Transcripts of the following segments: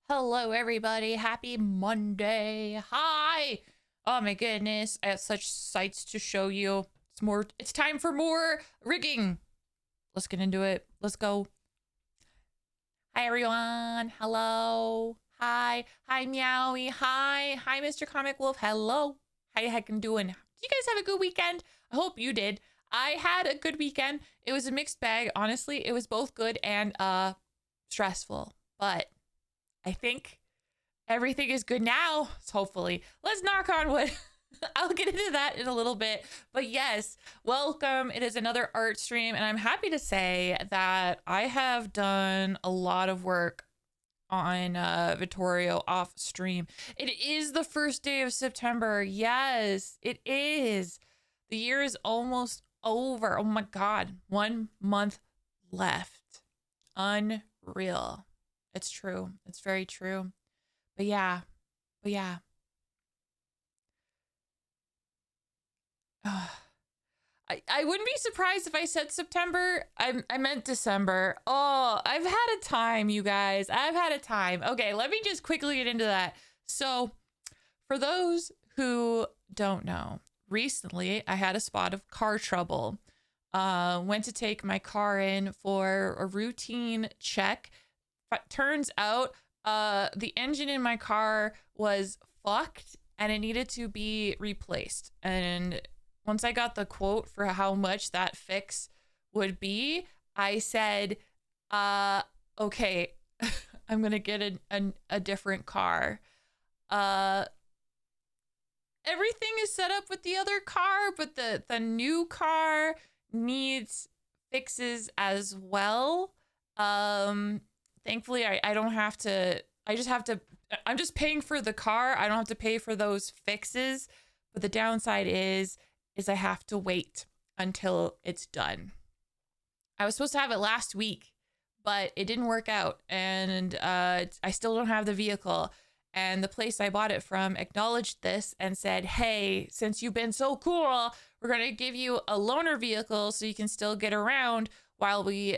Hello, everybody. Happy Monday. Hi. Oh my goodness. I have such sights to show you. It's time for more rigging. Let's get into it. Let's go. Hi, everyone. Hello. Hi. Hi, Meowie. Hi. Hi, Mr. Comic Wolf. Hello. How you heckin' doing? Did you guys have a good weekend? I hope you did. I had a good weekend. It was a mixed bag. Honestly, it was both good and stressful. But I think everything is good now, hopefully. Let's knock on wood. I'll get into that in a little bit. But yes, welcome. It is another art stream, and I'm happy to say that I have done a lot of work on Vittorio off stream. It is the first day of September. Yes, it is. The year is almost over. Oh my God. 1 month left. Unreal. It's true. It's very true. But yeah. I wouldn't be surprised if I said September. I meant December. Oh, I've had a time, you guys. I've had a time. Okay, let me just quickly get into that. So, for those who don't know, recently I had a spot of car trouble. Went to take my car in for a routine check. But turns out the engine in my car was fucked and it needed to be replaced. And once I got the quote for how much that fix would be, I said, okay, I'm going to get a different car. Everything is set up with the other car, but the new car needs fixes as well. Thankfully, I don't have to, I'm just paying for the car. I don't have to pay for those fixes. But the downside is I have to wait until it's done. I was supposed to have it last week, but it didn't work out. And I still don't have the vehicle. And the place I bought it from acknowledged this and said, hey, since you've been so cool, we're going to give you a loaner vehicle so you can still get around while we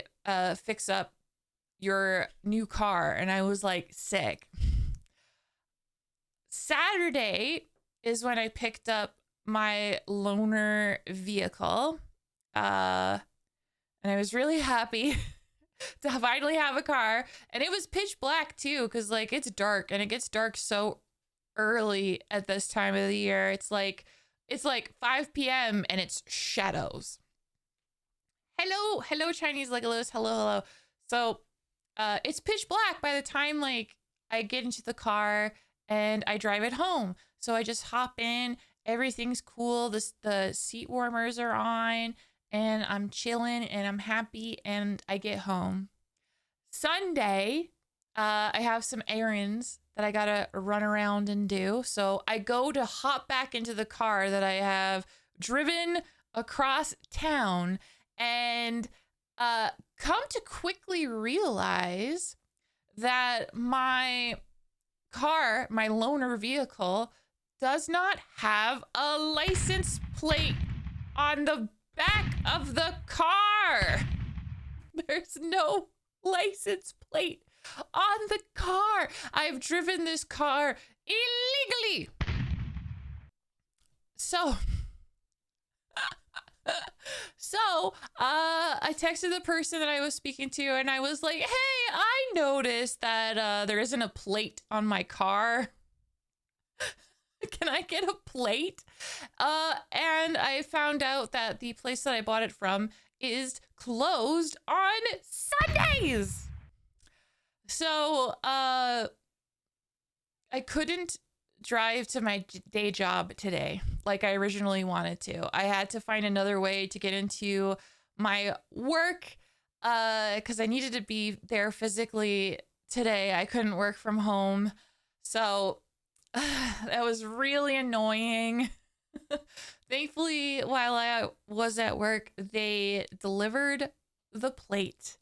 fix up your new car. And I was like, sick. Saturday is when I picked up my loaner vehicle. And I was really happy to finally have a car. And it was pitch black too, because like it's dark and it gets dark so early at this time of the year. It's like 5 p.m. and it's shadows. Hello, Chinese Legolas. Hello. So it's pitch black by the time like I get into the car and I drive it home. So I just hop in, everything's cool. The seat warmers are on and I'm chilling and I'm happy and I get home. Sunday, I have some errands that I gotta run around and do. So I go to hop back into the car that I have driven across town and come to quickly realize that my car, my loaner vehicle, does not have a license plate on the back of the car. There's no license plate on the car. I've driven this car illegally. So I texted the person that I was speaking to and I was like, hey, I noticed that there isn't a plate on my car. Can I get a plate? And I found out that the place that I bought it from is closed on Sundays. So I couldn't drive to my day job today like I originally wanted to. I had to find another way to get into my work because I needed to be there physically today. I couldn't work from home. So that was really annoying. Thankfully, while I was at work, they delivered the plate.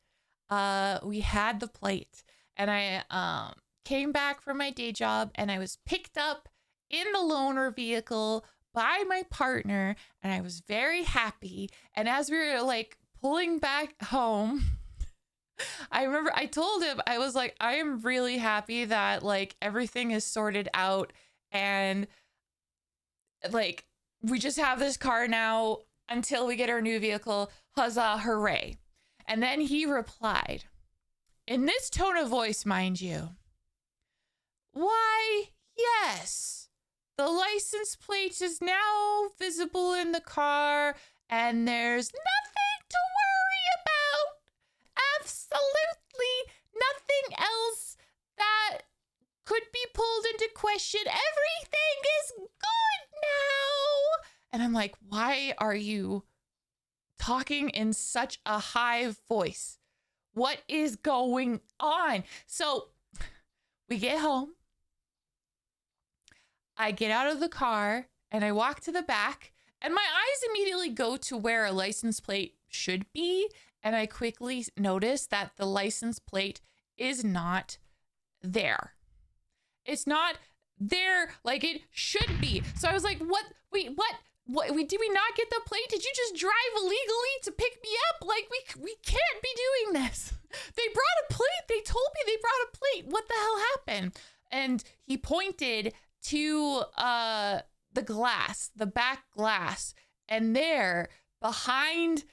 We had the plate and I came back from my day job and I was picked up in the loaner vehicle by my partner and I was very happy. And as we were like pulling back home, I remember I told him, I was like, I am really happy that like everything is sorted out and like we just have this car now until we get our new vehicle. Huzzah, hooray. And then he replied, in this tone of voice, mind you, why, yes, the license plate is now visible in the car and there's nothing to worry about. Absolutely nothing else that could be pulled into question. Everything is good now. And I'm like, why are you talking in such a high voice? What is going on? So we get home. I get out of the car and I walk to the back and my eyes immediately go to where a license plate should be. And I quickly notice that the license plate is not there. It's not there like it should be. So I was like, what? Wait, what? Did we not get the plate? Did you just drive illegally to pick me up? Like, we can't be doing this. They brought a plate. They told me they brought a plate. What the hell happened? And he pointed to the glass, the back glass. And there, behind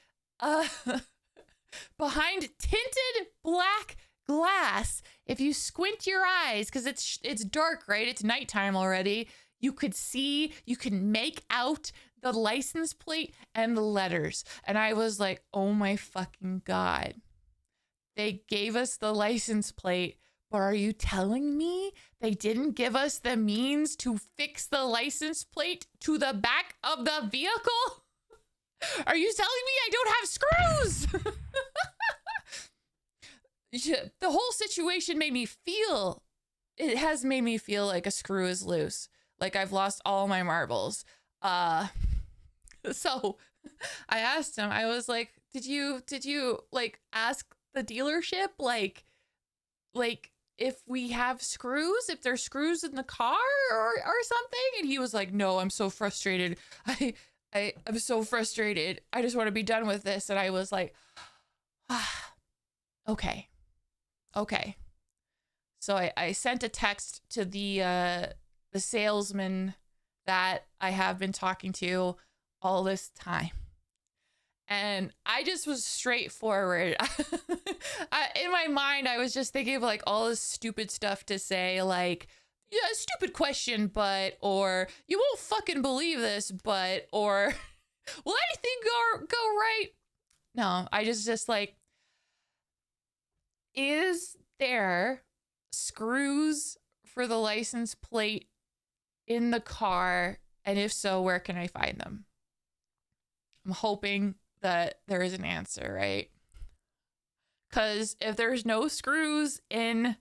behind tinted black glass, if you squint your eyes, because it's dark, right? It's nighttime already. You could see, you can make out the license plate and the letters. And I was like, oh my fucking God. They gave us the license plate, but are you telling me they didn't give us the means to fix the license plate to the back of the vehicle? Are you telling me I don't have screws? The whole situation made me feel, it has made me feel like a screw is loose. Like I've lost all my marbles. So I asked him, I was like, did you like ask the dealership, like if we have screws, if there's screws in the car or something? And he was like, no, I'm so frustrated. I'm so frustrated. I just want to be done with this. And I was like, okay. So I sent a text to the salesman that I have been talking to all this time. And I just was straightforward. In my mind, I was just thinking of like all this stupid stuff to say, like, yeah, stupid question, but, or you won't fucking believe this, but, or will anything go right? No, I just like, is there screws for the license plate in the car? And if so, where can I find them? I'm hoping that there is an answer, right? Because if there's no screws in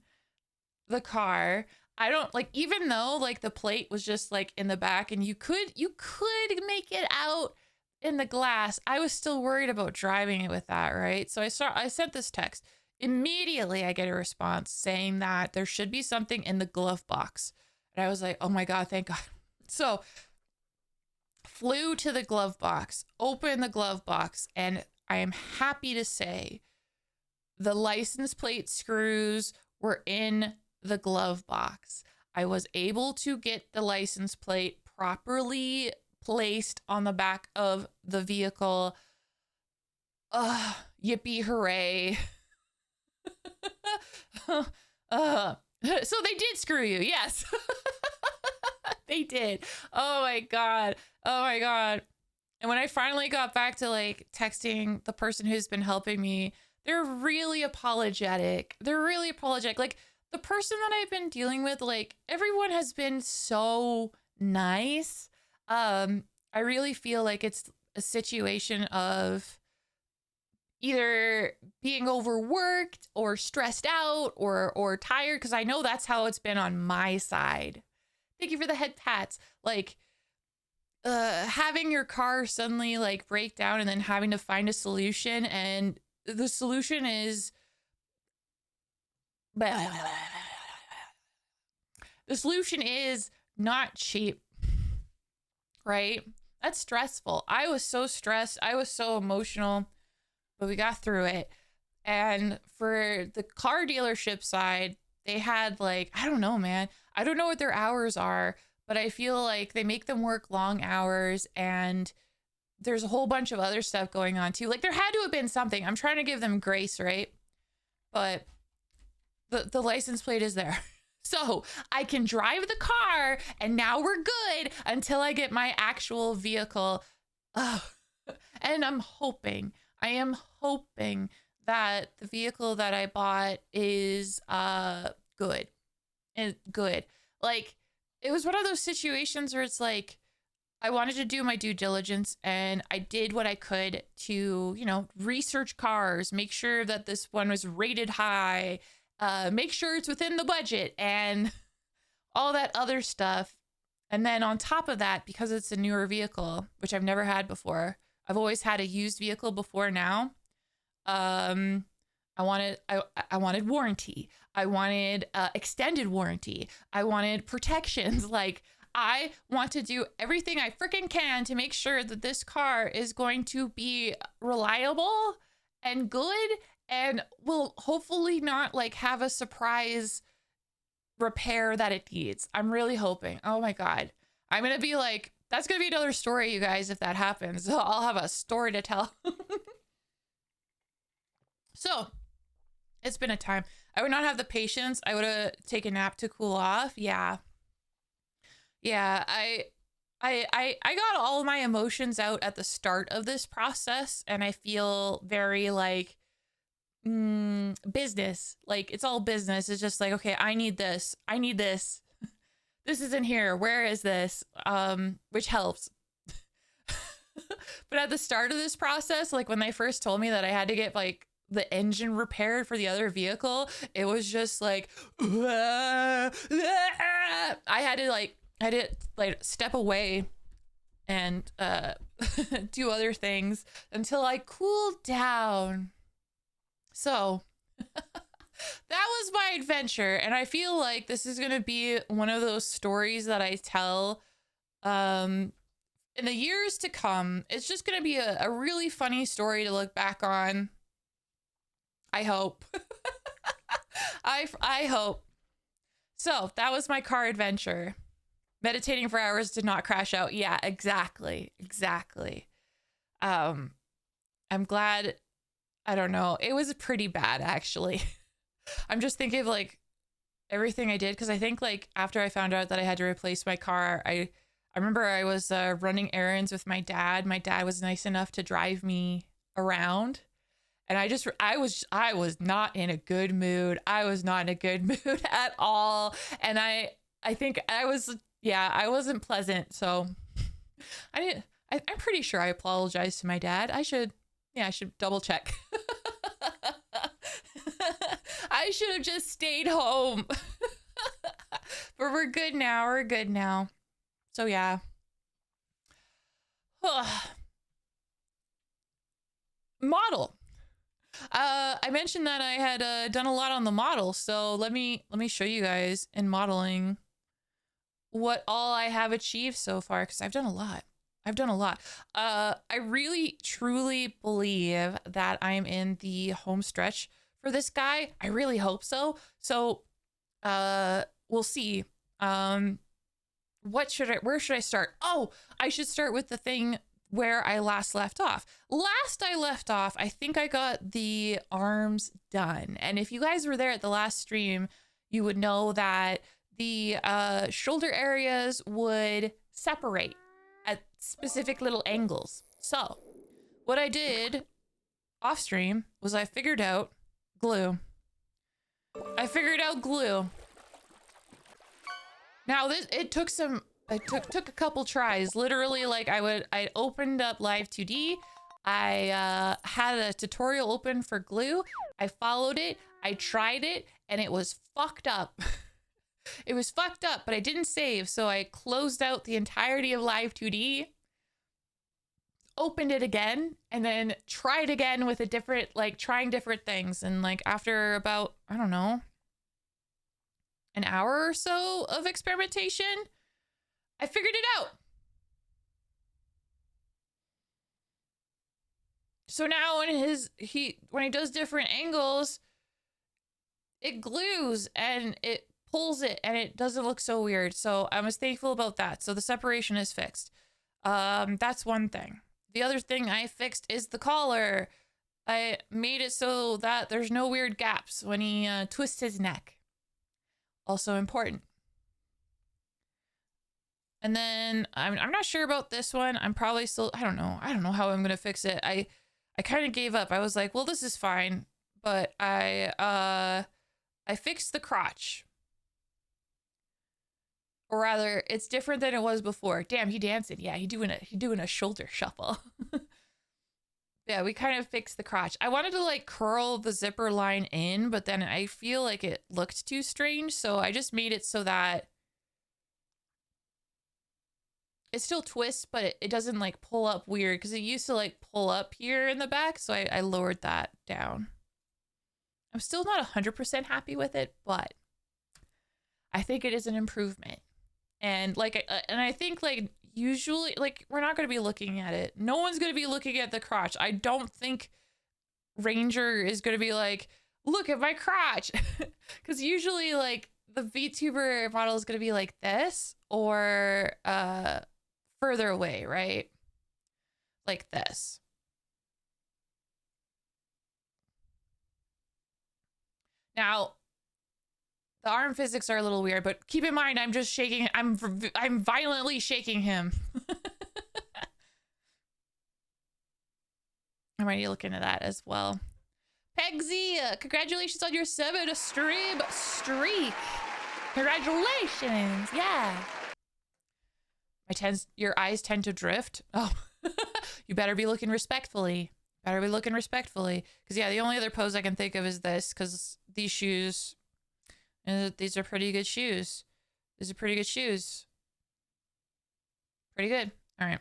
the car, I don't like, even though like the plate was just like in the back and you could make it out in the glass, I was still worried about driving it with that, right? So I sent this text. Immediately I get a response saying that there should be something in the glove box. And I was like, oh my God, thank God. So flew to the glove box, opened the glove box, and I am happy to say the license plate screws were in the glove box. I was able to get the license plate properly placed on the back of the vehicle. Yippee hooray. So they did screw you. Yes. They did. Oh my God. And when I finally got back to like texting the person who's been helping me, they're really apologetic. Like the person that I've been dealing with, like everyone has been so nice. I really feel like it's a situation of either being overworked or stressed out or tired, because I know that's how it's been on my side. Thank you for the head pats. Like having your car suddenly like break down and then having to find a solution, and the solution is not cheap, right? That's stressful. I was so stressed. I was so emotional, but we got through it. And for the car dealership side, they had like, I don't know, man. I don't know what their hours are, but I feel like they make them work long hours, and there's a whole bunch of other stuff going on too. Like there had to have been something. I'm trying to give them grace, right? But the license plate is there. So I can drive the car, and now we're good until I get my actual vehicle. Oh. And I am hoping that the vehicle that I bought is good. And good. Like, it was one of those situations where it's like, I wanted to do my due diligence, and I did what I could to, you know, research cars, make sure that this one was rated high, make sure it's within the budget, and all that other stuff. And then on top of that, because it's a newer vehicle, which I've never had before, I've always had a used vehicle before now. I wanted warranty. I wanted extended warranty. I wanted protections. Like, I want to do everything I freaking can to make sure that this car is going to be reliable and good, and will hopefully not like have a surprise repair that it needs. I'm really hoping. Oh my God. I'm going to be like, that's going to be another story, you guys, if that happens. I'll have a story to tell. So it's been a time. I would not have the patience. I would have taken a nap to cool off. Yeah. I got all of my emotions out at the start of this process, and I feel very like business. Like, it's all business. It's just like, okay, I need this. This isn't here. Where is this? Which helps. But at the start of this process, like when they first told me that I had to get like the engine repaired for the other vehicle, it was just like, I had to step away and do other things until I cooled down. So that was my adventure, and I feel like this is going to be one of those stories that I tell in the years to come. It's just going to be a really funny story to look back on. I hope. I hope. So that was my car adventure. Meditating for hours did not crash out. Yeah, exactly. I'm glad. I don't know. It was pretty bad, actually. I'm just thinking of like everything I did, because I think like after I found out that I had to replace my car, I remember I was running errands with my dad. My dad was nice enough to drive me around, and I was not in a good mood. I was not in a good mood at all, and I think I wasn't pleasant. So I'm pretty sure I apologized to my dad. I should double check. I should have just stayed home. But we're good now. So yeah. Model. I mentioned that I had done a lot on the model, so let me show you guys in modeling what all I have achieved so far, because I've done a lot. I really truly believe that I'm in the home stretch for this guy. I really hope so. So we'll see. Where should I start? Oh, I should start with the thing where I last left off. I think I got the arms done. And if you guys were there at the last stream, you would know that the shoulder areas would separate at specific little angles. So what I did off stream was I figured out glue. Now it took a couple tries. Literally, like I opened up Live 2D. I had a tutorial open for glue. I followed it. I tried it, and it was fucked up. It was fucked up, but I didn't save, so I closed out the entirety of Live 2D, opened it again, and then tried again with trying different things. And like after about, I don't know, an hour or so of experimentation, I figured it out. So now when he does different angles, it glues and it pulls it and it doesn't look so weird. So I was thankful about that. So the separation is fixed. That's one thing. The other thing I fixed is the collar. I made it so that there's no weird gaps when he twists his neck. Also important. And then I'm not sure about this one. I'm probably still, I don't know how I'm gonna fix it. I kind of gave up. I was like, well, this is fine, but I fixed the crotch. Or rather, it's different than it was before. Damn, he dancing. Yeah, he doing a shoulder shuffle. Yeah, we kind of fixed the crotch. I wanted to like curl the zipper line in, but then I feel like it looked too strange, so I just made it so that it still twists, but it doesn't like pull up weird, because it used to like pull up here in the back, so I lowered that down. I'm still not 100% happy with it, but I think it is an improvement. And like, and I think like usually, like, we're not going to be looking at it. No one's going to be looking at the crotch. I don't think Ranger is going to be like, look at my crotch. Because usually like the VTuber model is going to be like this, or further away, right? Like this. Now, the arm physics are a little weird, but keep in mind, I'm just shaking. I'm violently shaking him. I might look into that as well. Pegsy, congratulations on your 7 stream streak. Congratulations. Yeah. Your eyes tend to drift. Oh, you better be looking respectfully. Better be looking respectfully. Because yeah, the only other pose I can think of is this, because these shoes, these are pretty good shoes. These are pretty good shoes. Pretty good. All right.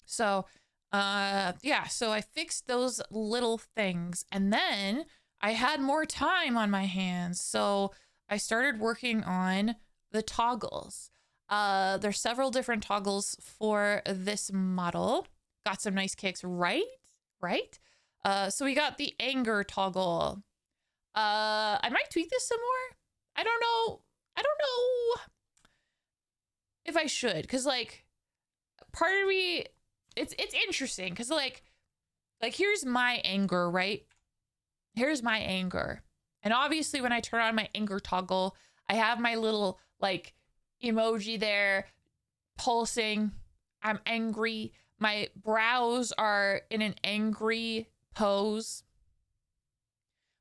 So, yeah, so I fixed those little things, and then I had more time on my hands. So I started working on the toggles. There's several different toggles for this model. Got some nice kicks, right? So we got the anger toggle. I might tweak this some more. I don't know if I should, because like part of me, it's interesting, because like here's my anger, right? Here's my anger. And obviously when I turn on my anger toggle, I have my little like emoji there pulsing. I'm angry. My brows are in an angry pose.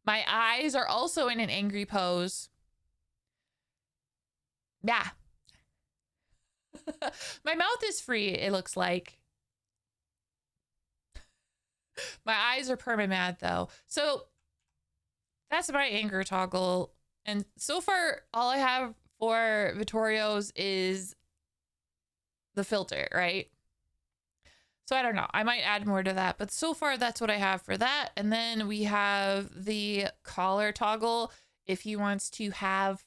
My eyes are also in an angry pose. Yeah. My mouth is free, it looks like. My eyes are perma mad though. So that's my anger toggle. And so far, all I have for Vittorio's is the filter, right? So I don't know. I might add more to that, but so far that's what I have for that. And then we have the collar toggle. If he wants to have,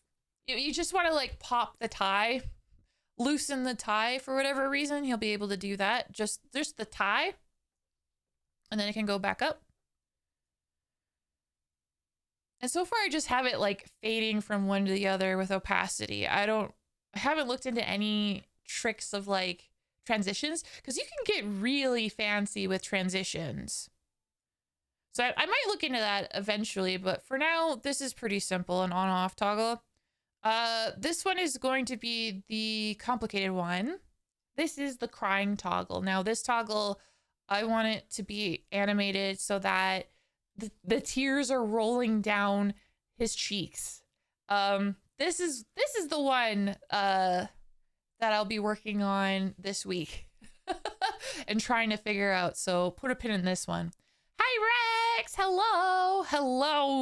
you just want to like pop the tie, loosen the tie for whatever reason, he'll be able to do that. Just the tie, and then it can go back up. And so far I just have it like fading from one to the other with opacity. I haven't looked into any tricks of like transitions, because you can get really fancy with transitions. So I might look into that eventually, but for now, this is pretty simple, an on-off toggle. This one is going to be the complicated one. This is the crying toggle. Now this toggle, I want it to be animated so that the tears are rolling down his cheeks. This is the one that I'll be working on this week and trying to figure out. So put a pin in this one. Hi Rex, hello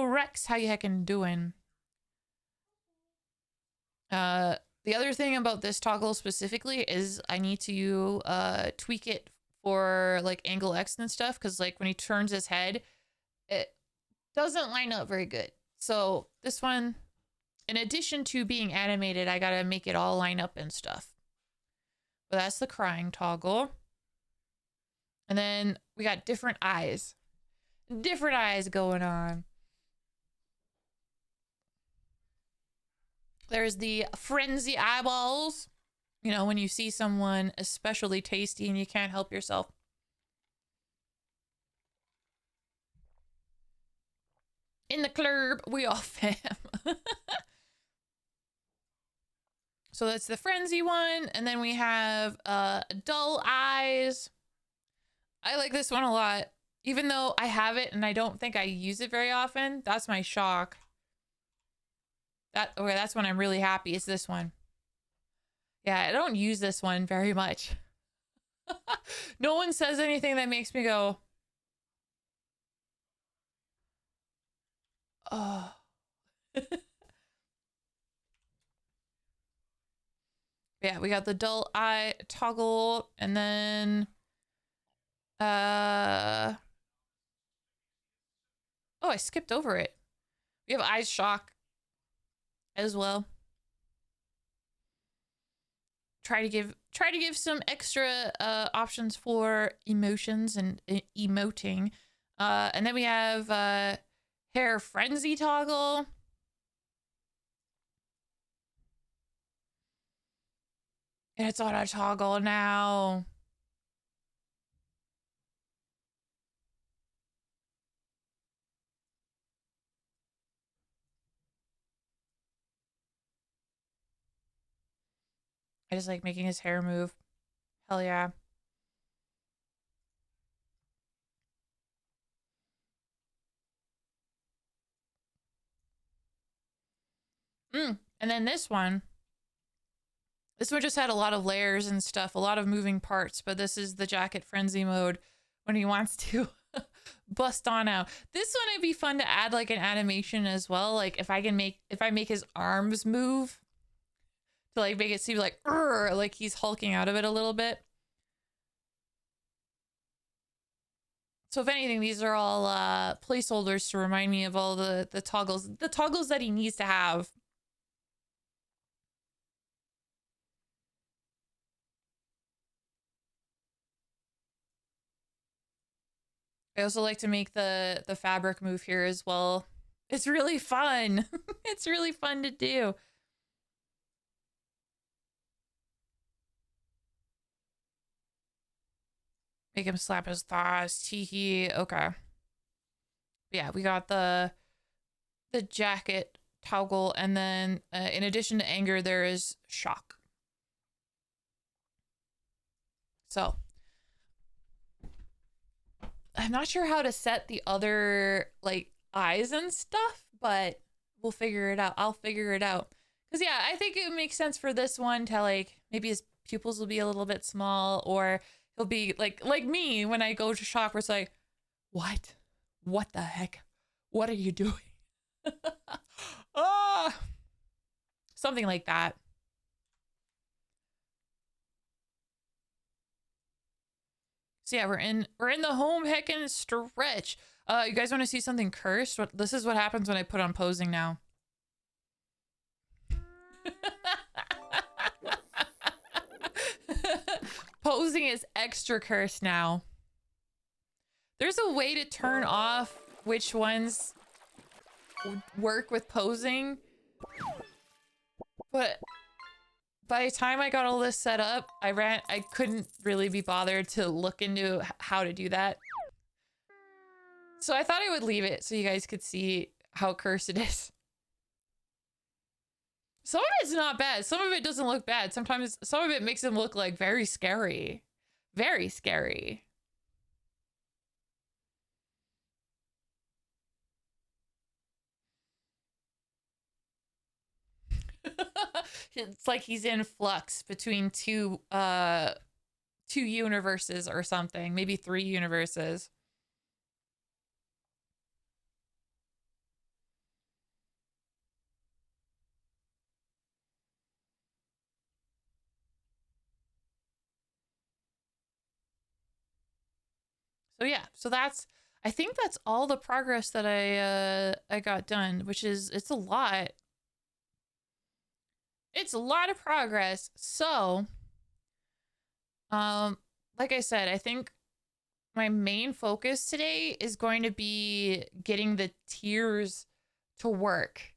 Rex, how you heckin' doing? The other thing about this toggle specifically is I need to tweak it for like angle X and stuff, because like when he turns his head, it doesn't line up very good. So this one, in addition to being animated, I gotta make it all line up and stuff. But that's the crying toggle. And then we got different eyes. Different eyes going on. There's the frenzy eyeballs. You know, when you see someone especially tasty and you can't help yourself. In the club, we all fam. So that's the frenzy one. And then we have dull eyes. I like this one a lot. Even though I have it and I don't think I use it very often. That's my shock. That's when I'm really happy. It's this one. Yeah, I don't use this one very much. No one says anything that makes me go, oh. Yeah, we got the dull eye toggle, and then oh, I skipped over it. We have eyes shock as well. Try to give some extra options for emotions and emoting. And then we have hair frenzy toggle. And it's on a toggle now. I just like making his hair move. Hell yeah. And then this one just had a lot of layers and stuff, a lot of moving parts, but this is the jacket frenzy mode when he wants to bust on out. This one would be fun to add like an animation as well. Like if I make his arms move to like make it seem like he's hulking out of it a little bit. So if anything, these are all placeholders to remind me of all the toggles that he needs to have. I also like to make the fabric move here as well. It's really fun. It's really fun to do. Make him slap his thighs. Teehee. Okay. Yeah, we got the jacket toggle, and then in addition to anger, there is shock. So I'm not sure how to set the other like eyes and stuff, but we'll figure it out. I'll figure it out. Because yeah, I think it makes sense for this one to like maybe his pupils will be a little bit small, or he'll be like me when I go to shock where it's like, what the heck, what are you doing? Ah, something like that. So yeah, we're in the home heckin' stretch. You guys want to see something cursed? This is what happens when I put on posing now. Posing is extra cursed now. There's a way to turn off which ones work with posing, but by the time I got all this set up, I couldn't really be bothered to look into how to do that. So I thought I would leave it so you guys could see how cursed it is. Some of it's not bad. Some of it doesn't look bad. Sometimes some of it makes him look like very scary. Very scary. It's like he's in flux between two universes or something. Maybe 3 universes. So yeah, so I think that's all the progress that I got done, which is, it's a lot. It's a lot of progress. So, like I said, I think my main focus today is going to be getting the tears to work.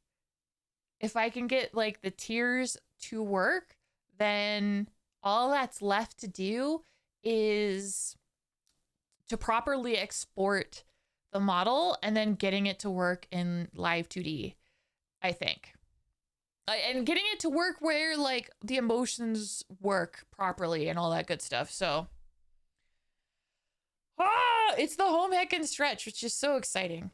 If I can get like the tears to work, then all that's left to do is to properly export the model and then getting it to work in live 2D, I think. And getting it to work where like the emotions work properly and all that good stuff. So it's the home heckin' stretch, which is so exciting.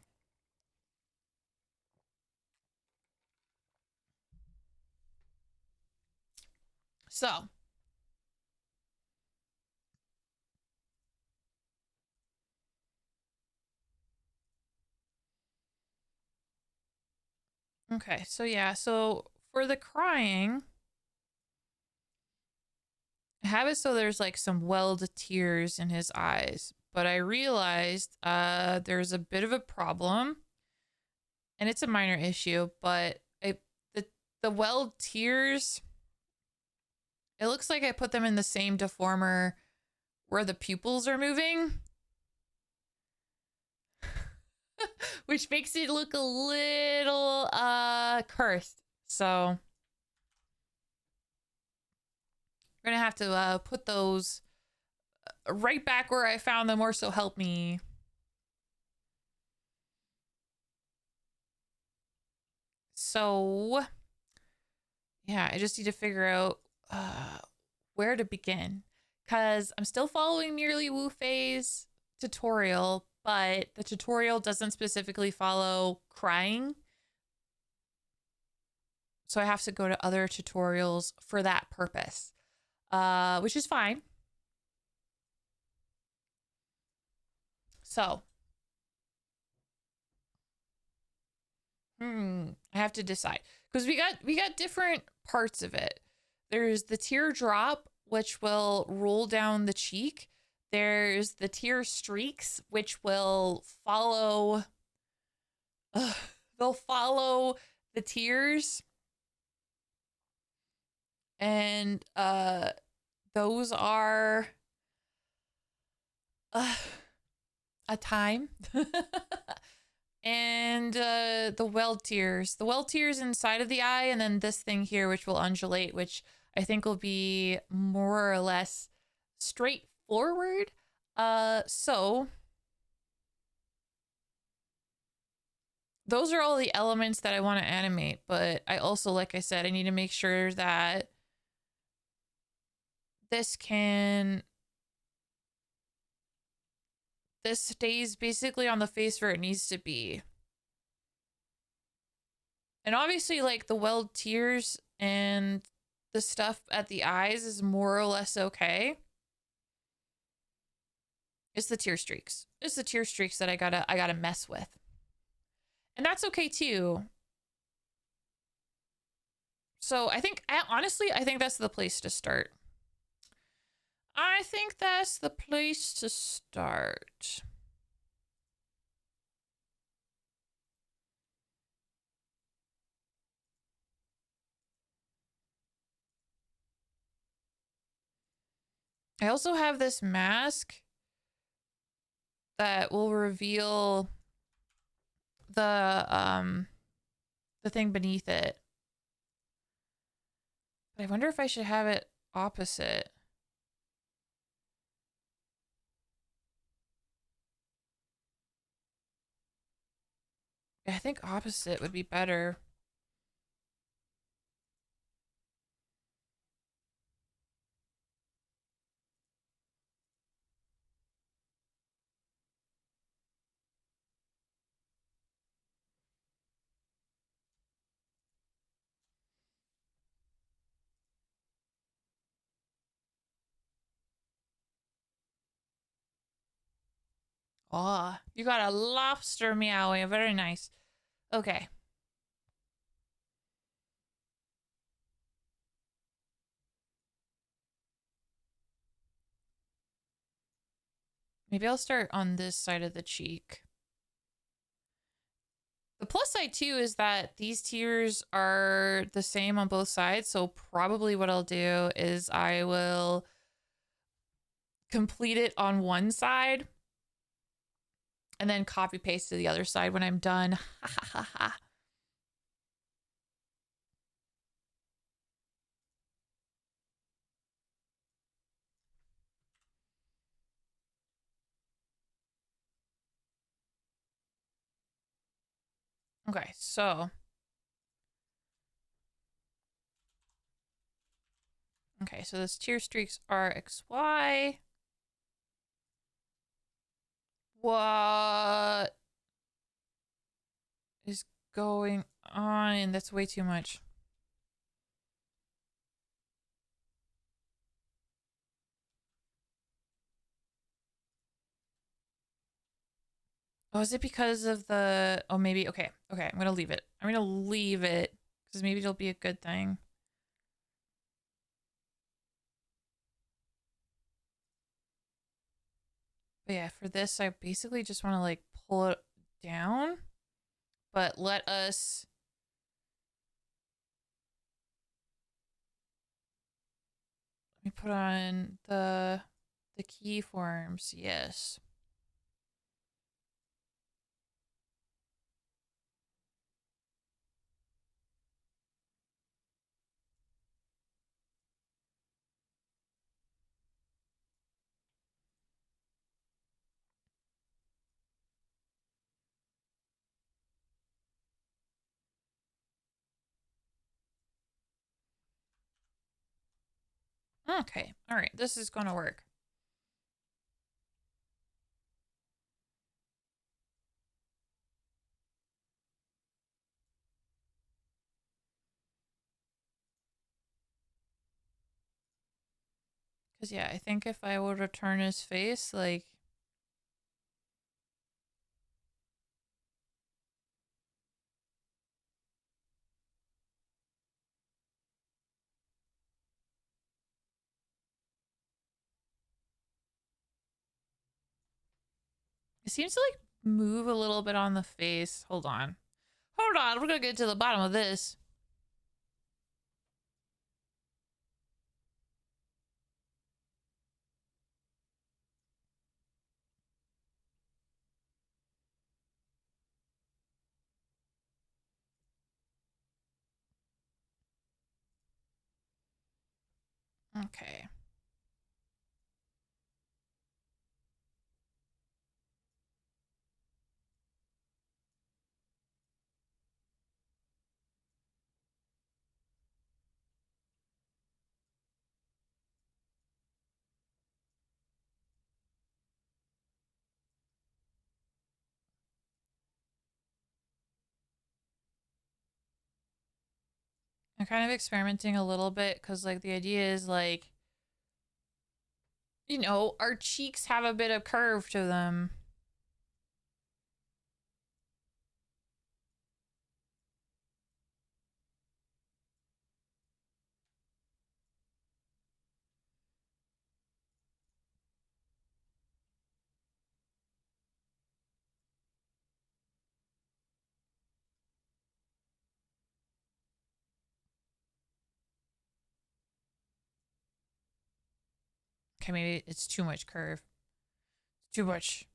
So okay, so yeah, so for the crying, I have it so there's like some welled tears in his eyes, but I realized there's a bit of a problem, and it's a minor issue, but the welled tears, it looks like I put them in the same deformer where the pupils are moving, which makes it look a little cursed. So we're gonna have to put those right back where I found them, or so help me. So yeah, I just need to figure out where to begin, because I'm still following Merely Wu Fei's tutorial, but the tutorial doesn't specifically follow crying. So I have to go to other tutorials for that purpose, which is fine. So, I have to decide, because we got different parts of it. There's the teardrop, which will roll down the cheek. There's the tear streaks, which will follow. They'll follow the tears, and those are a time. And the weld tears. The weld tears inside of the eye, and then this thing here, which will undulate, which I think will be more or less straightforward. So those are all the elements that I want to animate, but I also, like I said, I need to make sure that this stays basically on the face where it needs to be. And obviously, like, the weld tears and the stuff at the eyes is more or less okay. It's the tear streaks. It's the tear streaks that I gotta mess with. And that's okay too. So I think, honestly, I think that's the place to start. I think that's the place to start. I also have this mask that will reveal the thing beneath it. But I wonder if I should have it opposite. I think opposite would be better. Oh, you got a lobster meowing. Very nice. Okay. Maybe I'll start on this side of the cheek. The plus side too is that these tears are the same on both sides. So probably what I'll do is I will complete it on one side and then copy paste to the other side when I'm done. Okay, so this tier streaks are XY. What is going on? That's way too much. Oh, is it because of the... Oh, maybe... Okay, okay, I'm gonna leave it. I'm gonna leave it, because maybe it'll be a good thing. But yeah, for this, I basically just want to, like, pull it down. But let us... Let me put on the keyforms. Yes. Okay. All right. This is going to work. Because, yeah, I think if I were to turn his face, like... It seems to, like, move a little bit on the face. Hold on. Hold on. We're going to get to the bottom of this. Okay. I'm kind of experimenting a little bit because, like, the idea is, like, you know, our cheeks have a bit of curve to them. Okay, maybe it's too much curve. Too much.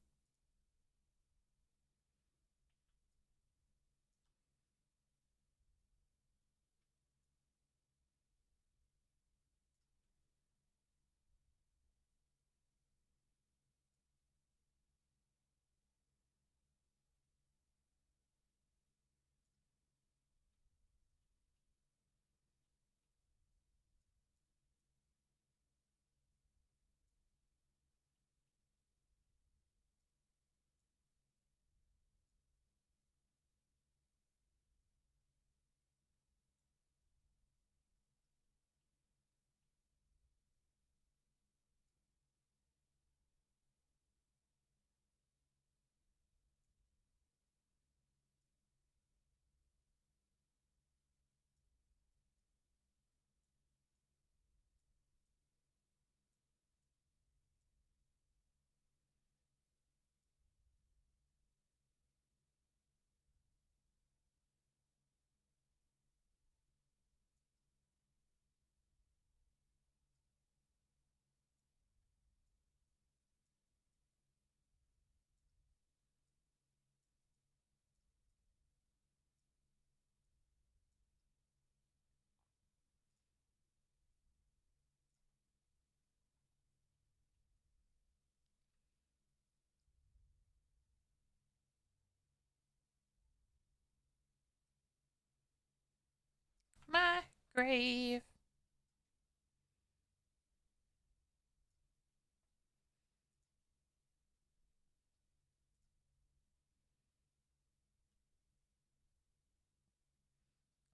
grave.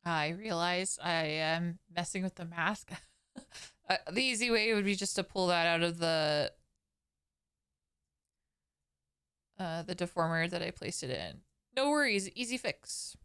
I realize I am messing with the mask. The easy way would be just to pull that out of the deformer that I placed it in. No worries, easy fix.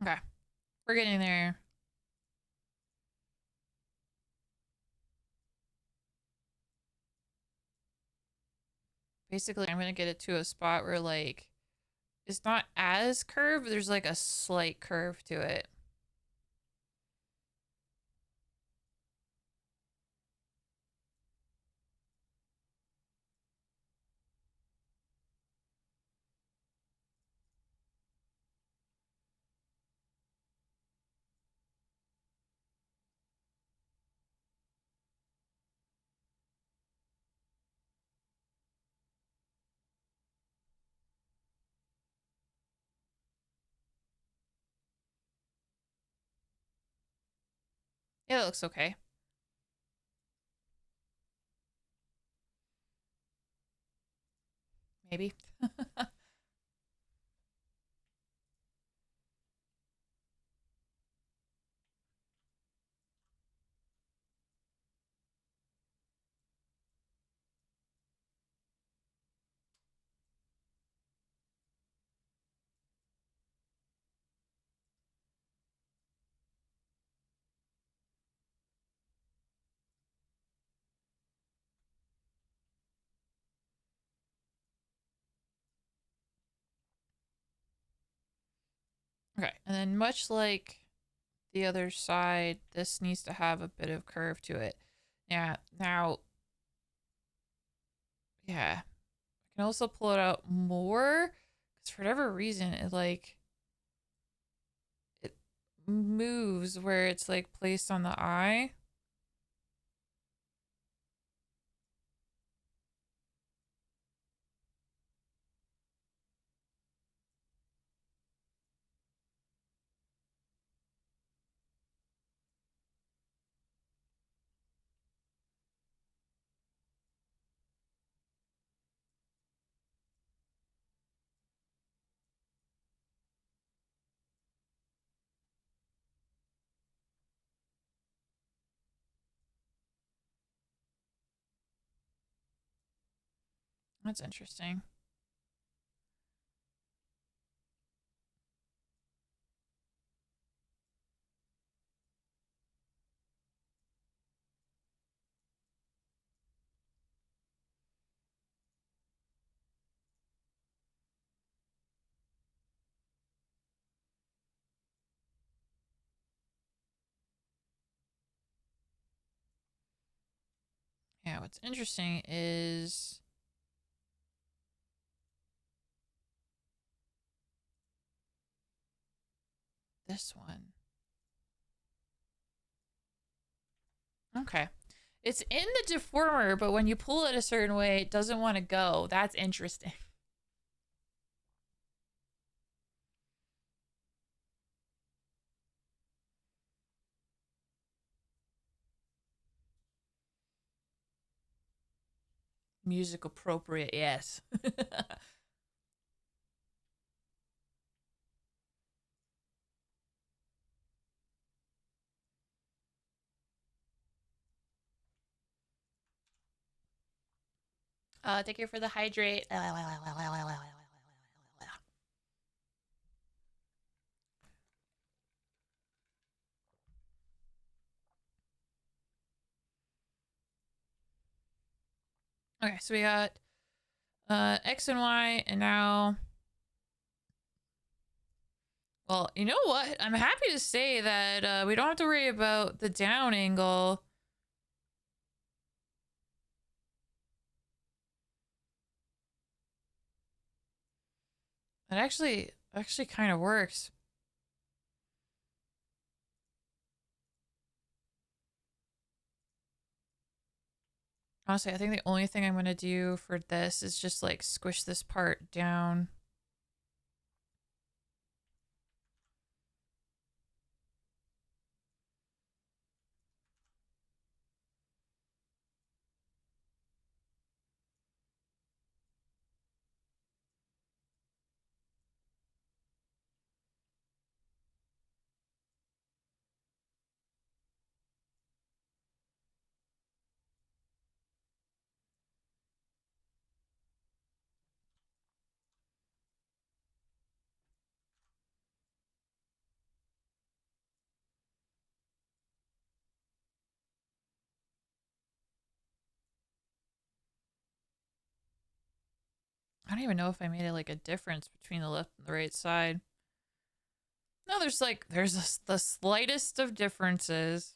Okay, we're getting there. Basically, I'm gonna get it to a spot where like it's not as curved, but there's like a slight curve to it. Yeah, it looks okay. Maybe. Okay, and then much like the other side, this needs to have a bit of curve to it. Yeah, now, yeah. I can also pull it out more because for whatever reason, it moves where it's like placed on the eye. That's interesting. Yeah, what's interesting is this one. Okay. It's in the deformer, but when you pull it a certain way, it doesn't want to go. That's interesting. Music appropriate, yes. Thank you for the hydrate. Okay, so we got X and Y, and now, well, you know what? I'm happy to say that we don't have to worry about the down angle. It actually kind of works. Honestly, I think the only thing I'm going to do for this is just like squish this part down. I don't even know if I made it like a difference between the left and the right side. No, there's the slightest of differences.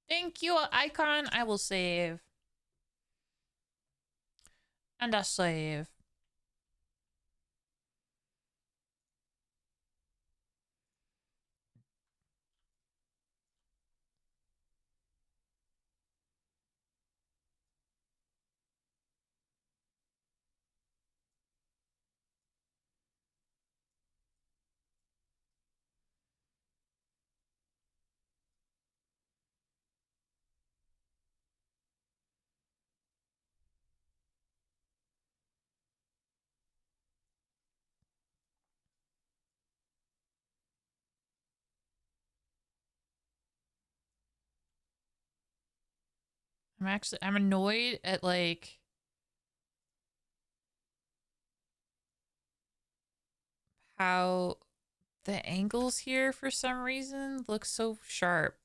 Thank you, icon. I will save. And I save. I'm annoyed at like how the angles here for some reason look so sharp.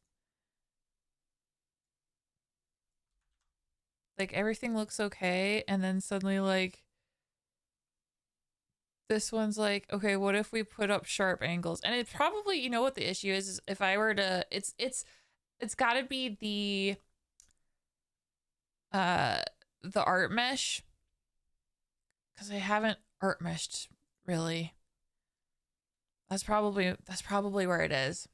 Like everything looks okay, and then suddenly like this one's like, okay, what if we put up sharp angles? And it probably, you know what the issue is if I were to, it's got to be uh the art mesh, because I haven't art meshed really. That's probably where it is.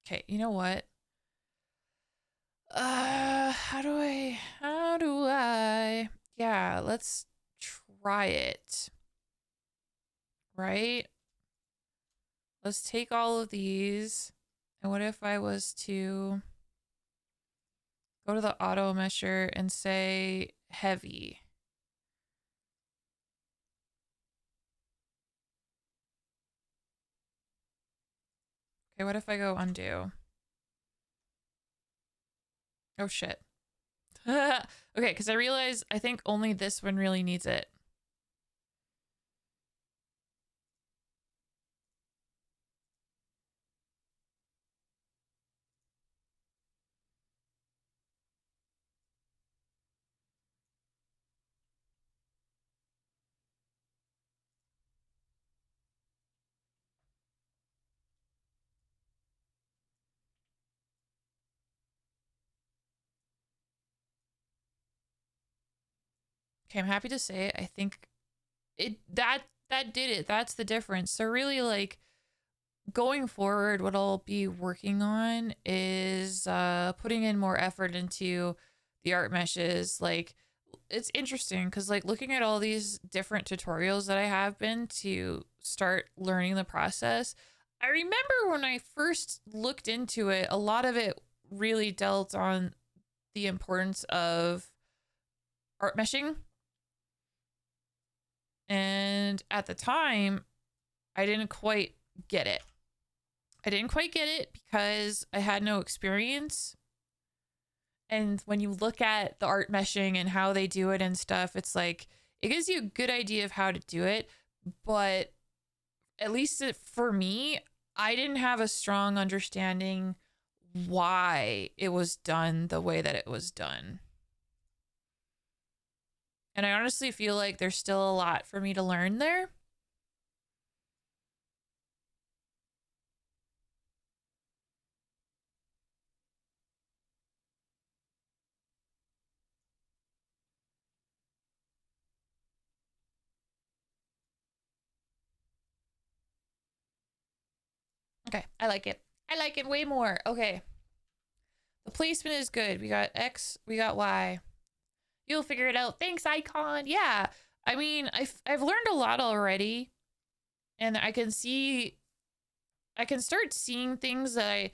Okay, you know what? How do I yeah, let's try it. Right? Let's take all of these. And what if I was to go to the auto mesher and say heavy? Okay, what if I go undo? Oh shit. Okay, because I realize I think only this one really needs it. Okay, I'm happy to say I think that did it. That's the difference. So really like going forward, what I'll be working on is putting in more effort into the art meshes. Like it's interesting because like looking at all these different tutorials that I have been to start learning the process, I remember when I first looked into it, a lot of it really dealt on the importance of art meshing. And at the time, I didn't quite get it. I didn't quite get it because I had no experience. And when you look at the art meshing and how they do it and stuff, it's like, it gives you a good idea of how to do it. But at least for me, I didn't have a strong understanding why it was done the way that it was done. And I honestly feel like there's still a lot for me to learn there. Okay, I like it. I like it way more. Okay. The placement is good. We got X, we got Y. You'll figure it out. Thanks, Icon. Yeah. I mean, I've learned a lot already. And I can start seeing things that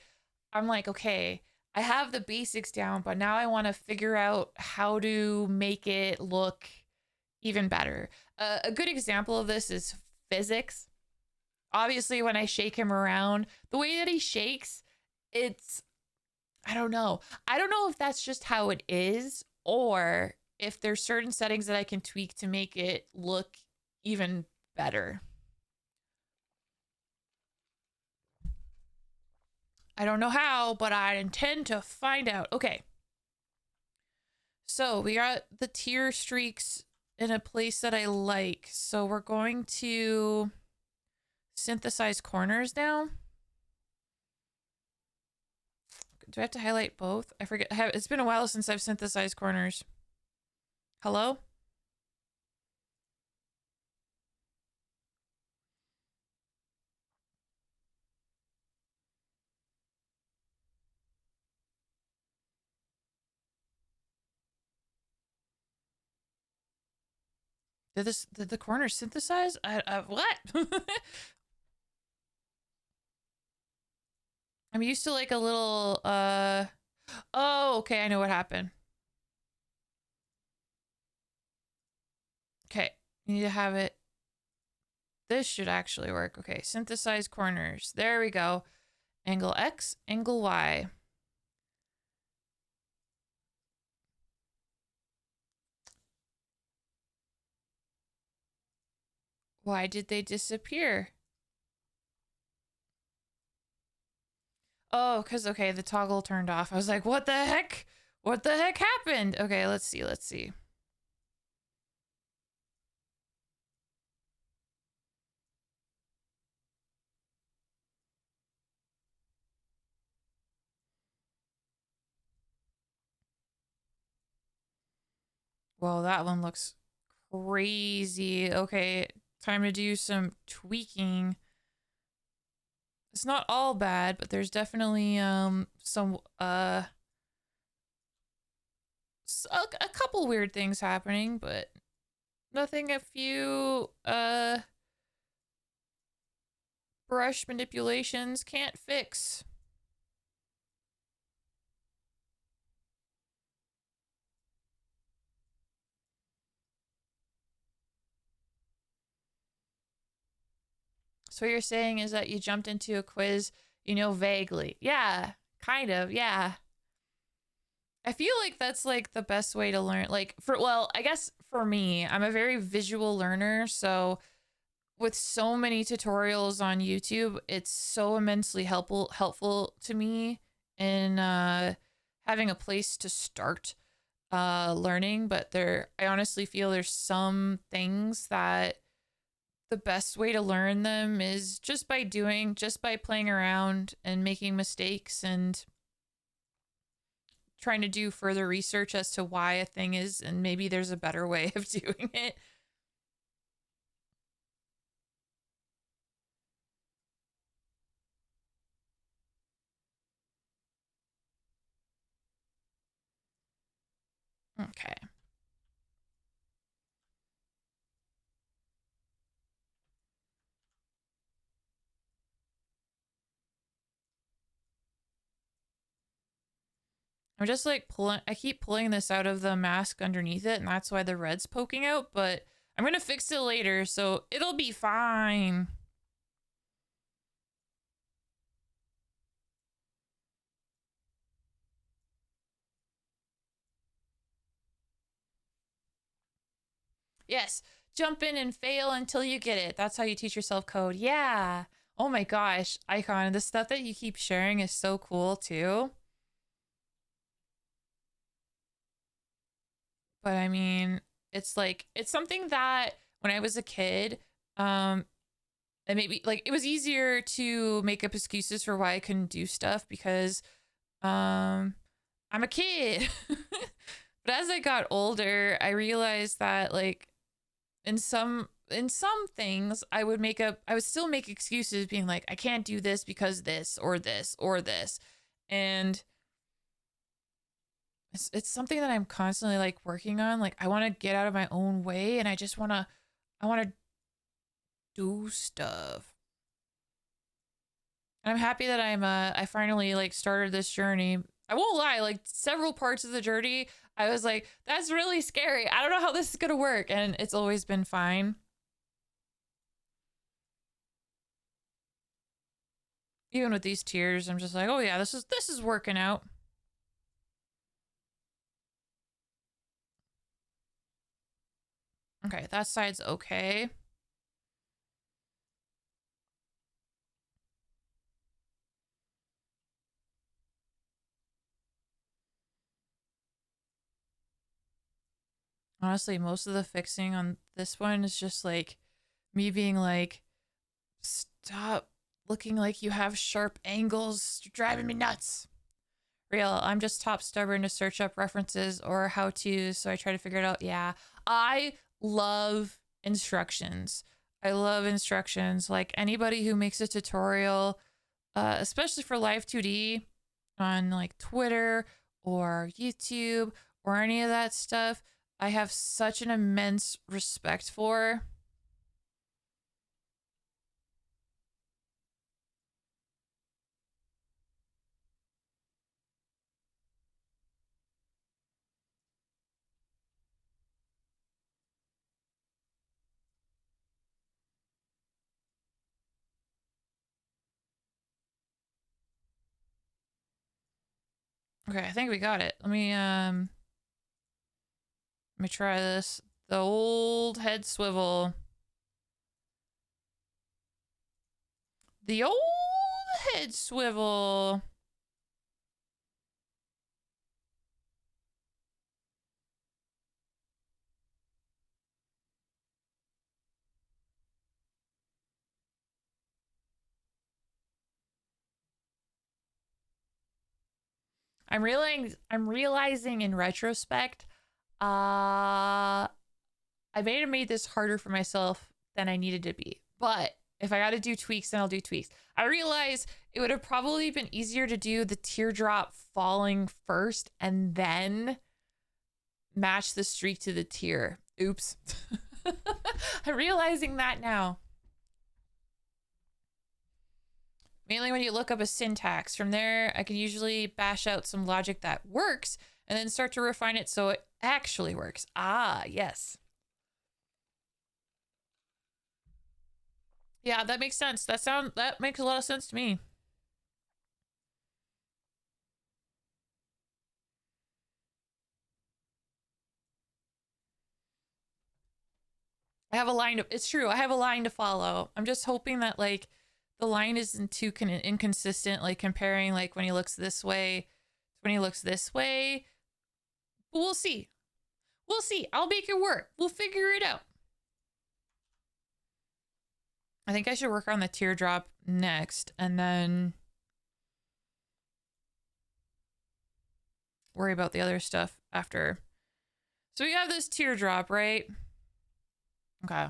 I'm like, okay, I have the basics down, but now I want to figure out how to make it look even better. A good example of this is physics. Obviously, when I shake him around, the way that he shakes, I don't know. I don't know if that's just how it is or if there's certain settings that I can tweak to make it look even better. I don't know how, but I intend to find out. Okay. So we got the tier streaks in a place that I like. So we're going to synthesize corners now. Do I have to highlight both? I forget. It's been a while since I've synthesized corners. Hello? Did the corners synthesize? What? I'm used to like a little, oh, okay, I know what happened. Okay, you need to have it. This should actually work. Okay, synthesize corners. There we go. Angle X, angle Y. Why did they disappear? Oh, because, okay, the toggle turned off. I was like, what the heck? What the heck happened? Okay, let's see, let's see. Well, that one looks crazy. Okay, time to do some tweaking. It's not all bad, but there's definitely some a couple weird things happening, but nothing a few brush manipulations can't fix. So what you're saying is that you jumped into a quiz, you know, vaguely. Yeah, kind of, yeah. I feel like that's like the best way to learn. Like well, I guess for me, I'm a very visual learner, so with so many tutorials on YouTube, it's so immensely helpful to me in having a place to start learning. But I honestly feel there's some things that the best way to learn them is just by playing around and making mistakes and trying to do further research as to why a thing is, and maybe there's a better way of doing it. Okay. I'm just like I keep pulling this out of the mask underneath it, and that's why the red's poking out, but I'm gonna fix it later, so it'll be fine. Yes. Jump in and fail until you get it. That's how you teach yourself code. Yeah. Oh my gosh, Icon, the stuff that you keep sharing is so cool too. But I mean, it's like, it's something that when I was a kid, and maybe like it was easier to make up excuses for why I couldn't do stuff because I'm a kid. But as I got older, I realized that like in some things I would still make excuses being like I can't do this because this or this or this. And it's something that I'm constantly like working on. Like I want to get out of my own way and I want to do stuff. And I'm happy that I finally like started this journey. I won't lie, like several parts of the journey, I was like, that's really scary. I don't know how this is gonna work. And it's always been fine. Even with these tears, I'm just like, oh yeah, this is working out. Okay, that side's okay. Honestly, most of the fixing on this one is just like me being like, stop looking like you have sharp angles. You're driving me nuts. Real, I'm just top stubborn to search up references or how to, so I try to figure it out. Yeah, I love instructions. I love instructions. Like anybody who makes a tutorial, especially for Live 2D on like Twitter or YouTube or any of that stuff, I have such an immense respect for. Okay, I think we got it. Let me try this. The old head swivel. The old head swivel. I'm realizing in retrospect, I may have made this harder for myself than I needed to be. But if I gotta do tweaks, then I'll do tweaks. I realize it would have probably been easier to do the teardrop falling first and then match the streak to the tear. Oops. I'm realizing that now. Mainly when you look up a syntax. From there, I can usually bash out some logic that works and then start to refine it so it actually works. Ah, yes. Yeah, that makes sense. That makes a lot of sense to me. I have a line to, it's true. I have a line to follow. I'm just hoping that like the line isn't too inconsistent, like comparing like when he looks this way, when he looks this way. But we'll see. We'll see. I'll make it work. We'll figure it out. I think I should work on the teardrop next and then worry about the other stuff after. So we have this teardrop, right? Okay.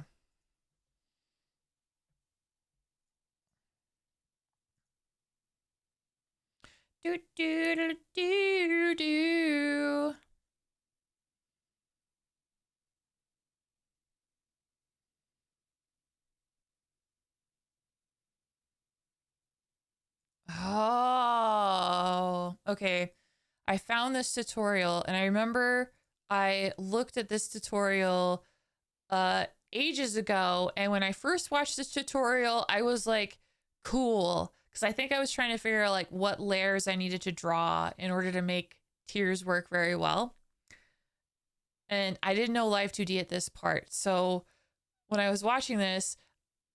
Do do do do do. Oh, okay. I found this tutorial and I remember I looked at this tutorial ages ago, and when I first watched this tutorial, I was like, cool, because I think I was trying to figure out like what layers I needed to draw in order to make tears work very well. And I didn't know Live 2D at this part. So when I was watching this,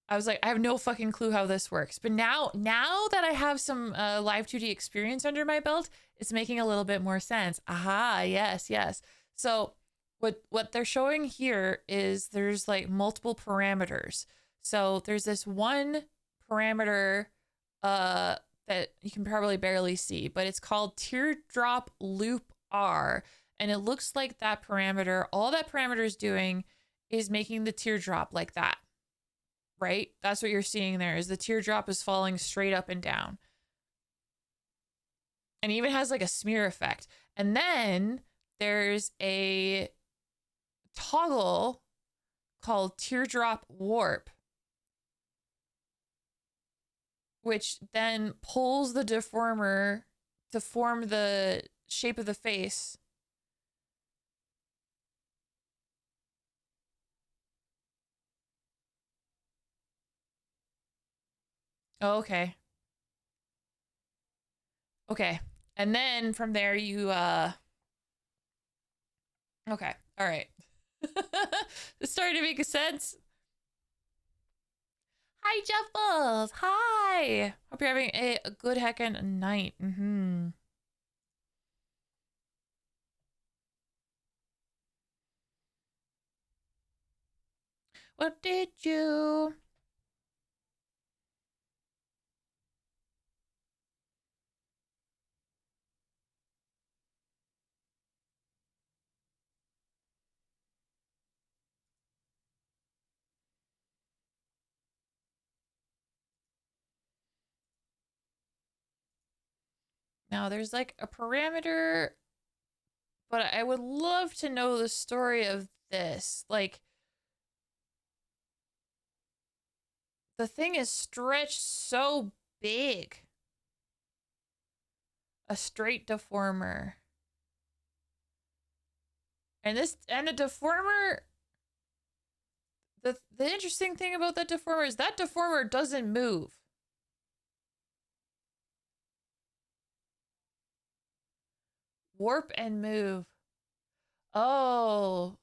I was like, I have no fucking clue how this works. But now that I have some Live 2D experience under my belt, it's making a little bit more sense. Aha, yes, yes. So what they're showing here is there's like multiple parameters. So there's this one parameter that you can probably barely see, but it's called teardrop loop R. And it looks like that parameter, all that parameter is doing is making the teardrop like that. Right? That's what you're seeing there is the teardrop is falling straight up and down. And even has like a smear effect. And then there's a toggle called teardrop warp, which then pulls the deformer to form the shape of the face. Oh, okay. Okay. And then from there you okay. All right. It's starting to make sense. Hi, Jeffles. Hi. Hope you're having a good heckin' night. What did you? Now there's like a parameter, but I would love to know the story of this. Like, the thing is stretched so big. A straight deformer. And the deformer, the interesting thing about that deformer is that deformer doesn't move. Warp and move. Oh,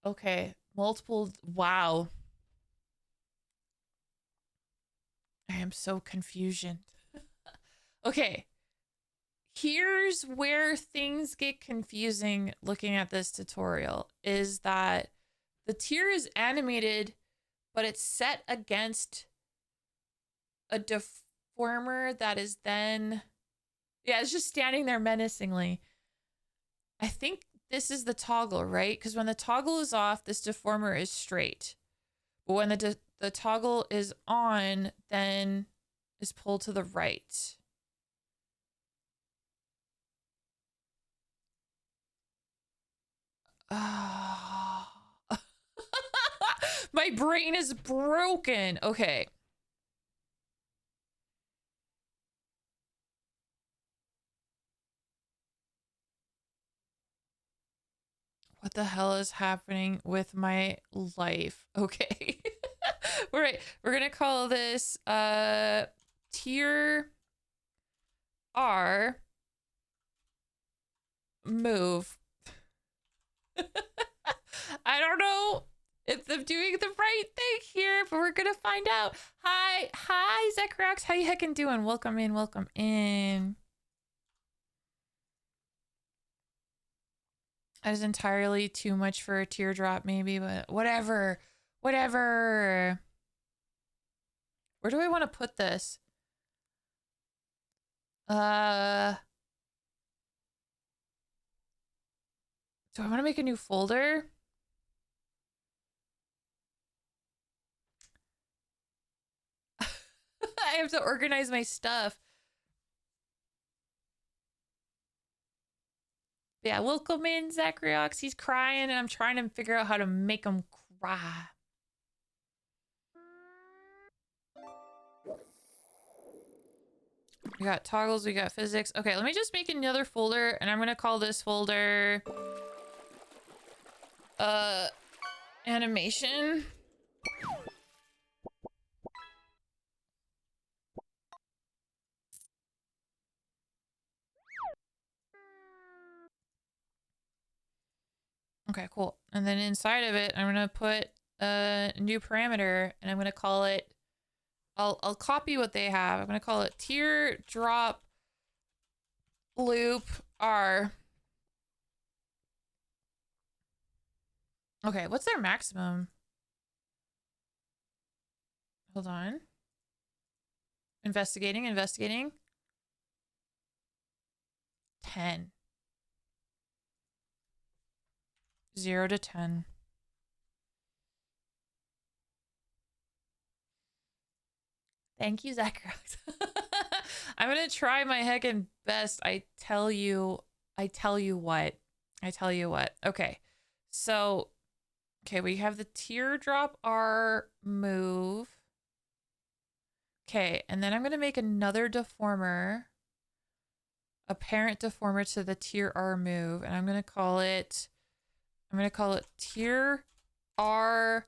okay. Multiple, wow. I am so confusion. Okay. Here's where things get confusing looking at this tutorial is that the tear is animated, but it's set against a deformer that is then, yeah, it's just standing there menacingly. I think this is the toggle, right? Because when the toggle is off, this deformer is straight. But when the toggle is on, then is pulled to the right. Oh. My brain is broken. Okay. What the hell is happening with my life? Okay. All right. We're going to call this tier R move. I don't know if I'm doing the right thing here, but we're gonna find out. Hi, Zechrox. How you heckin' doing? Welcome in, welcome in. That is entirely too much for a teardrop, maybe, but whatever. Whatever. Where do I want to put this? Do I want to make a new folder? I have to organize my stuff. Yeah, welcome in, Zachryox. He's crying, and I'm trying to figure out how to make him cry. We got toggles, we got physics. Okay, let me just make another folder, and I'm gonna call this folder animation. Okay, cool. And then inside of it, I'm gonna put a new parameter, and I'm gonna call it. I'll copy what they have. I'm gonna call it teardrop loop R. Okay, what's their maximum? Hold on. Investigating. 10. 0 to 10. Thank you, Zachary. I'm gonna try my heckin' best. I tell you what. Okay. So, okay, we have the teardrop R move. Okay, and then I'm gonna make another deformer. A parent deformer to the tier R move, and I'm gonna call it tier R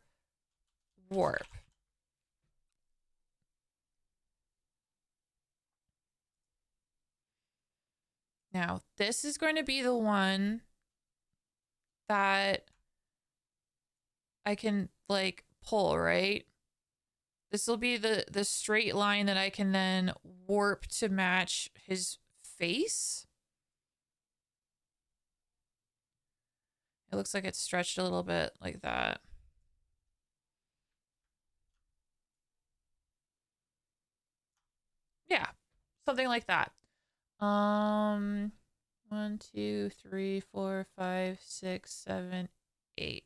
warp. Now, this is going to be the one that I can like pull, right? This will be the straight line that I can then warp to match his face. It looks like it's stretched a little bit like that. Yeah, something like that. 1, 2, 3, 4, 5, 6, 7, 8.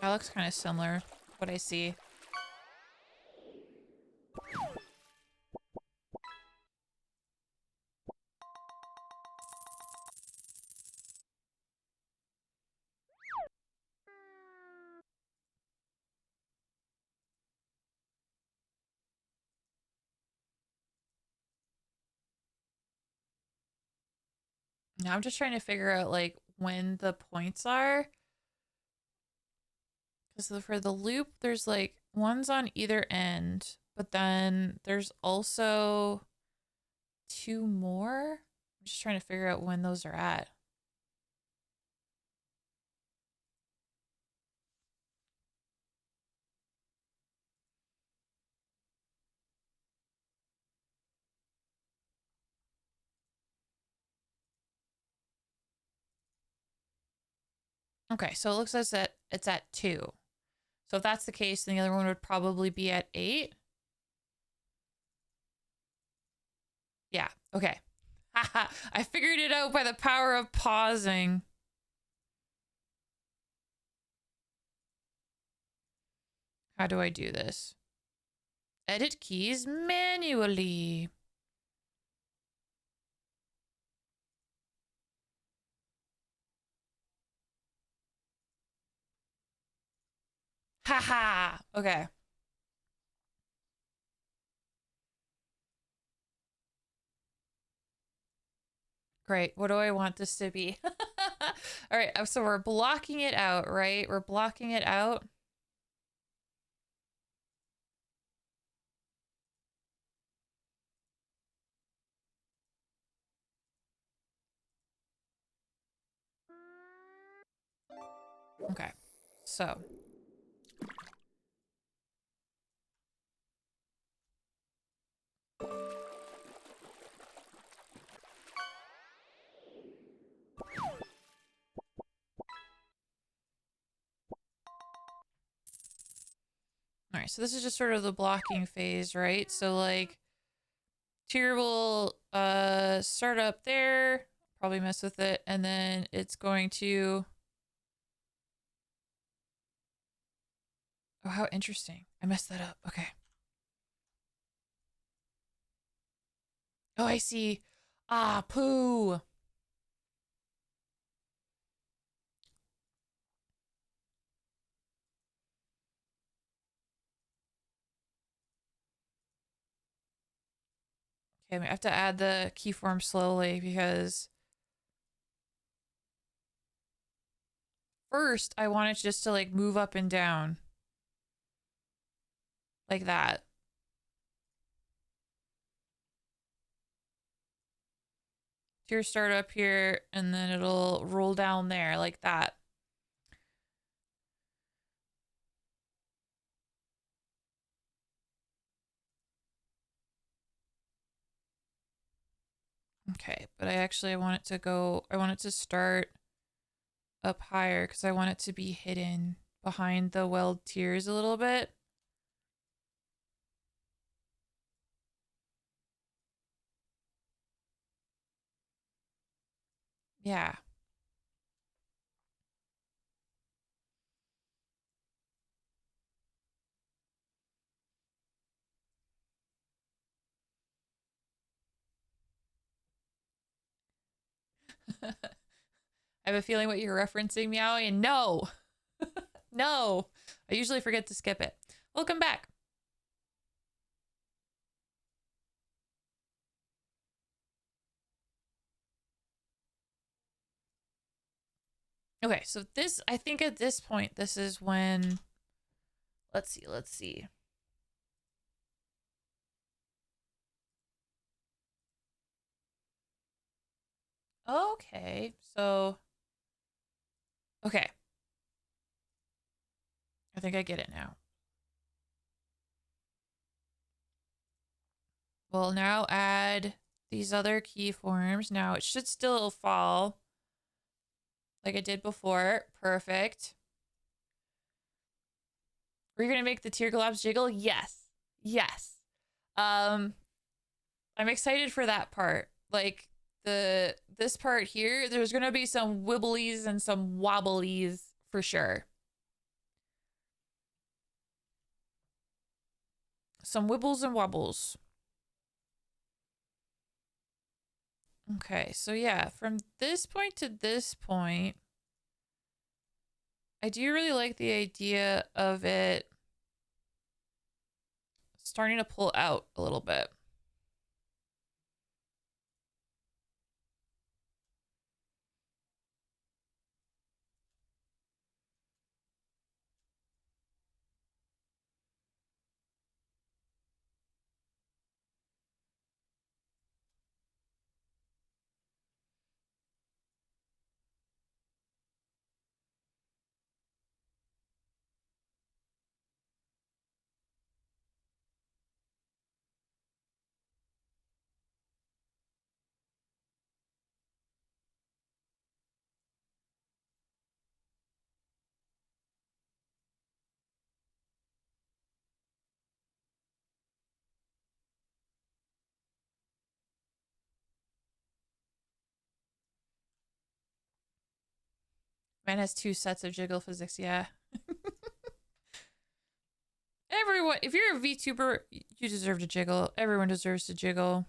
That looks kind of similar, what I see. Now I'm just trying to figure out like when the points are. Because for the loop, there's like ones on either end, but then there's also 2 more. I'm just trying to figure out when those are at. Okay, so it looks like it's at 2. So if that's the case, then the other one would probably be at 8. Yeah, okay. Haha, I figured it out by the power of pausing. How do I do this? Edit keys manually. Haha, okay. Great. What do I want this to be? All right. So we're blocking it out, right? We're blocking it out. Okay. So. All right. So this is just sort of the blocking phase, right? So like tier will start up there, probably mess with it, and then it's going to. Oh, how interesting. I messed that up. Okay. Oh, I see. Ah, poo. Okay, I have to add the keyform slowly because first I want it just to like move up and down like that. Tier start up here and then it'll roll down there like that. Okay, but I want it to go, I want it to start up higher because I want it to be hidden behind the weld tiers a little bit. Yeah. I have a feeling what you're referencing, Meowie, and no. No. I usually forget to skip it. Welcome back. Okay, so this, I think at this point, this is when, let's see, let's see. Okay, so, okay. I think I get it now. We'll now add these other keyforms. Now it should still fall like I did before. Perfect. We're gonna make the tear globs jiggle? Yes. Yes. I'm excited for that part. Like this part here, there's gonna be some wibblies and some wobblies for sure. Some wibbles and wobbles. Okay, so yeah, from this point to this point, I do really like the idea of it starting to pull out a little bit. Mine has two sets of jiggle physics, yeah. Everyone, if you're a VTuber, you deserve to jiggle. Everyone deserves to jiggle.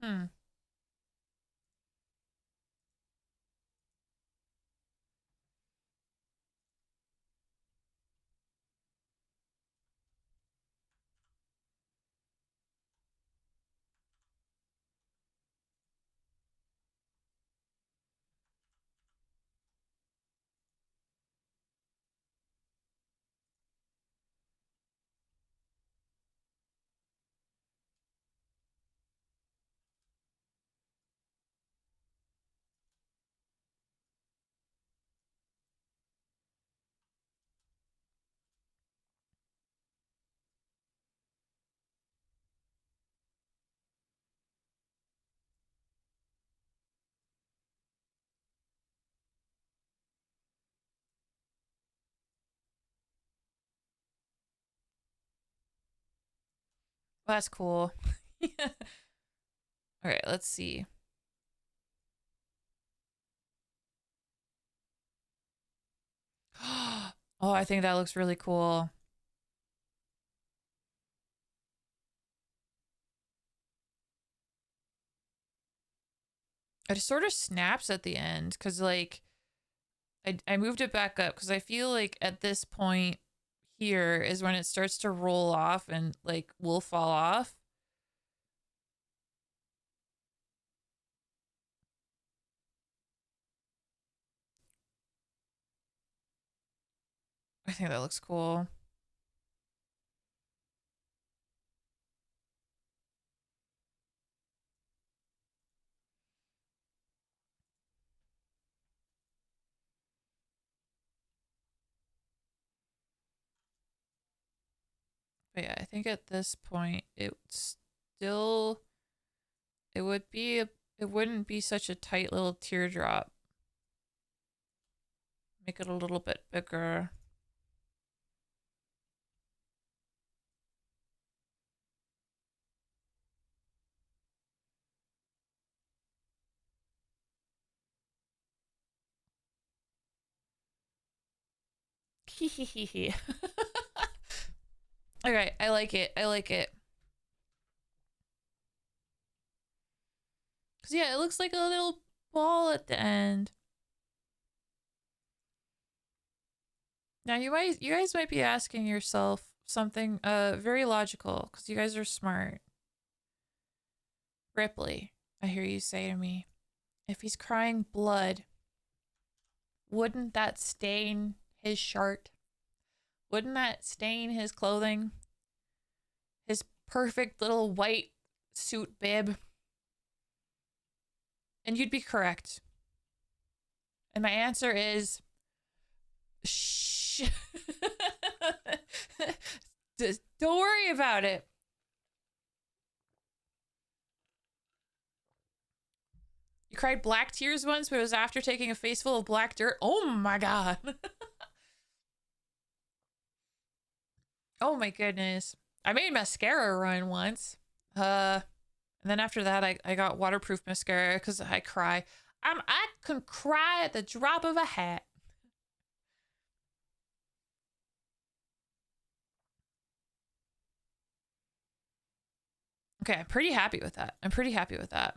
Hmm. That's cool. All right, let's see. Oh, I think that looks really cool. It sort of snaps at the end because, like, I moved it back up because I feel like at this point here is when it starts to roll off and, like, will fall off. I think that looks cool. But yeah, I think at this point it still it would be it wouldn't be such a tight little teardrop. Make it a little bit bigger. Hehehe. Okay, I like it. I like it. Cause yeah, it looks like a little ball at the end. Now you guys might be asking yourself something very logical because you guys are smart. Ripley, I hear you say to me, if he's crying blood, wouldn't that stain his shirt? Wouldn't that stain his clothing? His perfect little white suit bib? And you'd be correct. And my answer is shh. Just don't worry about it. You cried black tears once, but it was after taking a face full of black dirt. Oh my god. Oh my goodness. I made mascara run once. And then after that I got waterproof mascara because I cry. I can cry at the drop of a hat. Okay, I'm pretty happy with that. I'm pretty happy with that.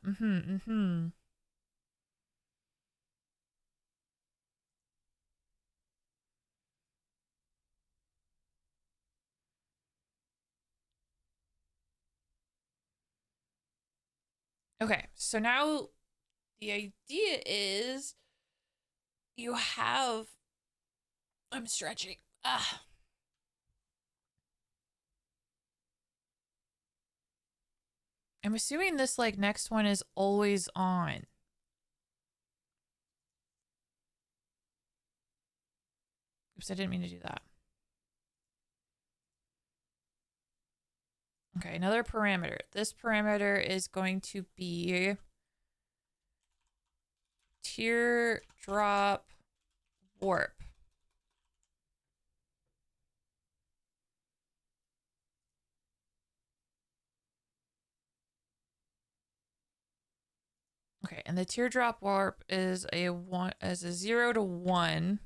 Okay, so now the idea is you have. I'm stretching. Ah. I'm assuming this like next one is always on. Oops, I didn't mean to do that. Okay, another parameter. This parameter is going to be teardrop warp. Okay, and the teardrop warp is a 0 to 1.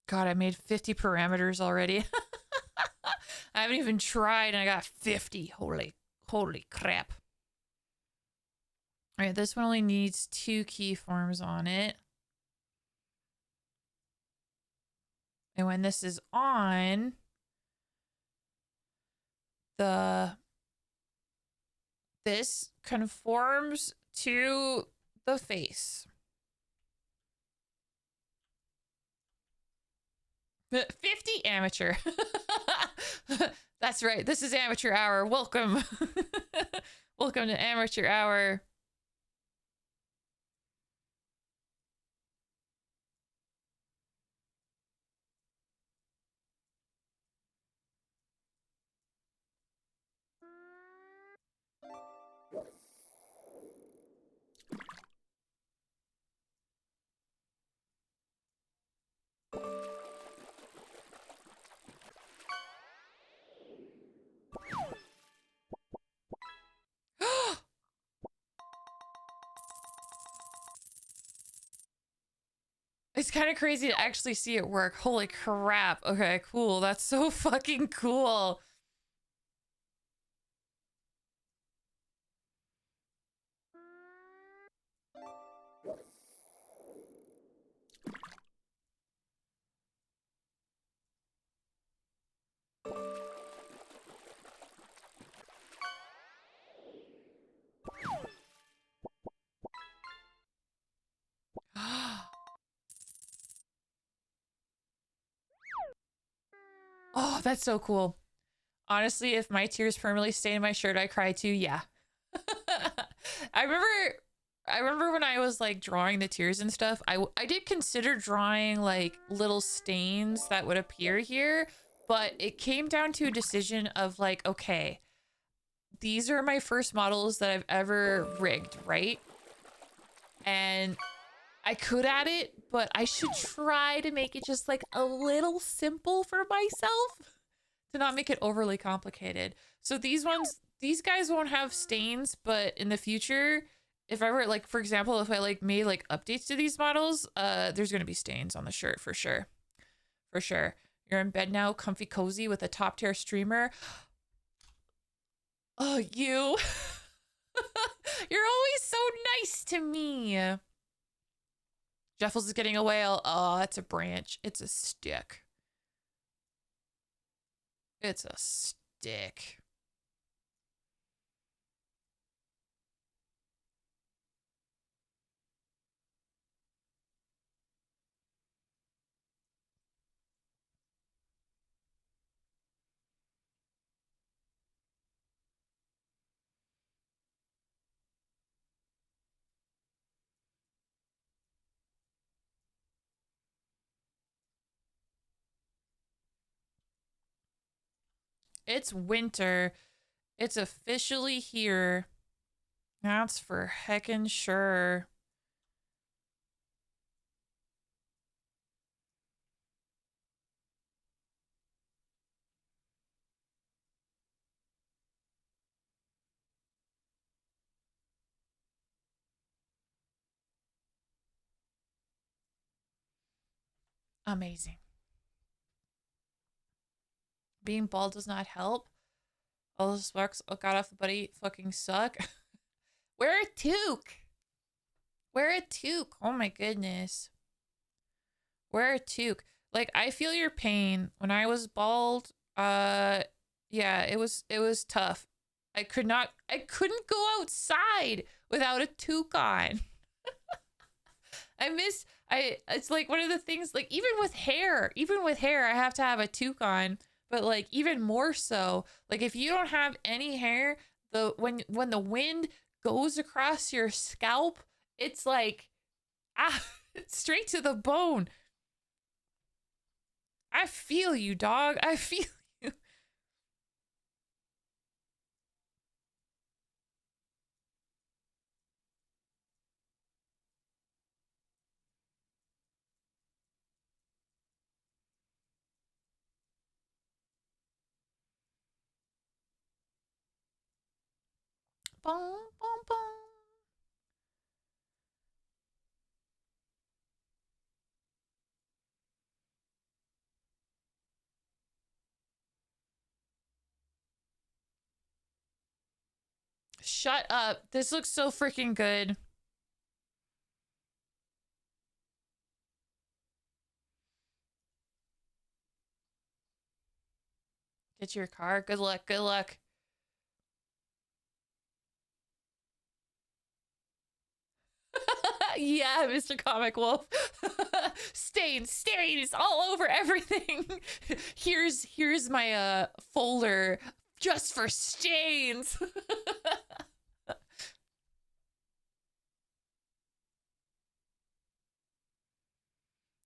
God, I made 50 parameters already. I haven't even tried and I got 50. Holy crap. All right, this one only needs 2 keyforms on it. And when this is on, this conforms to the face. 50 amateur. That's right. This is amateur hour. Welcome. Welcome to amateur hour. It's kind of crazy to actually see it work. Holy crap. Okay, cool. That's so fucking cool. Oh, that's so cool. Honestly, if my tears permanently stain my shirt, I cry too. Yeah. I remember when I was like drawing the tears and stuff, I did consider drawing like little stains that would appear here, but it came down to a decision of like, okay, these are my first models that I've ever rigged, right? And I could add it, but I should try to make it just like a little simple for myself to not make it overly complicated. So these guys won't have stains, but in the future, if ever, like, for example, if I like made like updates to these models, there's gonna be stains on the shirt for sure. For sure. You're in bed now, comfy cozy with a top tier streamer. Oh, you. You're always so nice to me. Jeffels is getting a whale. Oh, it's a branch. It's a stick. It's a stick. It's winter. It's officially here. That's for heckin' sure. Amazing. Being bald does not help. All the sparks got off the buddy fucking suck. Wear a toque. Wear a toque. Oh my goodness. Wear a toque. Like, I feel your pain. When I was bald, yeah, it was tough. I couldn't go outside without a toque on. It's like one of the things, like even with hair, I have to have a toque on, but like even more so, like if you don't have any hair, when the wind goes across your scalp, it's like, it's straight to the bone. I feel you, dog. I feel you. Boom, boom, boom. Shut up. This looks so freaking good. Get your car. Good luck. Good luck. Yeah, Mr. Comic Wolf. Stains all over everything. Here's my folder just for stains.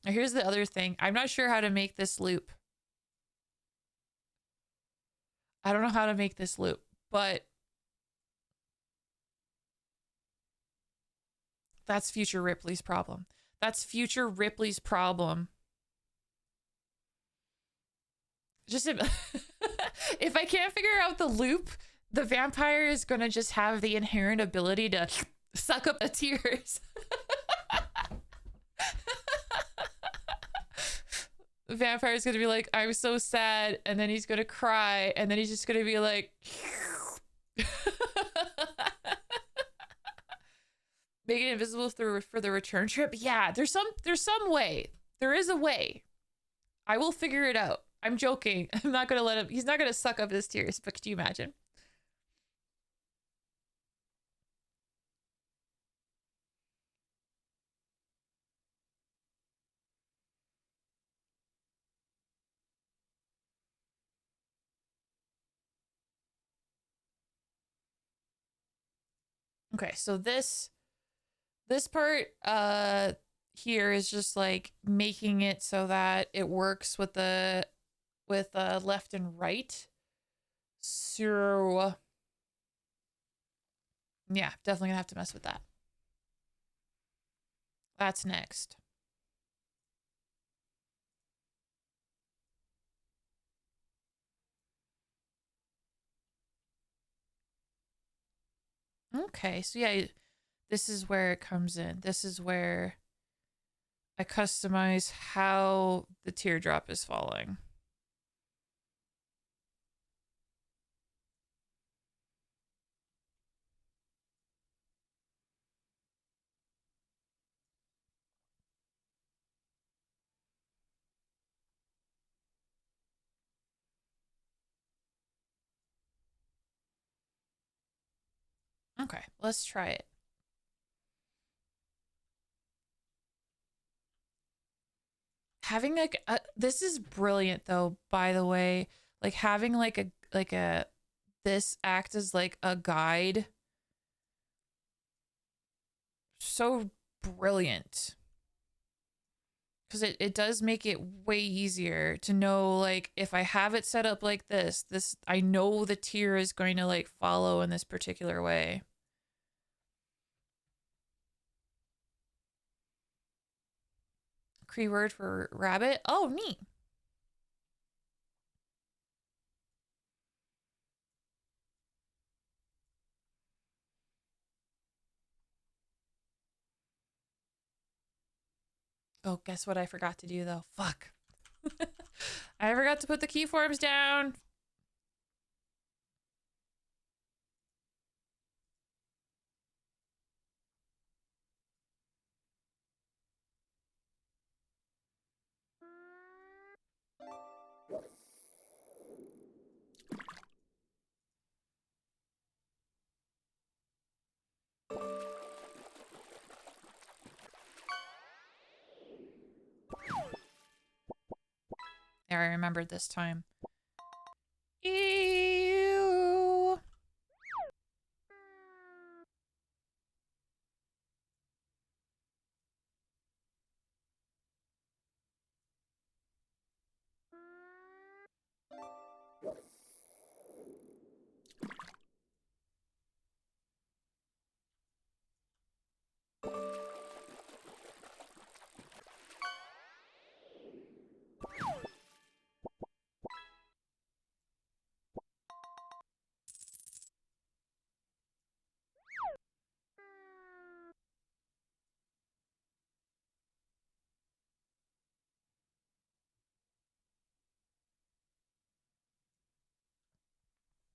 Here's the other thing. I'm not sure how to make this loop. I don't know how to make this loop, but that's future Ripley's problem. That's future Ripley's problem. Just if I can't figure out the loop, the vampire is gonna just have the inherent ability to suck up the tears. vampire's gonna be like, I'm so sad, and then he's gonna cry, and then he's just gonna be like make it invisible through for the return trip. Yeah, there's some way. There is a way. I will figure it out. I'm joking. I'm not gonna let him. He's not gonna suck up his tears. But could you imagine? Okay, so this part here is just like making it so that it works with the left and right. So yeah, definitely gonna have to mess with that. That's next. Okay, so yeah, this is where it comes in. This is where I customize how the teardrop is falling. Okay, let's try it. Having like this is brilliant though, by the way. Like having like a this act as like a guide. So brilliant. Because it does make it way easier to know, like, if I have it set up like this I know the tier is going to like follow in this particular way. Cree word for rabbit. Oh, neat. Oh, guess what I forgot to do though? Fuck. I forgot to put the key forms down. There, I remembered this time. Ew.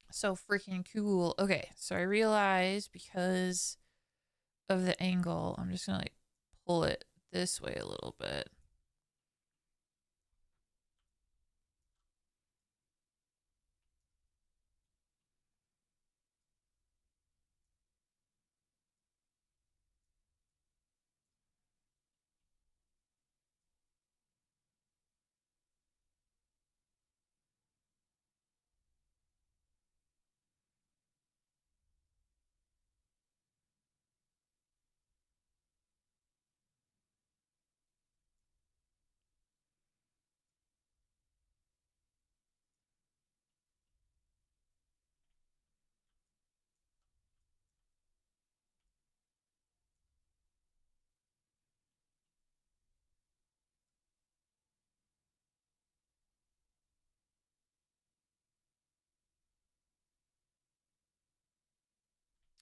So freaking cool. Okay, so I realized because of the angle, I'm just gonna like pull it this way a little bit.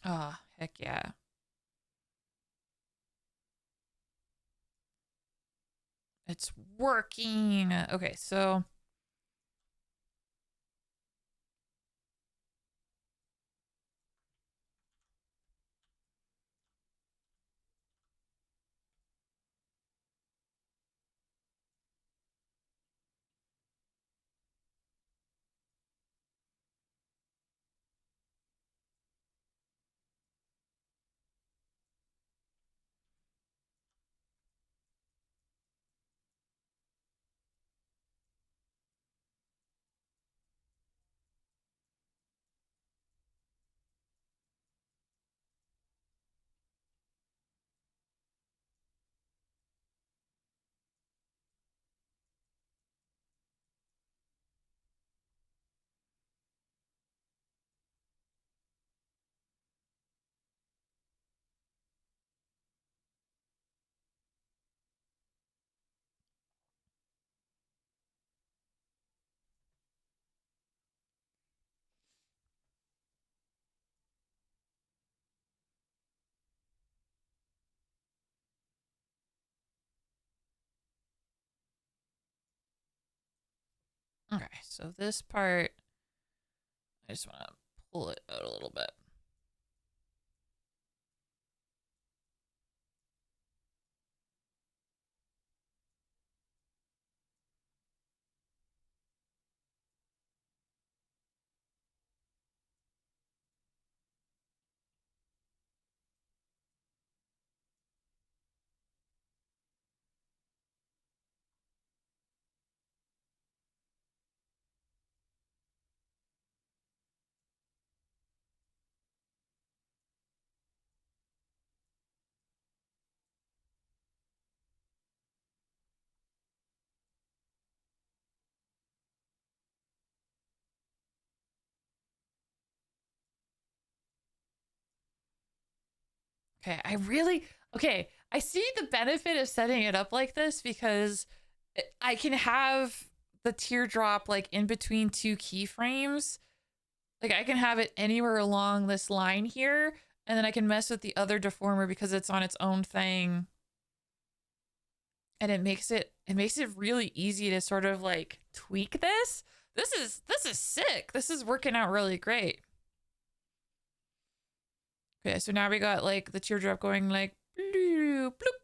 Ah, oh, heck yeah. It's working. Okay, so okay, so this part, I just want to pull it out a little bit. Okay, okay, I see the benefit of setting it up like this because I can have the teardrop like in between two keyframes. Like I can have it anywhere along this line here, and then I can mess with the other deformer because it's on its own thing. And it makes it really easy to sort of like tweak this. This is sick. This is working out really great. Okay, so now we got like the teardrop going like bloop, bloop.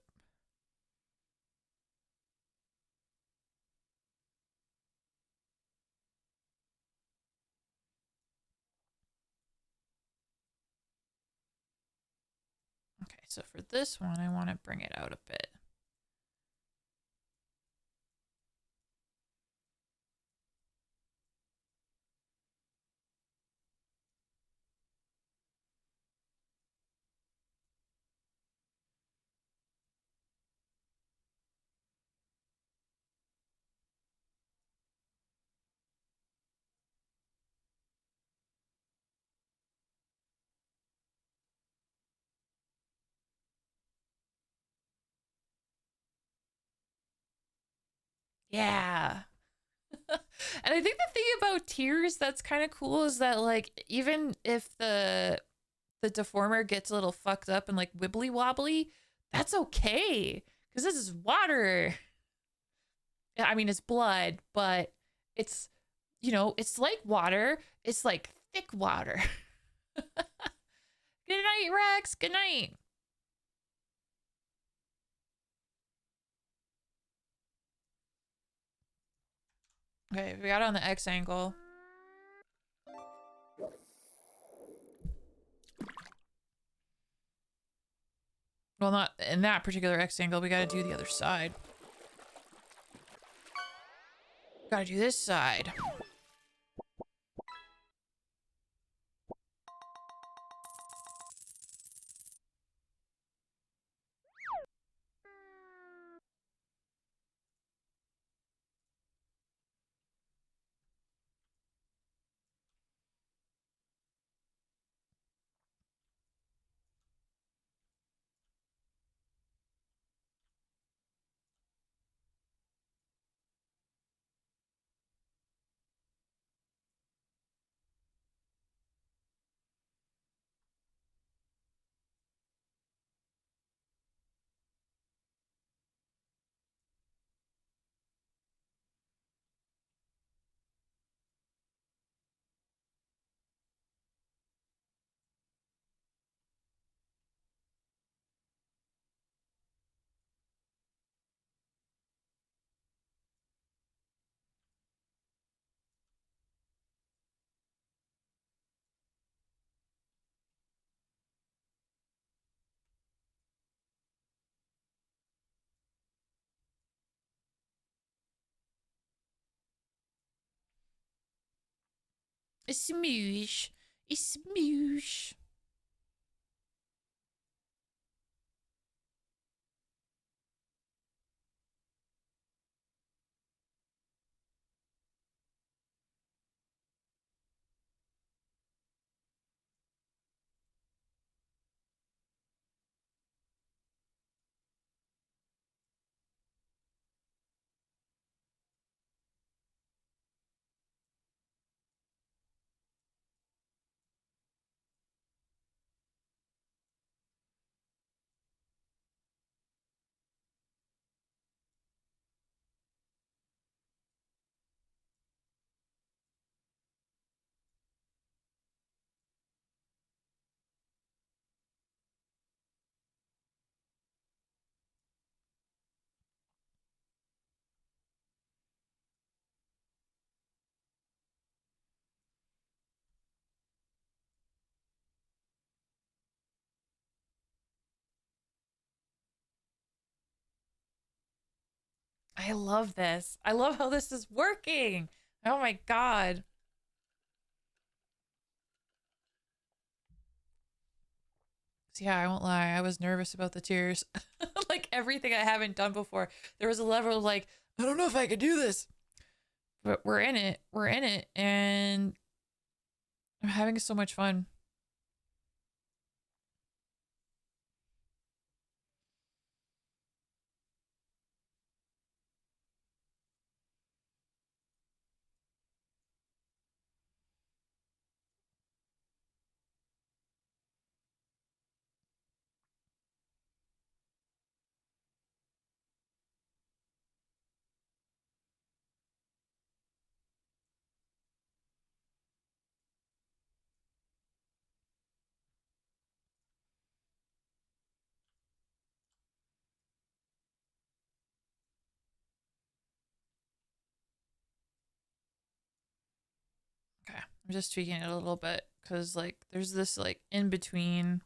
Okay, so for this one, I want to bring it out a bit. Yeah. And I think the thing about tears that's kind of cool is that like even if the deformer gets a little fucked up and like wibbly wobbly, that's okay because this is water. I mean, it's blood, but it's, it's like water. It's like thick water. Good night, Rex. Good night. Okay, we got it on the X angle. Well, not in that particular X angle. We gotta do the other side. Gotta do this side. A smoosh. A smoosh. I love this. I love how this is working. Oh my god. So yeah, I won't lie. I was nervous about the tears. Like everything I haven't done before. There was a level of like, I don't know if I could do this. But we're in it. We're in it. And I'm having so much fun. Okay. I'm just tweaking it a little bit because like there's this like in between.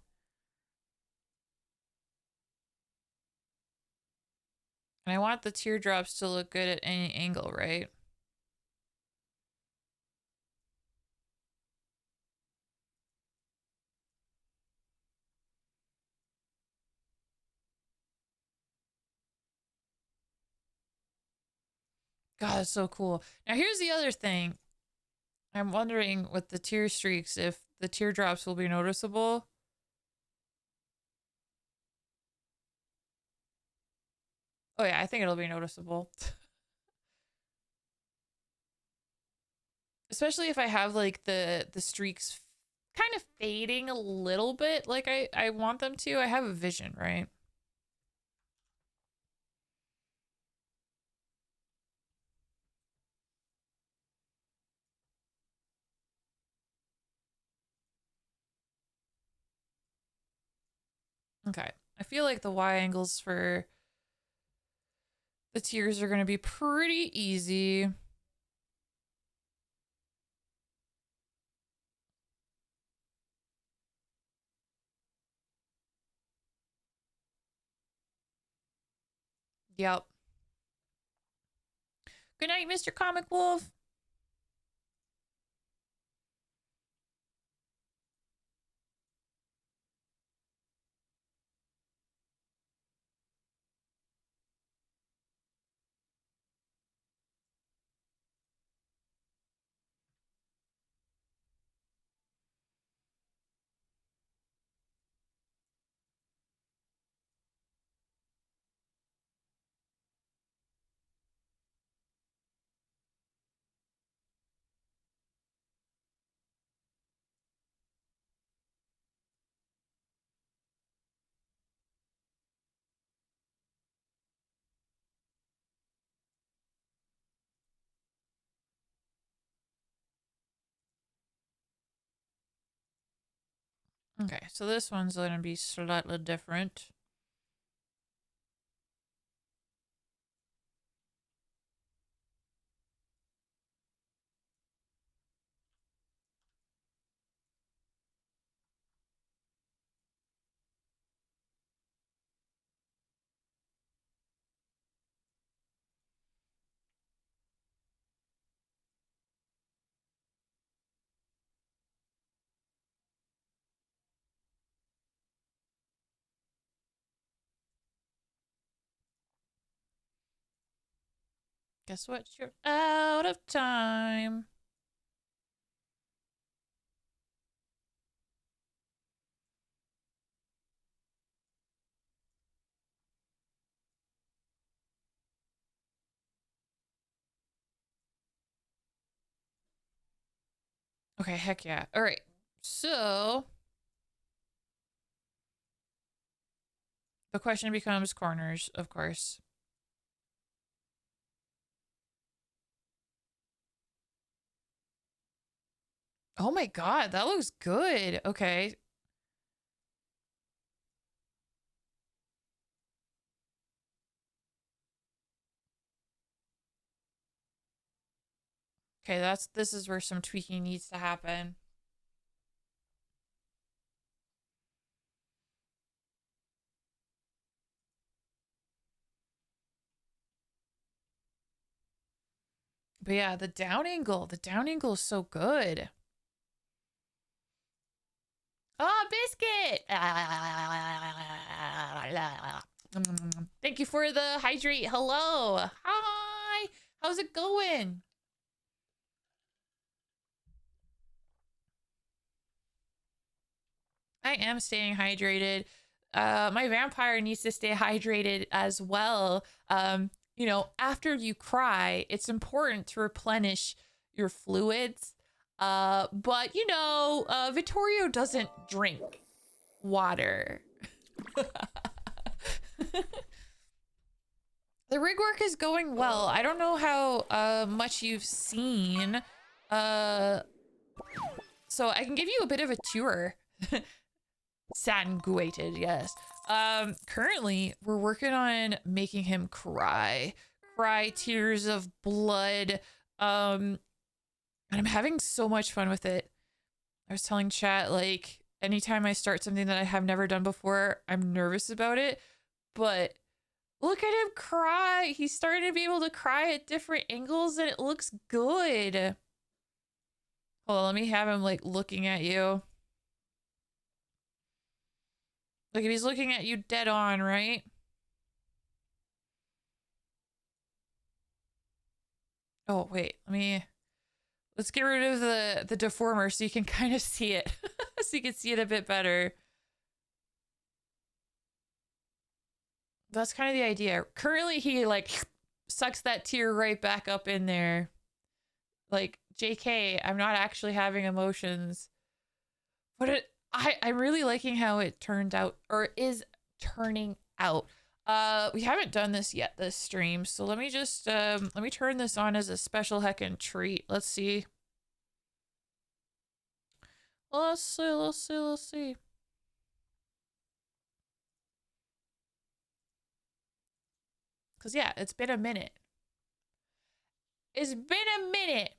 And I want the teardrops to look good at any angle, right? God, it's so cool. Now here's the other thing. I'm wondering with the tear streaks if the teardrops will be noticeable. Oh yeah, I think it'll be noticeable. Especially if I have like the streaks kind of fading a little bit like I want them to. I have a vision, right? Okay. I feel like the Y angles for the tears are going to be pretty easy. Yep. Good night, Mr. Comic Wolf. Okay, so this one's going to be slightly different. Guess what? You're out of time. Okay, heck yeah. All right. So the question becomes corners, of course. Oh my god, that looks good. Okay. Okay, this is where some tweaking needs to happen. But yeah, the down angle is so good. Oh, biscuit! Thank you for the hydrate. Hello. Hi. How's it going? I am staying hydrated. My vampire needs to stay hydrated as well. You know, after you cry, it's important to replenish your fluids. But you know, Vittorio doesn't drink water. The rig work is going well. I don't know how much you've seen. Uh, so I can give you a bit of a tour. Sanguated, yes. Currently we're working on making him cry tears of blood. And I'm having so much fun with it. I was telling chat, like, anytime I start something that I have never done before, I'm nervous about it, but look at him cry. He's starting to be able to cry at different angles and it looks good. Hold on, let me have him like looking at you. Like if he's looking at you dead on, right? Oh, wait, let's get rid of the deformer so you can kind of see it. So you can see it a bit better. That's kind of the idea. Currently he like sucks that tear right back up in there. Like, JK, I'm not actually having emotions. But I'm really liking how it turned out, or is turning out. We haven't done this yet this stream, so let me just let me turn this on as a special heckin' treat. Let's see. Let's see. Cause yeah, it's been a minute. It's been a minute.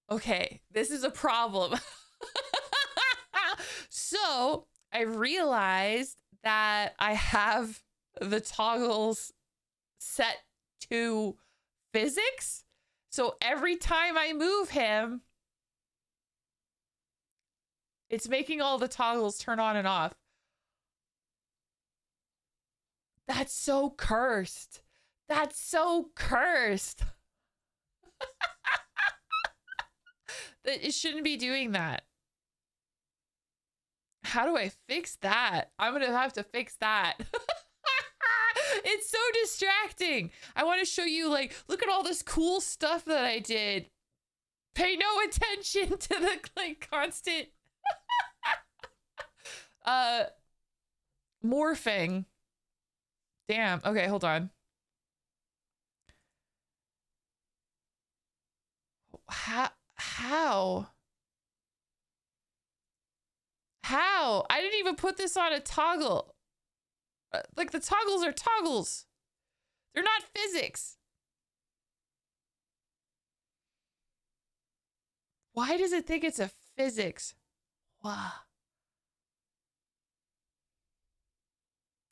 Okay, this is a problem. So I realized that I have the toggles set to physics. So every time I move him, it's making all the toggles turn on and off. That's so cursed. That's so cursed. It shouldn't be doing that. How do I fix that? I'm gonna have to fix that. It's so distracting. I want to show you, like, look at all this cool stuff that I did. Pay no attention to the like constant morphing. Damn. Okay, hold on. How? How? I didn't even put this on a toggle. Like, the toggles are toggles. They're not physics. Why does it think it's a physics? Wow.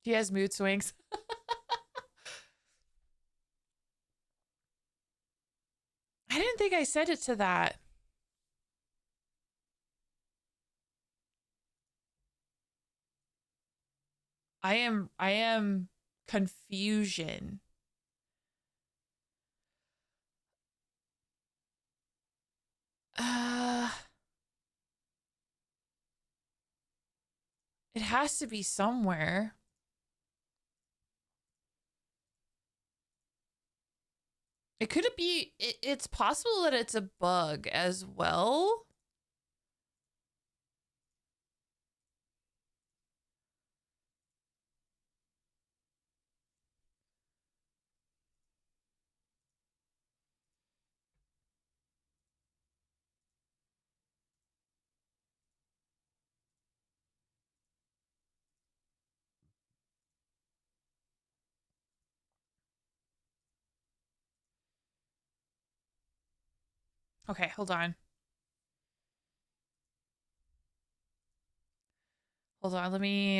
He has mood swings. I didn't think I set it to that. I am confusion. Uh, it has to be somewhere. It could be, it's possible that it's a bug as well. Okay, hold on. Hold on, let me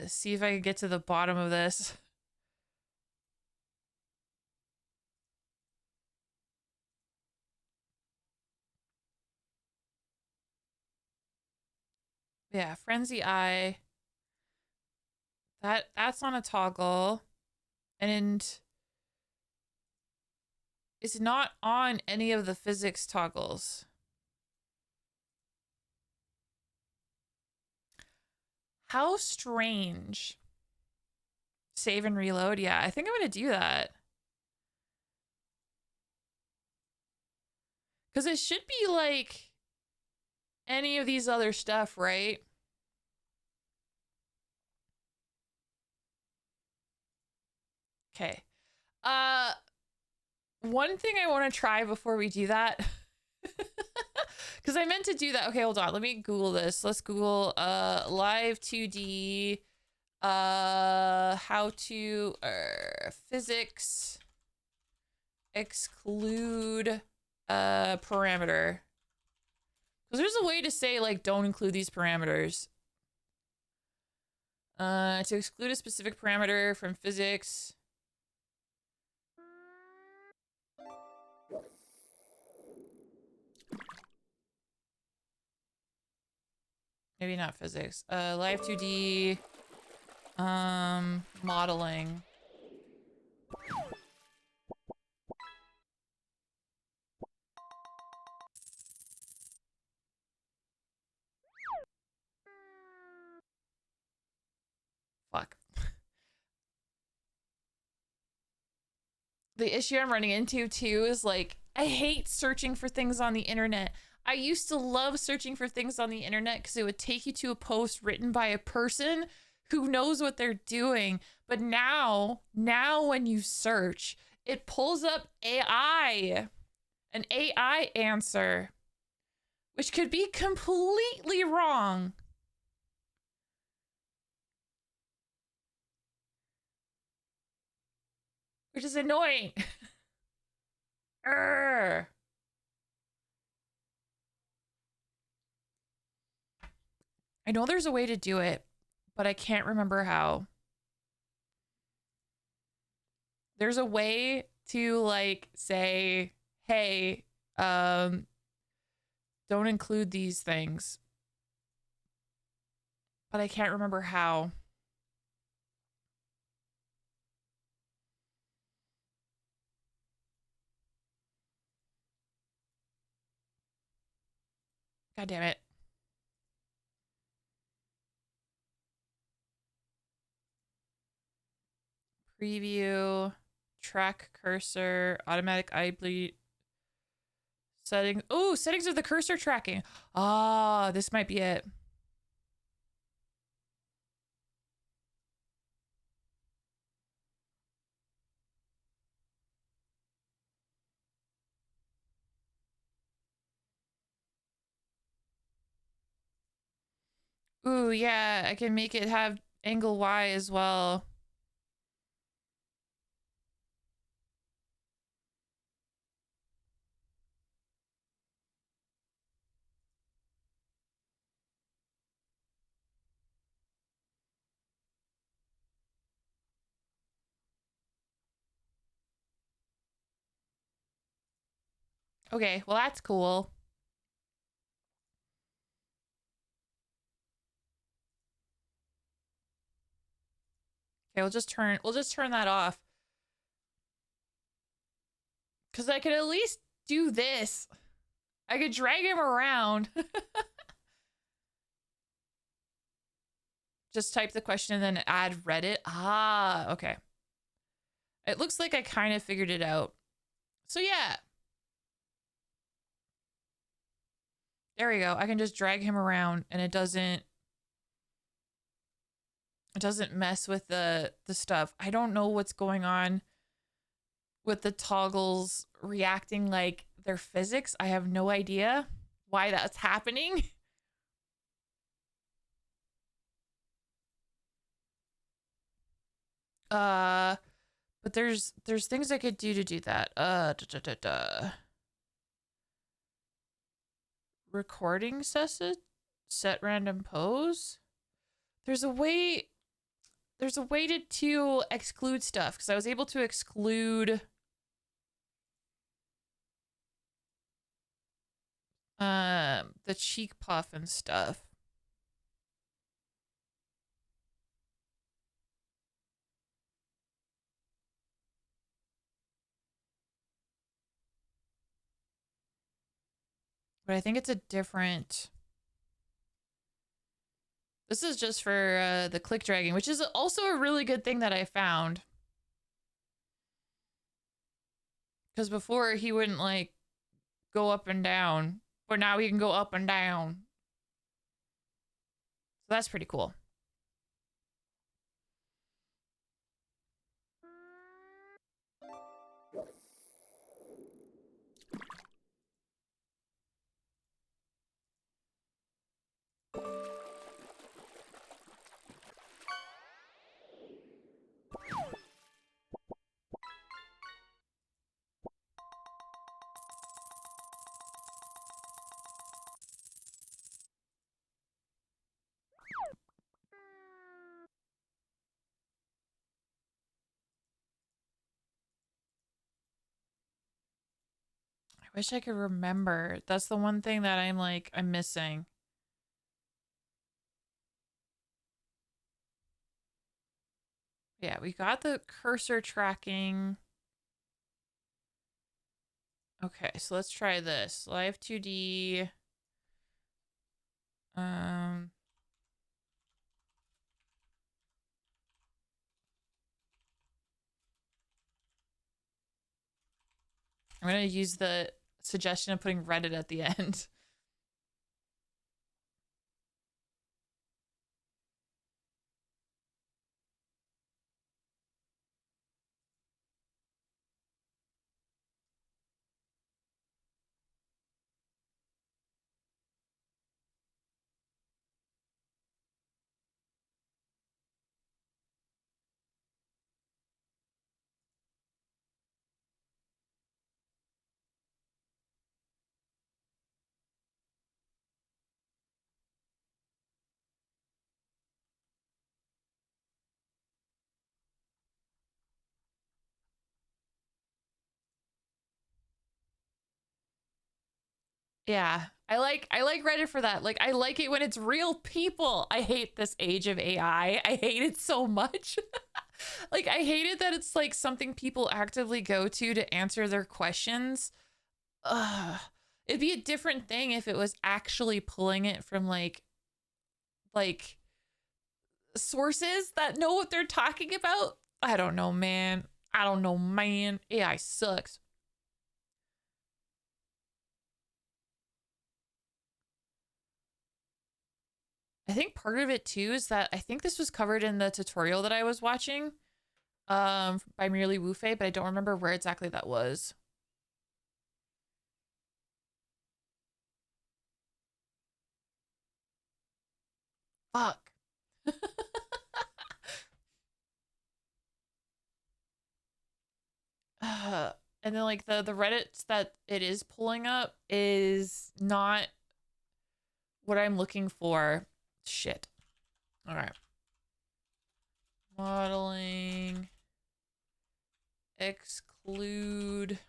see if I can get to the bottom of this. Yeah, Frenzy Eye. That's on a toggle. And it's not on any of the physics toggles. How strange. Save and reload. Yeah, I think I'm going to do that. Because it should be like any of these other stuff, right? Okay. One thing I want to try before we do that, because I meant to do that. Okay, hold on. Let me Google this. Let's Google live 2D how to physics exclude parameter. Because there's a way to say like don't include these parameters. To exclude a specific parameter from physics. Maybe not physics. Live 2D modeling. Fuck. The issue I'm running into too is like I hate searching for things on the internet. I used to love searching for things on the internet because it would take you to a post written by a person who knows what they're doing. But now when you search, it pulls up an AI answer, which could be completely wrong. Which is annoying. Urgh. I know there's a way to do it, but I can't remember how. There's a way to like say, hey, don't include these things. But I can't remember how. God damn it. Preview, track cursor, automatic eye bleed. Settings. Oh, settings of the cursor tracking. Ah, this might be it. Ooh, yeah, I can make it have angle Y as well. Okay, well, that's cool. Okay, we'll just turn that off. Cause I could at least do this. I could drag him around. Just type the question and then add Reddit. Ah, okay. It looks like I kind of figured it out. So yeah. There we go. I can just drag him around and it doesn't mess with the stuff. I don't know what's going on with the toggles reacting like they're physics. I have no idea why that's happening. But there's things I could do to do that. Recording set random pose. There's a way to exclude stuff because I was able to exclude the cheek puff and stuff. But I think it's a different. This is just for the click dragging, which is also a really good thing that I found. Because before he wouldn't like go up and down, but now he can go up and down. So that's pretty cool. I wish I could remember. That's the one thing that I'm missing. Yeah, we got the cursor tracking. Okay, so let's try this. Live 2D. I'm gonna use the suggestion of putting Reddit at the end. Yeah, I like Reddit for that. Like, I like it when it's real people. I hate this age of AI. I hate it so much. Like, I hate it that it's like something people actively go to answer their questions. Ugh. It'd be a different thing if it was actually pulling it from like sources that know what they're talking about. I don't know, man. I don't know, man. AI sucks. I think part of it too is that I think this was covered in the tutorial that I was watching by Merely Wufei, but I don't remember where exactly that was. Fuck. And then like the Reddits that it is pulling up is not what I'm looking for. Shit. All right. Modeling. Exclude.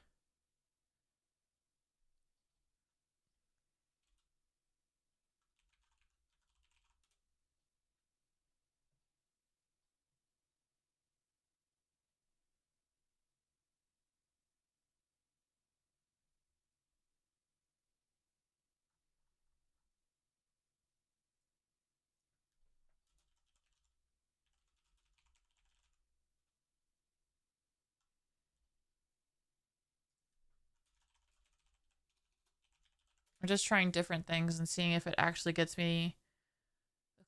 I'm just trying different things and seeing if it actually gets me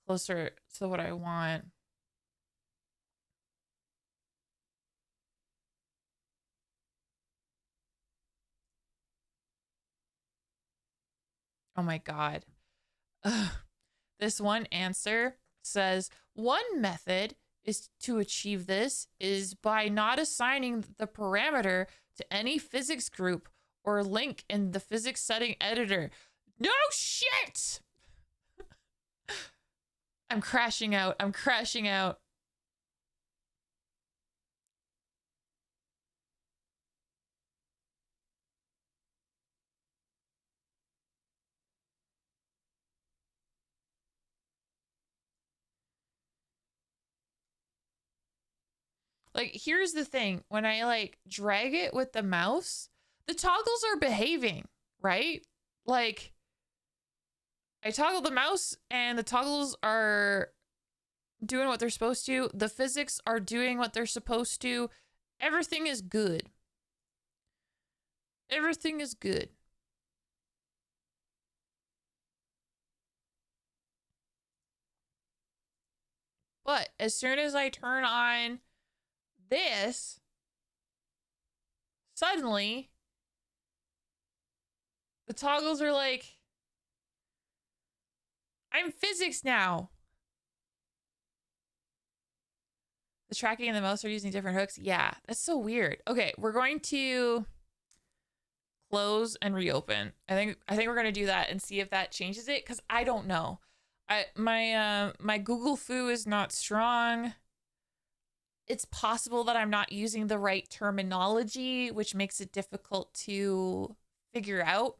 closer to what I want. Oh my God. Ugh. This one answer says one method is to achieve this is by not assigning the parameter to any physics group or link in the physics setting editor. No shit! I'm crashing out. I'm crashing out. Like, here's the thing. When I like drag it with the mouse, the toggles are behaving, right? Like, I toggle the mouse and the toggles are doing what they're supposed to. The physics are doing what they're supposed to. Everything is good. Everything is good. But as soon as I turn on this, suddenly the toggles are like, I'm physics now. The tracking and the mouse are using different hooks. Yeah, that's so weird. Okay, we're going to close and reopen. I think we're gonna do that and see if that changes it, because I don't know. My Google foo is not strong. It's possible that I'm not using the right terminology, which makes it difficult to figure out.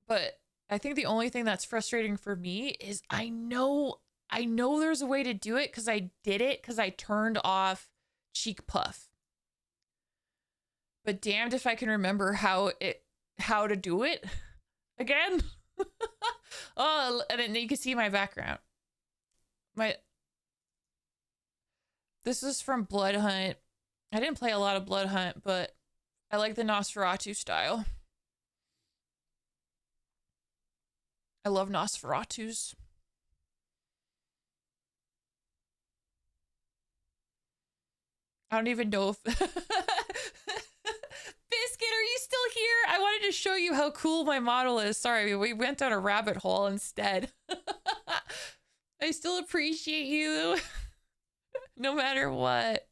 But I think the only thing that's frustrating for me is I know there's a way to do it because I did it because I turned off cheek puff. But damned if I can remember how to do it again. Oh, and then you can see my background. This is from Blood Hunt. I didn't play a lot of Blood Hunt, but I like the Nosferatu style. I love Nosferatus. I don't even know if... Biscuit, are you still here? I wanted to show you how cool my model is. Sorry, we went down a rabbit hole instead. I still appreciate you. No matter what.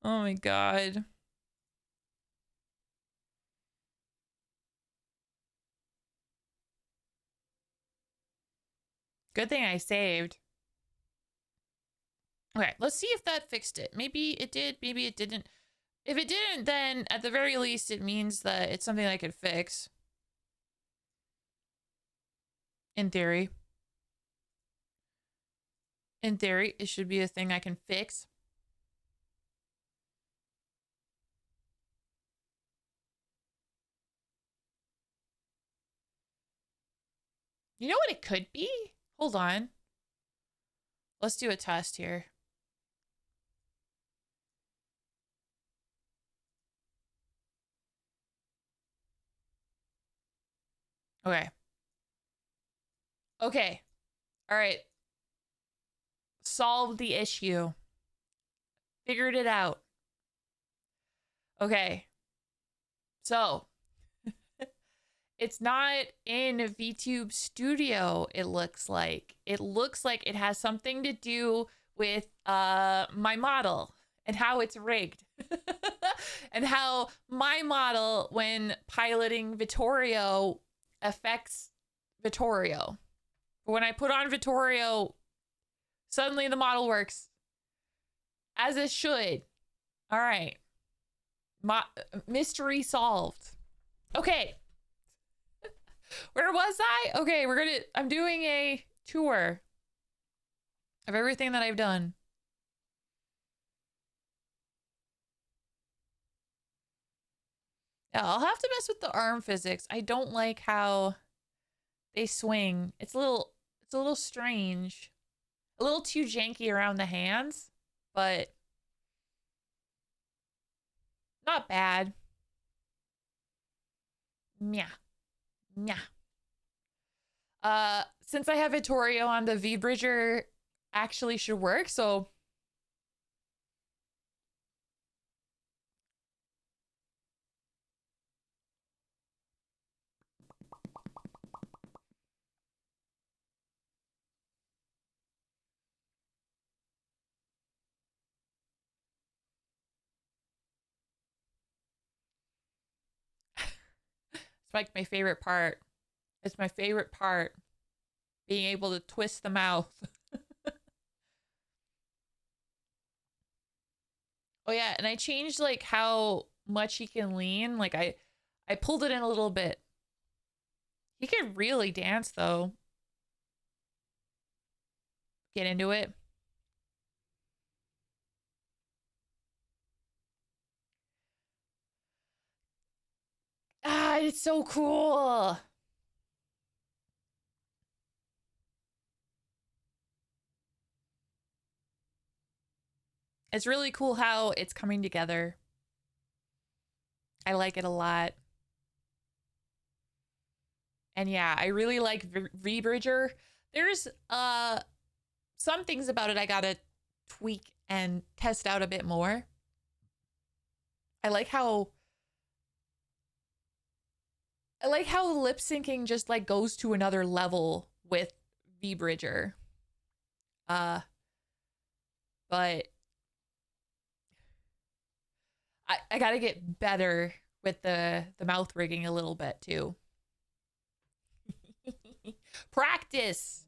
Oh my God. Good thing I saved. Okay, let's see if that fixed it. Maybe it did, maybe it didn't. If it didn't, then at the very least, it means that it's something I could fix. In theory. In theory, it should be a thing I can fix. You know what it could be? Hold on. Let's do a test here. Okay. Okay. All right. Solved the issue. Figured it out. Okay. So, it's not in VTube Studio, it looks like. It looks like it has something to do with my model and how it's rigged. And how my model, when piloting Vittorio, affects Vittorio. When I put on Vittorio, suddenly the model works as it should. All right. Mystery solved. Okay. Where was I? Okay, I'm doing a tour of everything that I've done. Yeah, I'll have to mess with the arm physics. I don't like how they swing. It's a little strange. A little too janky around the hands, but not bad. Yeah. Yeah. Since I have Vittorio on, the V Bridger actually should work, so it's like my favorite part. It's my favorite part. Being able to twist the mouth. Oh yeah, and I changed like how much he can lean. Like I pulled it in a little bit. He can really dance though. Get into it. Ah, it's so cool. It's really cool how it's coming together. I like it a lot. And yeah, I really like V Bridger. There's some things about it I gotta tweak and test out a bit more. I like how lip syncing just like goes to another level with V Bridger. Uh but I gotta get better with the mouth rigging a little bit too. Practice.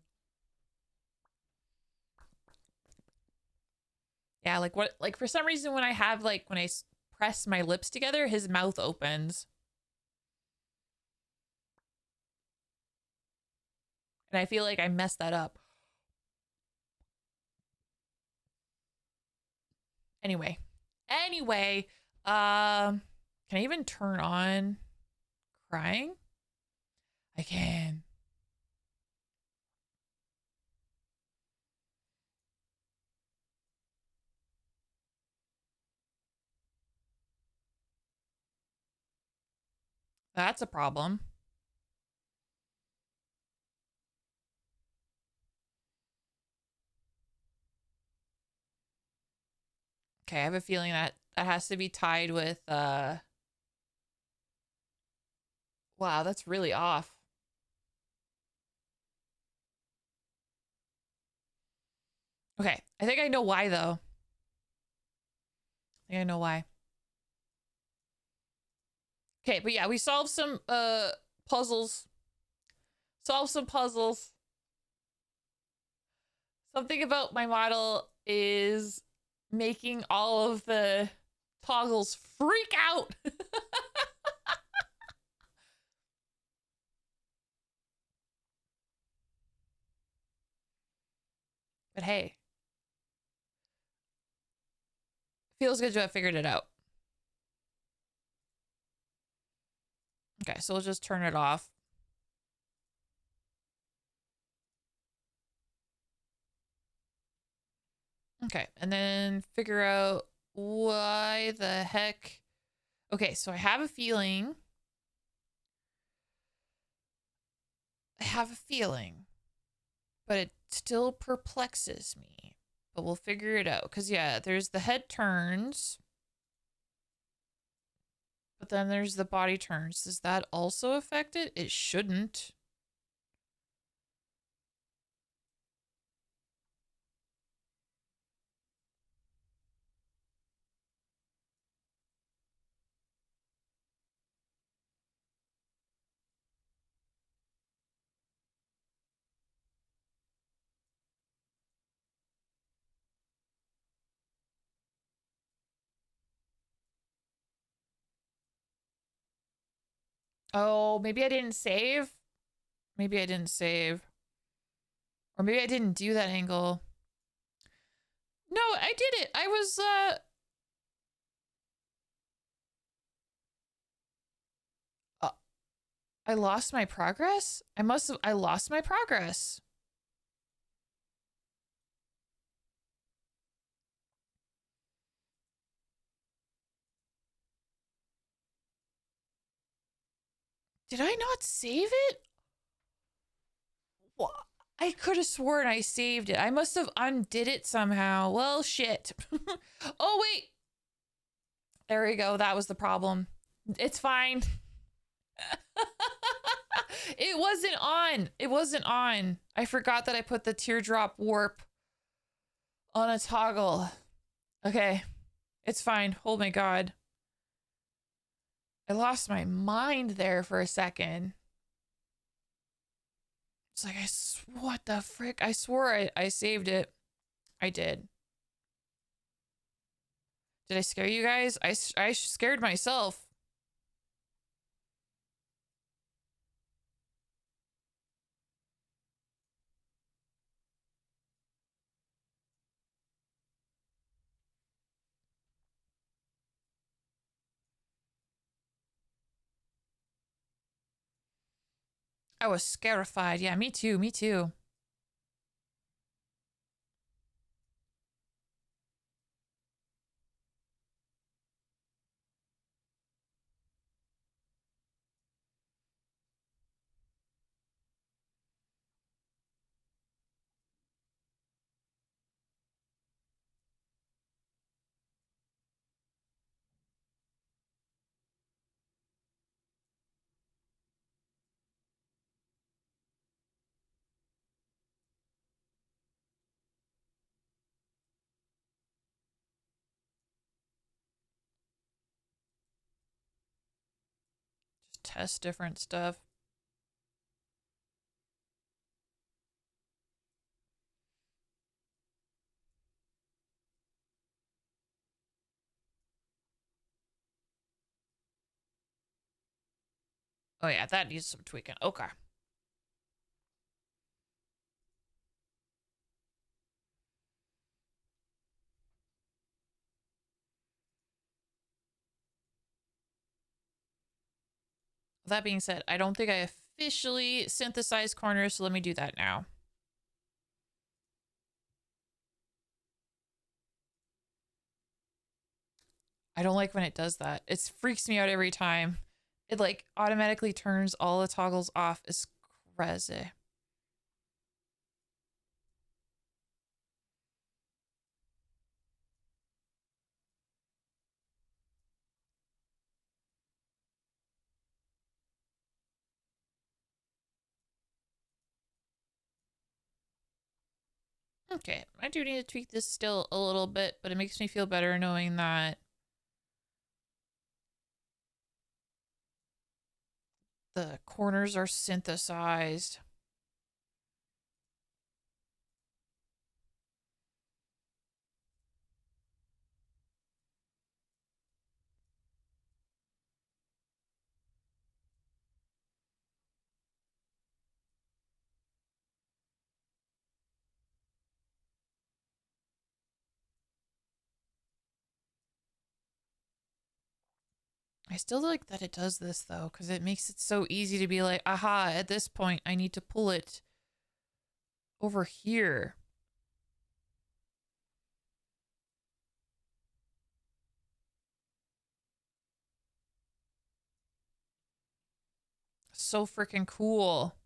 Yeah, like what, like for some reason when I have like when I press my lips together, his mouth opens. And I feel like I messed that up. Anyway. Anyway, can I even turn on crying? I can. That's a problem. Okay, I have a feeling that that has to be tied with wow, that's really off. Okay, I think I know why though. I think I know why. Okay, but yeah, we solved some puzzles. Solved some puzzles. Something about my model is making all of the toggles freak out. But hey, feels good to have figured it out. Okay, so we'll just turn it off. Okay, and then figure out why the heck. Okay, so I have a feeling. I have a feeling, but it still perplexes me. But we'll figure it out. Because, yeah, there's the head turns. But then there's the body turns. Does that also affect it? It shouldn't. Oh, maybe I didn't save. Maybe I didn't save. Or maybe I didn't do that angle. No, I did it. I was, uh I lost my progress? I lost my progress. Did I not save it? What? I could have sworn I saved it. I must have undid it somehow. Well, shit. Oh, wait. There we go. That was the problem. It's fine. It wasn't on. It wasn't on. I forgot that I put the teardrop warp on a toggle. Okay. It's fine. Oh my god. I lost my mind there for a second. It's like, what the frick? I swore I saved it. I did. Did I scare you guys? I scared myself. I was scarified. Yeah, me too. Me too. Just test different stuff. Oh yeah, that needs some tweaking. Okay. That being said, I don't think I officially synthesized corners, so let me do that now. I don't like when it does that. It freaks me out every time. It like automatically turns all the toggles off. It's crazy. Okay, I do need to tweak this still a little bit, but it makes me feel better knowing that the corners are synthesized. I still like that it does this though, because it makes it so easy to be like, aha, at this point, I need to pull it over here. So freaking cool.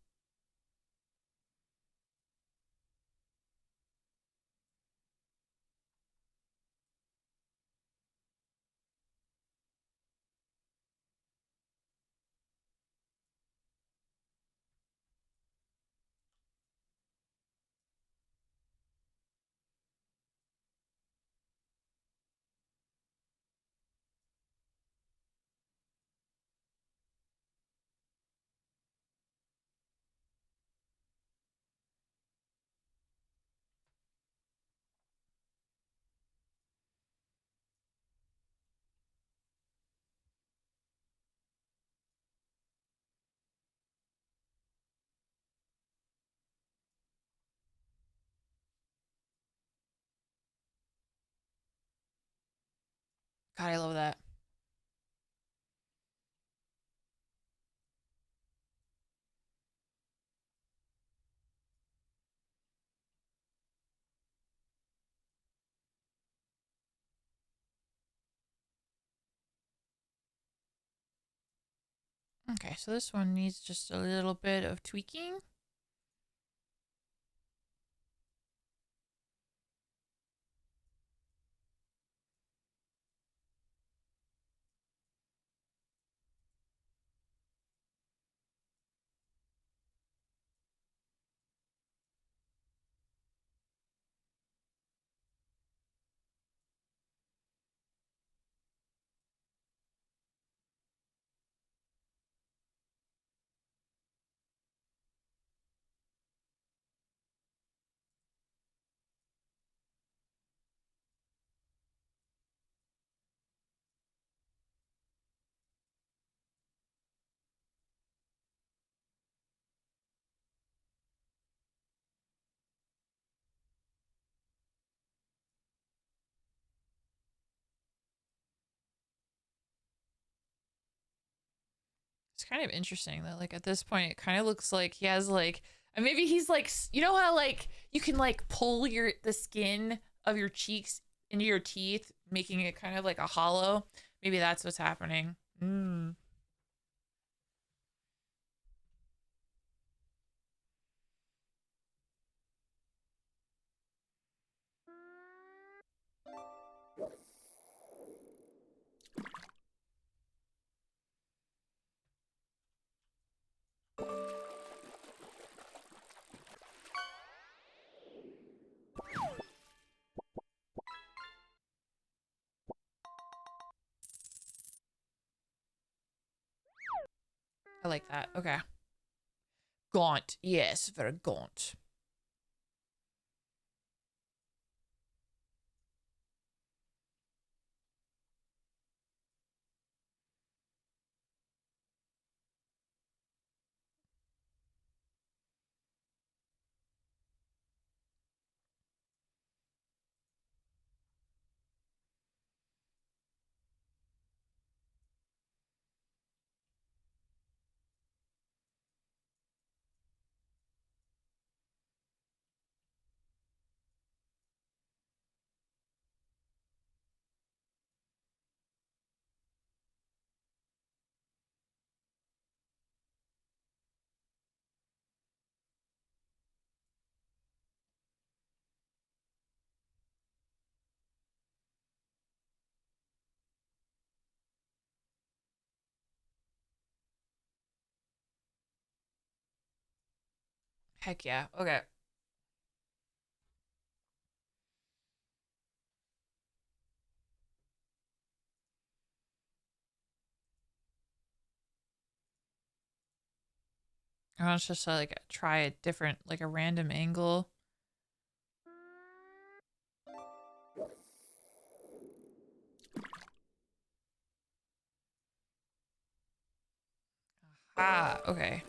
God, I love that. Okay, so this one needs just a little bit of tweaking. It's kind of interesting that like at this point it kind of looks like he has like and maybe he's like you know how like you can like pull the skin of your cheeks into your teeth, making it kind of like a hollow. Maybe that's what's happening. Mm. I like that. Okay. Gaunt. Yes, very gaunt. Heck yeah. Okay. I want to just like try a different, like a random angle. Ah, okay.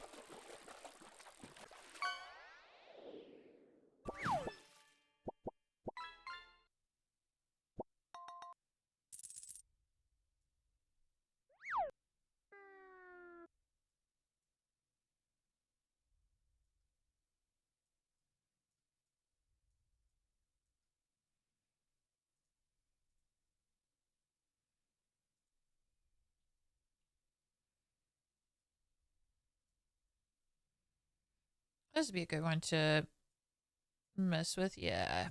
This would be a good one to mess with. Yeah.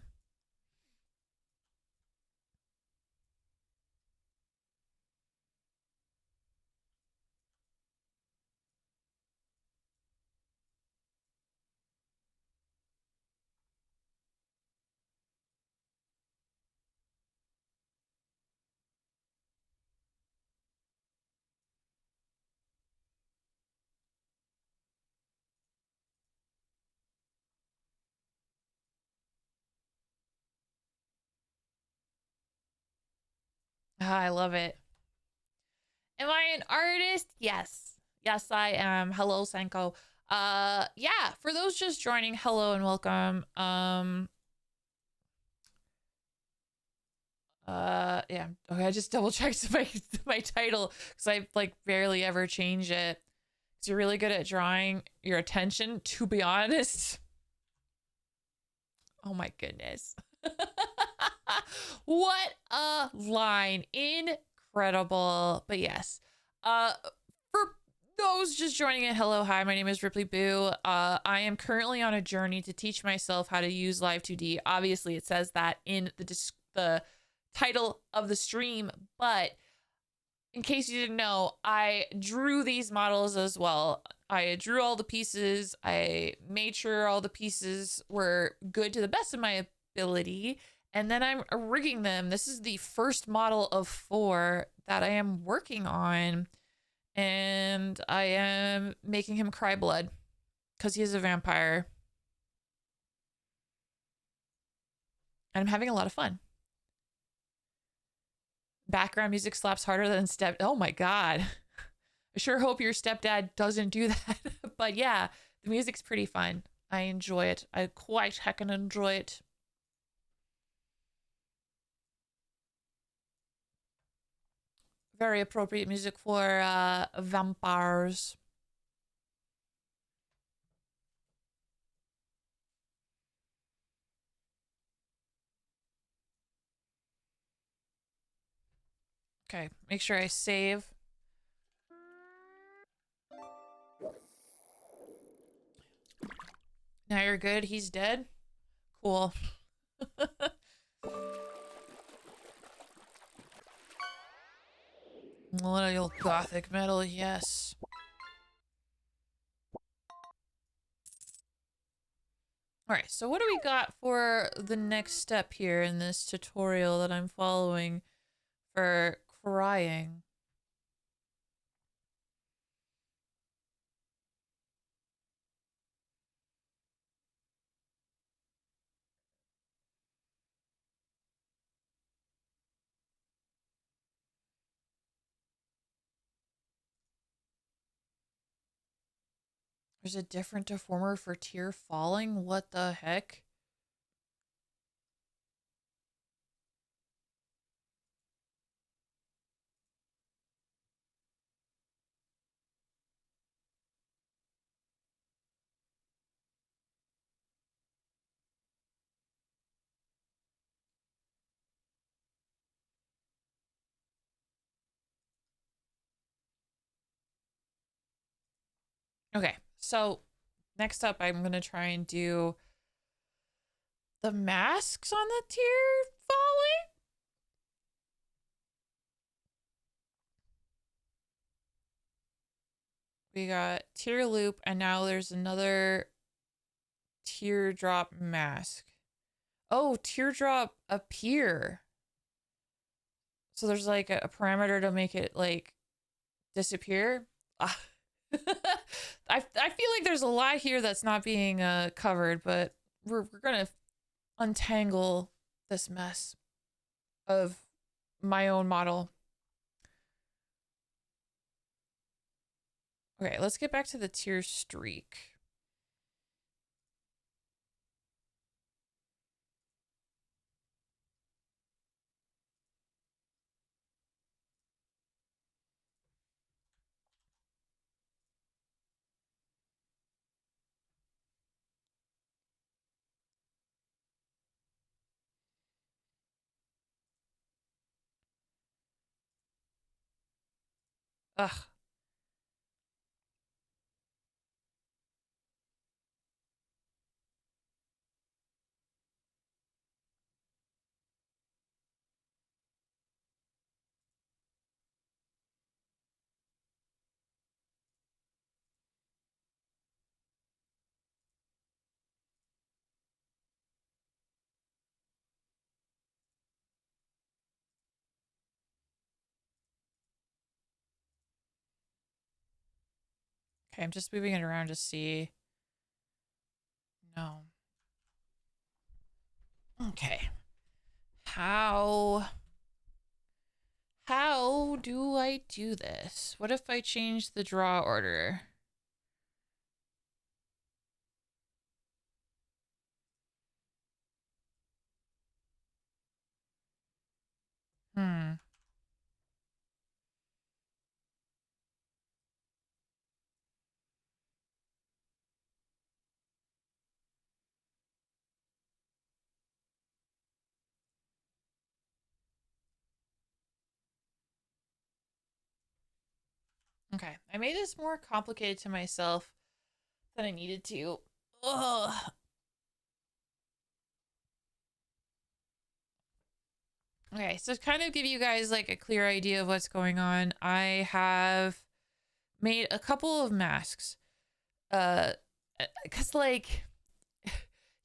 Ah, I love it. Am I an artist? Yes. Yes, I am. Hello, Senko. Yeah, for those just joining, hello and welcome. Yeah. Okay, I just double checked my title because I like barely ever change it. Because you're really good at drawing your attention, to be honest. Oh my goodness. What a line. Incredible. But yes. For those just joining in, hello, hi, my name is Ripley Boo. I am currently on a journey to teach myself how to use Live 2D. Obviously, it says that in the title of the stream, but in case you didn't know, I drew these models as well. I drew all the pieces. I made sure all the pieces were good to the best of my ability, and then I'm rigging them. This is the first model of 4 that I am working on. And I am making him cry blood because he is a vampire. And I'm having a lot of fun. Background music slaps harder than step. Oh my God. I sure hope your stepdad doesn't do that. But yeah, the music's pretty fun. I enjoy it. I quite heckin' enjoy it. Very appropriate music for vampires. Okay, make sure I save. Now you're good. He's dead. Cool. Little gothic metal, yes. All right, so what do we got for the next step here in this tutorial that I'm following for crying? There's a different deformer for tear falling? What the heck? Okay, so next up I'm gonna try and do the masks on the tear falling? We got tear loop, and now there's another teardrop mask. Oh, teardrop appear. So there's like a parameter to make it like disappear. Ah. I feel like there's a lot here that's not being covered, but we're gonna untangle this mess of my own model. Okay, let's get back to the tear streak. Ugh. Okay, I'm just moving it around to see. No. Okay. How do I do this? What if I change the draw order? Hmm. Okay, I made this more complicated to myself than I needed to. Ugh. Okay, so to kind of give you guys like a clear idea of what's going on, I have made a couple of masks. Cause like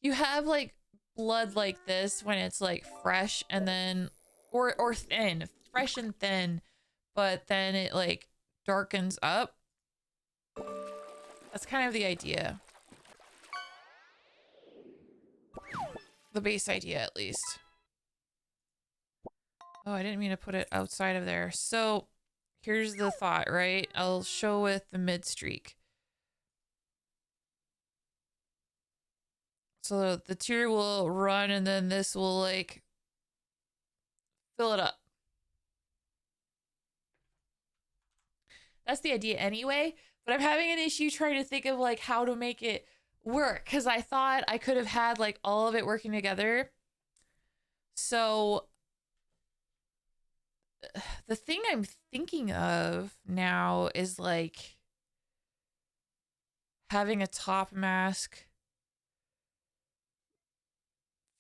you have like blood like this when it's like fresh and then or thin, fresh and thin, but then it like darkens up. That's kind of the idea. The base idea at least. Oh, I didn't mean to put it outside of there. So here's the thought, right? I'll show with the mid streak. So the tier will run and then this will like fill it up. That's the idea anyway, but I'm having an issue trying to think of like how to make it work because I thought I could have had like all of it working together. So the thing I'm thinking of now is like having a top mask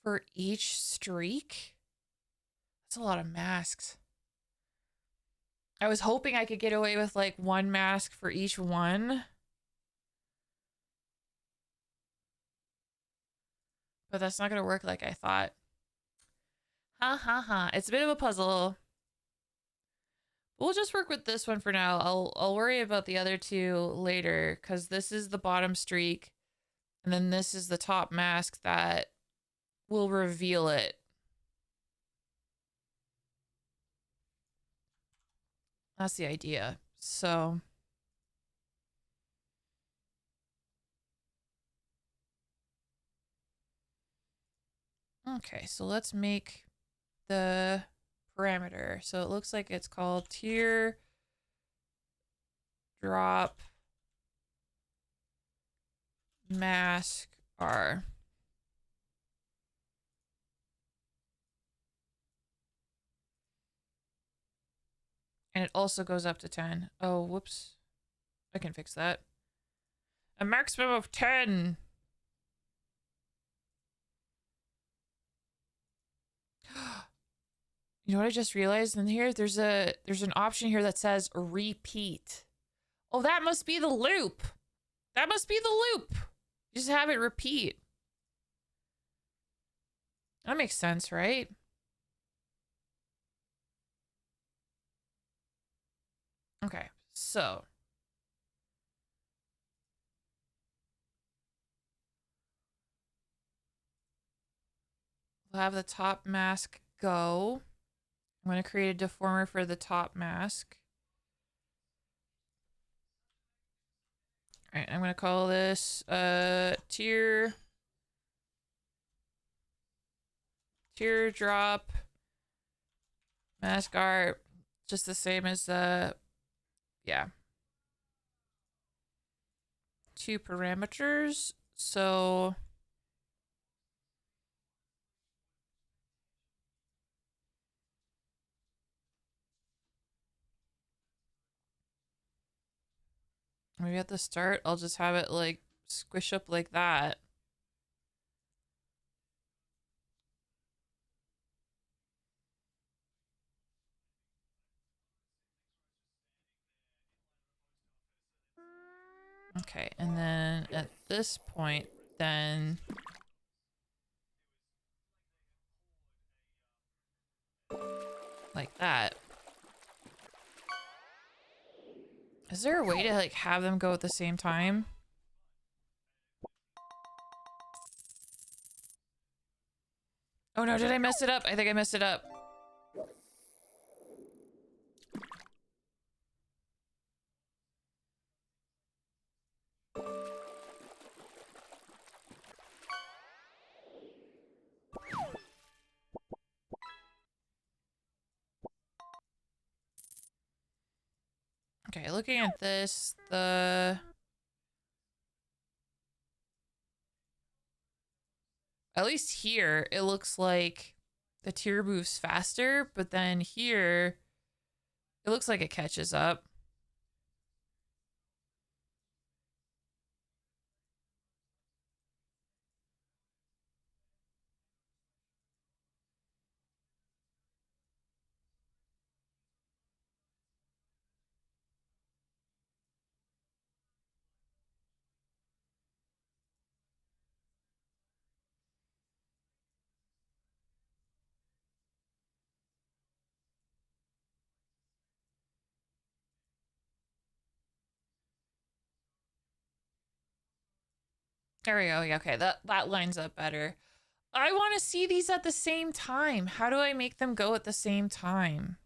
for each streak. That's a lot of masks. I was hoping I could get away with like one mask for each one. But that's not going to work like I thought. Ha ha ha. It's a bit of a puzzle. We'll just work with this one for now. I'll worry about the other two later because this is the bottom streak. And then this is the top mask that will reveal it. That's the idea. So okay, so let's make the parameter. So it looks like it's called tier drop mask R. And it also goes up to 10. Oh, whoops. I can fix that. A maximum of 10. You know what I just realized in here? There's an option here that says repeat. Oh, that must be the loop. That must be the loop. Just have it repeat. That makes sense, right? Okay, so we'll have the top mask go. I'm going to create a deformer for the top mask. All right, I'm going to call this tier drop mask art, just the same as the yeah. 2 parameters. So maybe at the start, I'll just have it like squish up like that. Okay, and then at this point, then like that. Is there a way to like have them go at the same time? Oh no, did I mess it up? I think I messed it up. Okay, looking at this, at least here, it looks like the tier moves faster, but then here, it looks like it catches up. There we go. Yeah, okay, that lines up better. I want to see these at the same time. How do I make them go at the same time?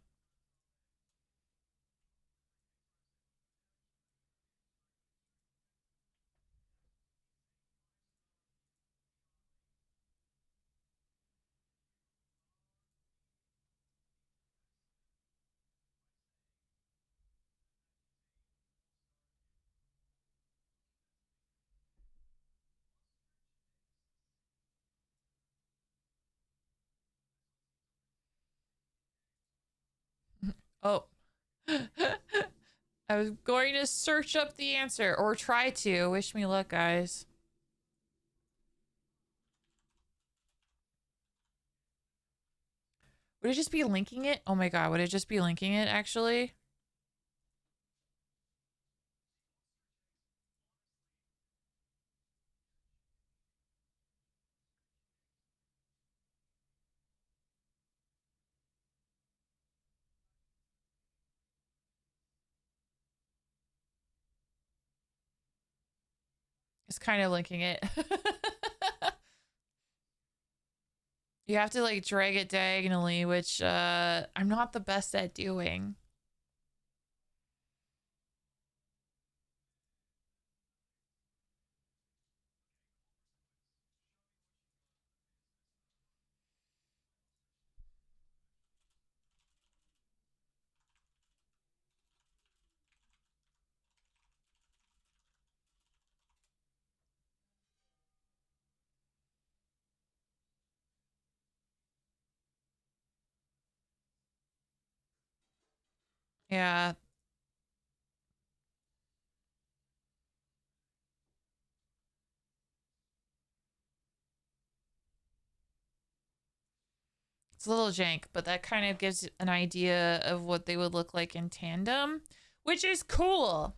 Oh. I was going to search up the answer, or try to. Wish me luck, guys. Would it just be linking it? Oh my god, would it just be linking it, actually? It's kind of linking it. You have to like drag it diagonally, which I'm not the best at doing. Yeah. It's a little jank, but that kind of gives an idea of what they would look like in tandem, which is cool.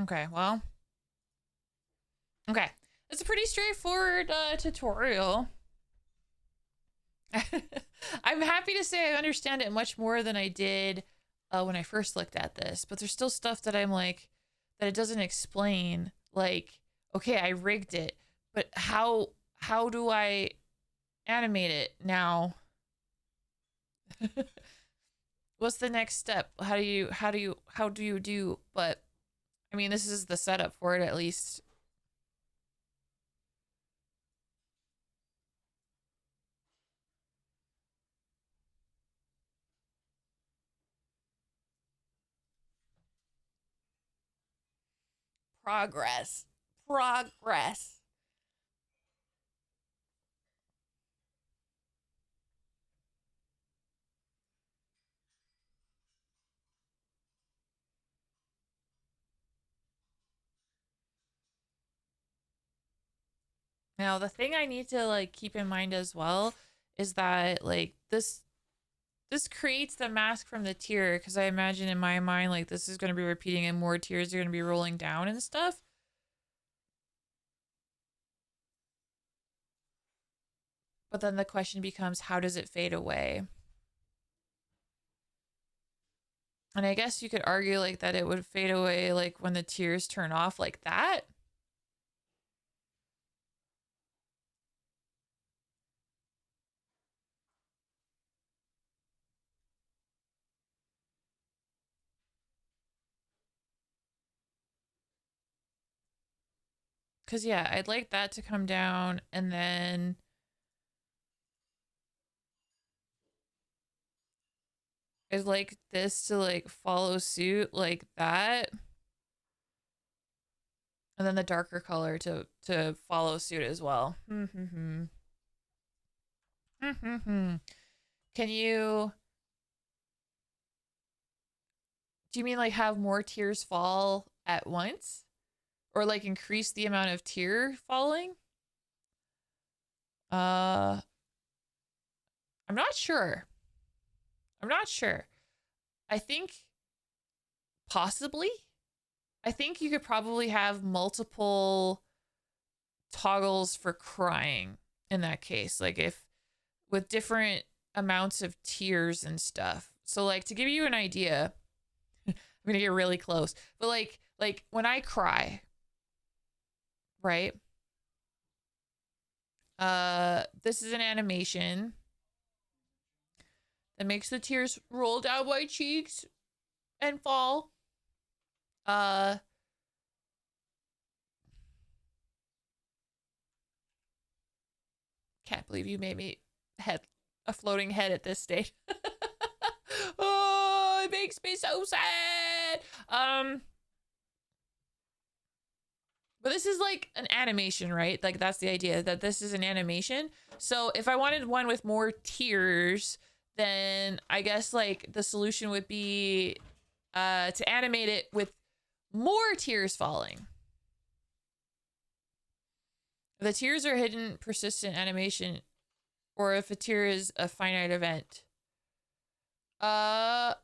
Okay, well. Okay. It's a pretty straightforward tutorial. I'm happy to say I understand it much more than I did when I first looked at this, but there's still stuff that I'm like, that it doesn't explain. Like, okay, I rigged it, but how do I animate it now? What's the next step? How do you do? But I mean, this is the setup for it at least. Progress. Progress. Now, the thing I need to like keep in mind as well is that like this creates the mask from the tear, because I imagine in my mind like this is going to be repeating and more tears are going to be rolling down and stuff. But then the question becomes, how does it fade away? And I guess you could argue like that it would fade away like when the tears turn off like that. Cause yeah, I'd like that to come down, and then I'd like this to like follow suit like that. And then the darker color to follow suit as well. Can you... Do you mean like have more tears fall at once? Or like increase the amount of tear falling? I'm not sure. I'm not sure. I think possibly. I think you could probably have multiple toggles for crying in that case. Like if with different amounts of tears and stuff. So like to give you an idea, I'm gonna get really close. But like when I cry, right? This is an animation that makes the tears roll down my cheeks and fall. Can't believe you made me a floating head at this stage. Oh, it makes me so sad. But this is like an animation, right? Like that's the idea, that this is an animation. So if I wanted one with more tears, then I guess like the solution would be to animate it with more tears falling. If the tears are hidden, persistent animation, or if a tear is a finite event. Honestly,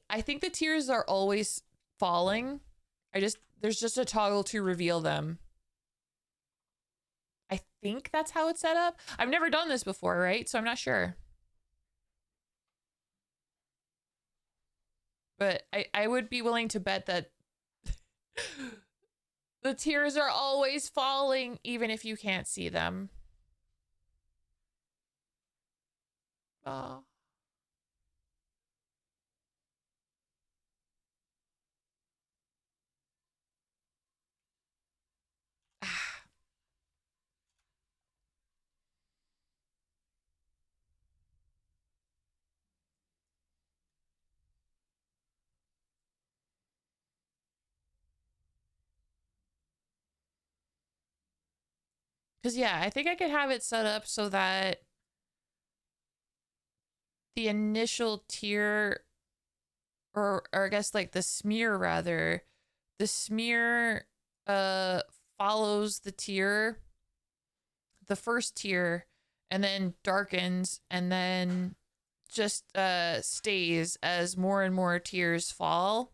I think the tears are always falling. There's just a toggle to reveal them. I think that's how it's set up. I've never done this before, right? So I'm not sure. But I would be willing to bet that the tears are always falling, even if you can't see them. Oh. Because, yeah, I think I could have it set up so that the initial tear, or I guess like the smear rather, the smear follows the tear, the first tear, and then darkens, and then just stays as more and more tears fall.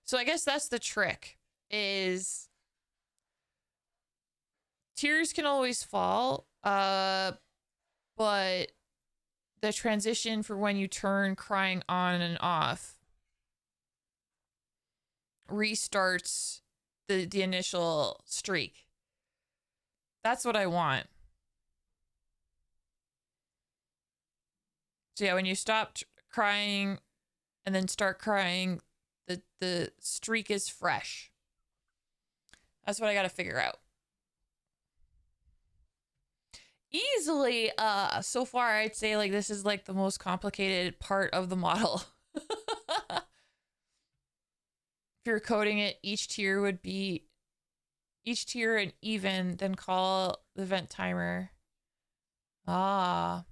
So I guess that's the trick, is tears can always fall, but the transition for when you turn crying on and off restarts the initial streak. That's what I want. So yeah, when you stop crying and then start crying, the streak is fresh. That's what I got to figure out. Easily, so far I'd say like this is like the most complicated part of the model. If you're coding it, each tier an even, then call the vent timer. Ah.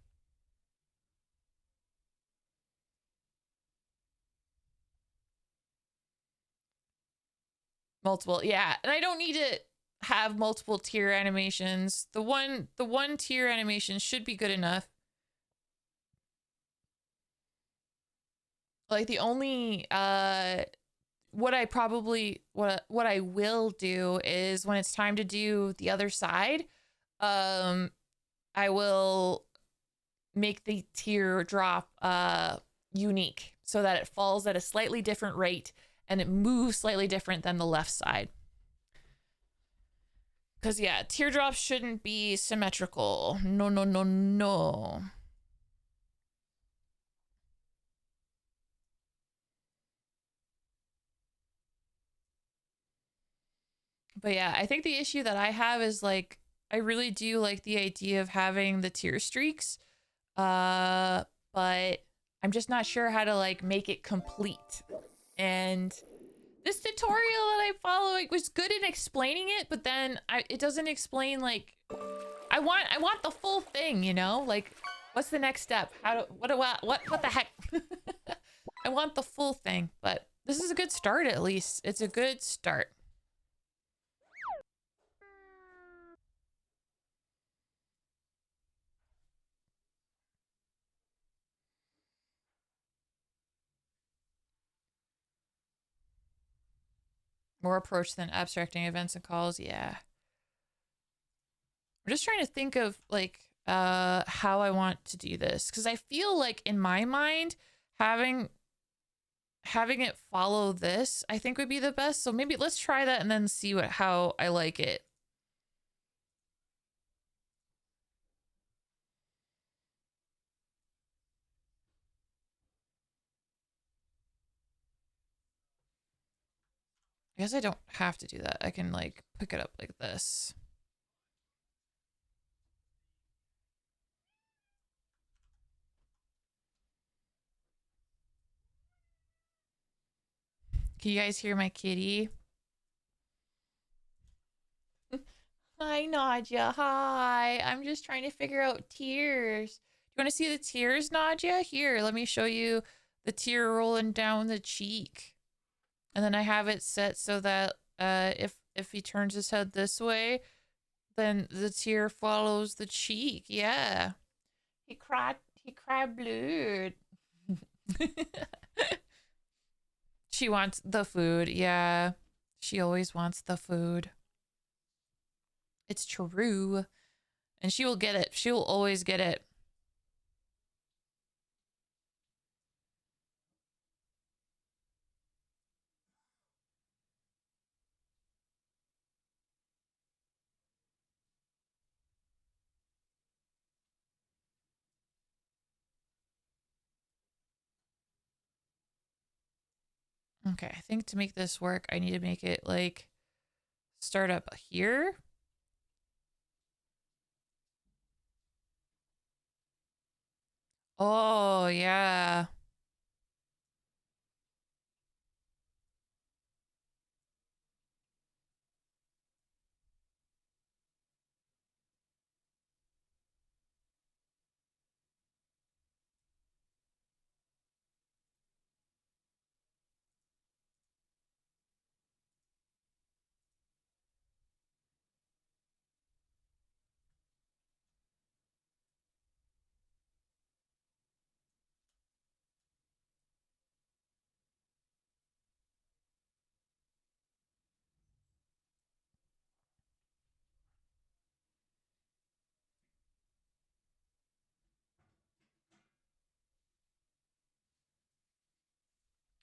Multiple, yeah. And I don't need to have multiple tier animations. The one tier animation should be good enough. Like the only what I will do is when it's time to do the other side, I will make the tear drop unique so that it falls at a slightly different rate and it moves slightly different than the left side. Because, yeah, teardrops shouldn't be symmetrical. No, no, no, no. But, yeah, I think the issue that I have is, like, I really do like the idea of having the tear streaks. But I'm just not sure how to, like, make it complete. And This tutorial that I'm following was good in explaining it, but then it doesn't explain like I want the full thing, you know? Like what's the next step? What the heck? I want the full thing, but this is a good start at least. It's a good start. More approach than abstracting events and calls, yeah. I'm just trying to think of like how I want to do this because I feel like in my mind having it follow this I think would be the best. So maybe let's try that and then see how I like it. I guess I don't have to do that. I can like pick it up like this. Can you guys hear my kitty? Hi, Nadia. Hi. I'm just trying to figure out tears. Do you want to see the tears, Nadia? Here, let me show you the tear rolling down the cheek. And then I have it set so that if he turns his head this way, then the tear follows the cheek. Yeah. He cried blood. She wants the food. Yeah. She always wants the food. It's true. And she will get it. She will always get it. Okay, I think to make this work, I need to make it like start up here. Oh, yeah.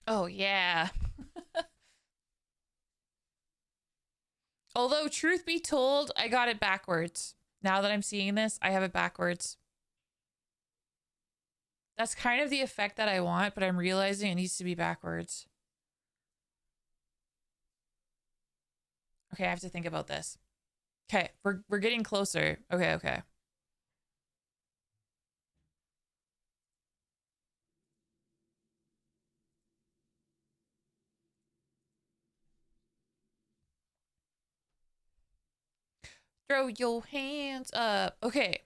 Oh, yeah. Although, truth be told, I got it backwards. Now that I'm seeing this, I have it backwards. That's kind of the effect that I want, but I'm realizing it needs to be backwards. Okay, I have to think about this. Okay, we're getting closer. Okay, okay. Throw your hands up. Okay.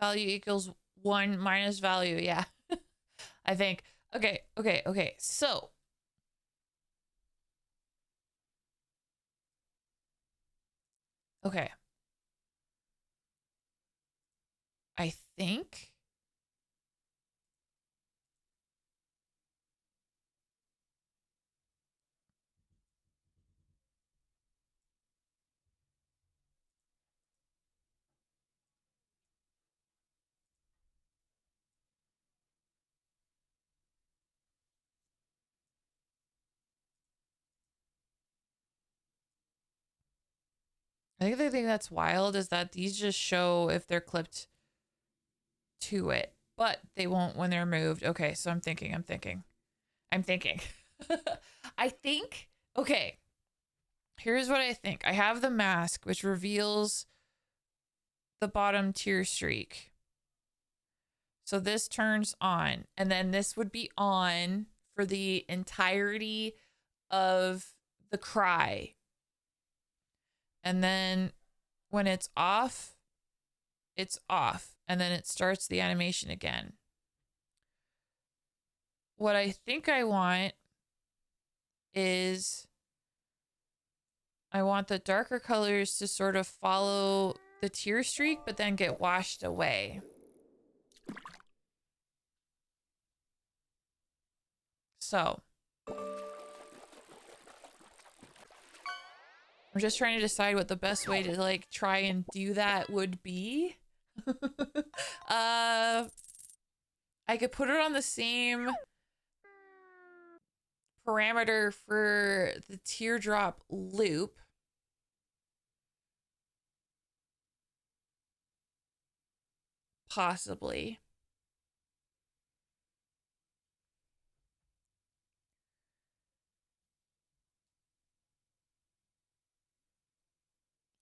Value equals 1 minus value. Yeah. I think. Okay, okay, okay. So. Okay. I think. I think the thing that's wild is that these just show if they're clipped to it, but they won't when they're moved. Okay, so I'm thinking. I think, okay, here's what I think. I have the mask, which reveals the bottom tier streak. So this turns on, and then this would be on for the entirety of the cry. And then when it's off, and then it starts the animation again. What I think I want is I want the darker colors to sort of follow the tear streak, but then get washed away. So I'm just trying to decide what the best way to like try and do that would be. I could put it on the same parameter for the teardrop loop. Possibly.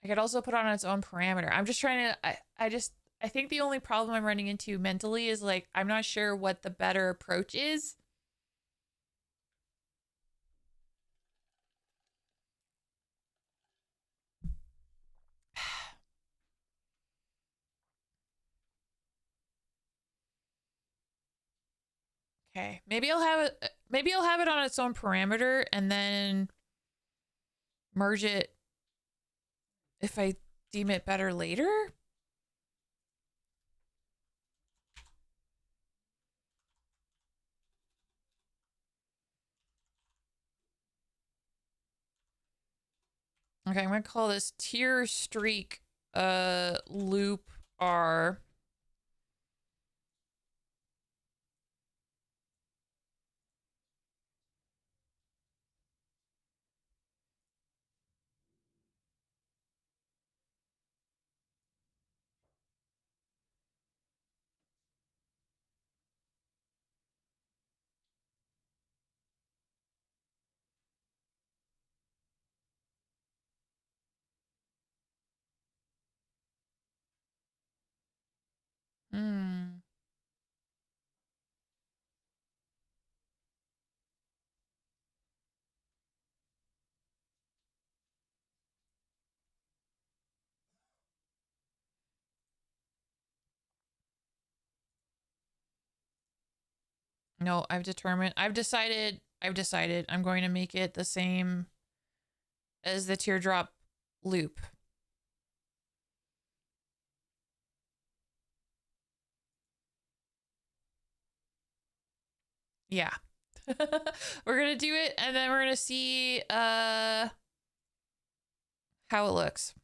I could also put on its own parameter. I'm just trying to, I think the only problem I'm running into mentally is like, I'm not sure what the better approach is. Okay, maybe I'll have it. Maybe I'll have it on its own parameter and then merge it if I deem it better later. Okay, I'm gonna call this tier streak loop R. Hmm. No, I've decided I'm going to make it the same as the teardrop loop. Yeah. We're gonna do it and then we're gonna see how it looks.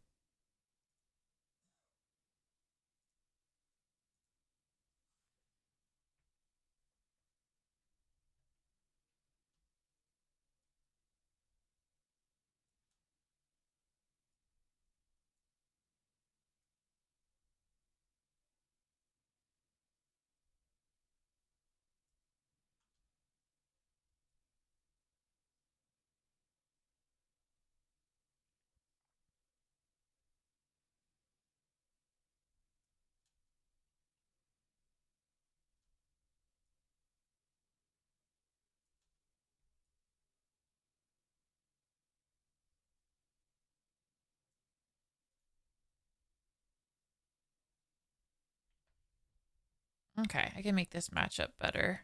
Okay, I can make this match up better.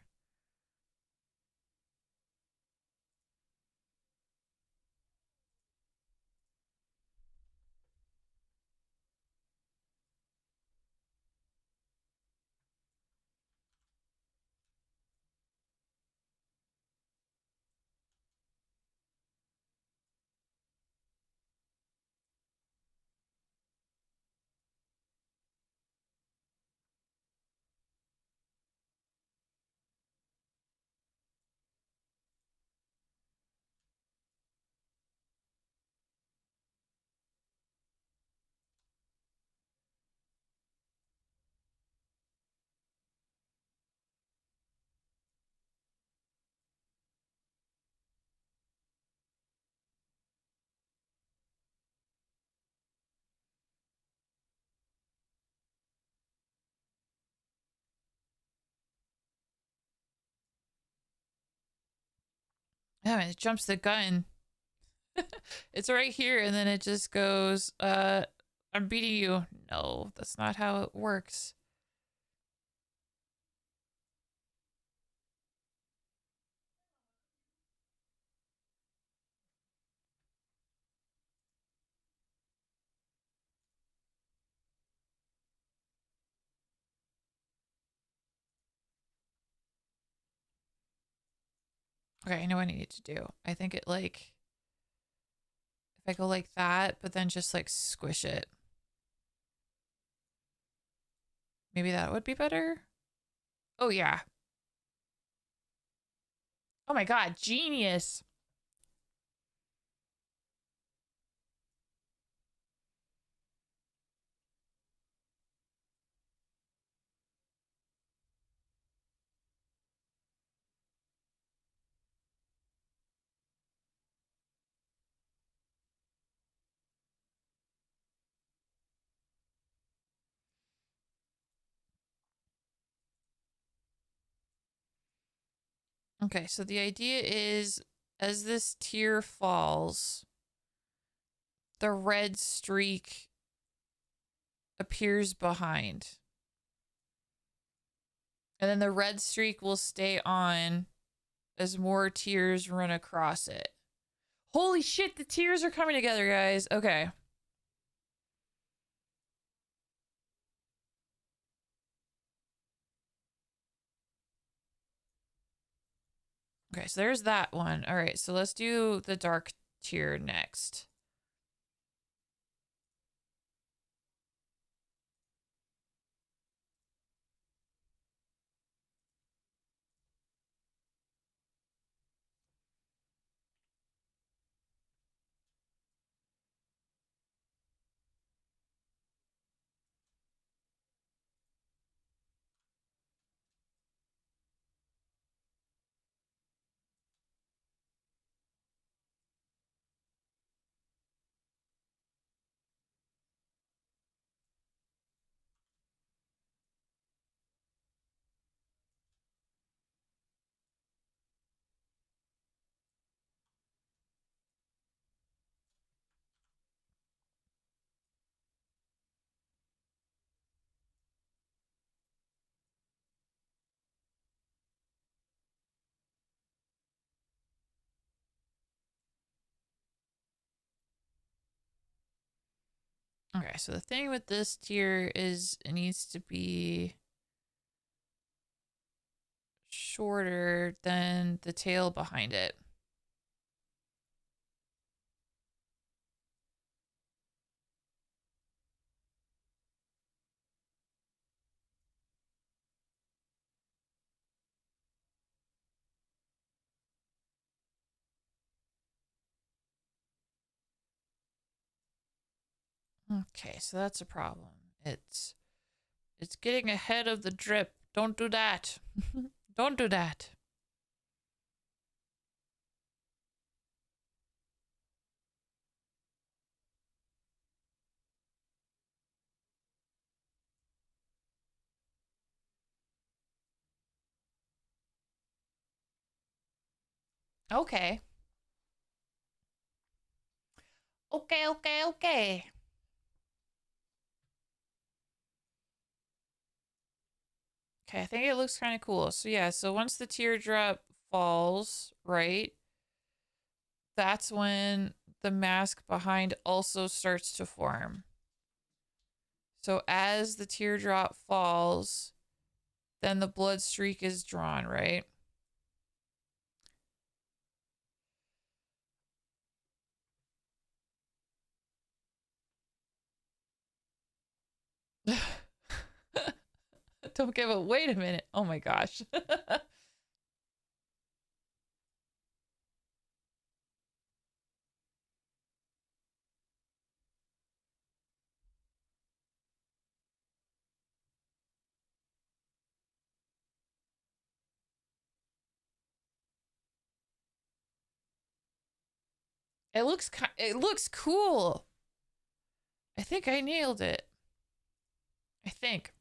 Oh, it jumps the gun. It's right here, and then it just goes, I'm beating you. No, that's not how it works. Okay, I know what I need to do. I think it like, if I go like that, but then just like squish it. Maybe that would be better. Oh, yeah. Oh my God, genius. Okay, so the idea is as this tier falls, the red streak appears behind. And then the red streak will stay on as more tiers run across it. Holy shit, the tiers are coming together, guys. Okay. Okay, so there's that one. All right, so let's do the dark tier next. Okay, so the thing with this tier is it needs to be shorter than the tail behind it. Okay, so that's a problem. It's getting ahead of the drip. Don't do that. Don't do that. Okay. Okay, okay, okay. Okay, I think it looks kind of cool. So yeah, so once the teardrop falls, right? That's when the mask behind also starts to form. So as the teardrop falls, then the blood streak is drawn, right? Don't give it. Wait a minute. Oh my gosh. It looks cool. I think I nailed it. I think.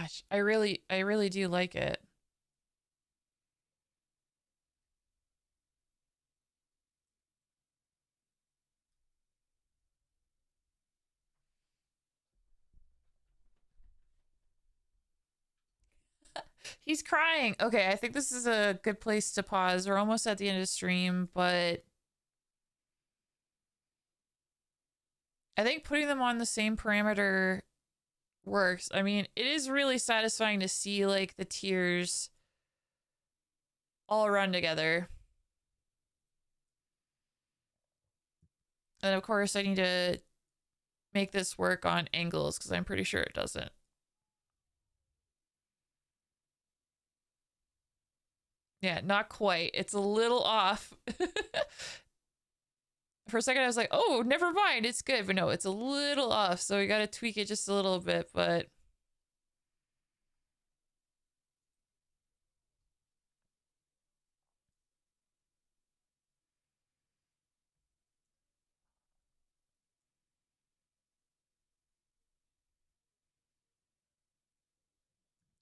Gosh, I really do like it. He's crying. Okay, I think this is a good place to pause. We're almost at the end of the stream, but I think putting them on the same parameter works. I mean, it is really satisfying to see like the tears all run together. And of course, I need to make this work on angles because I'm pretty sure it doesn't. Yeah, not quite. It's a little off. For a second, I was like, oh, never mind. It's good. But no, it's a little off. So we got to tweak it just a little bit. But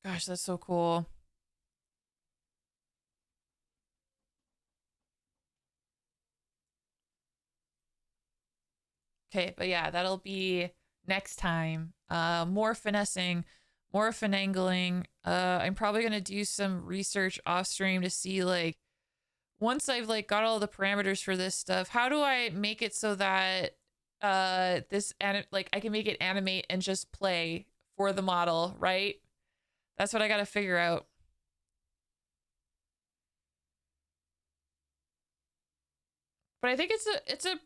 gosh, that's so cool. Okay, but yeah, that'll be next time. More finessing, more finagling. I'm probably gonna do some research off stream to see like once I've like got all the parameters for this stuff, how do I make it so that like I can make it animate and just play for the model, right? That's what I gotta figure out. But I think it's a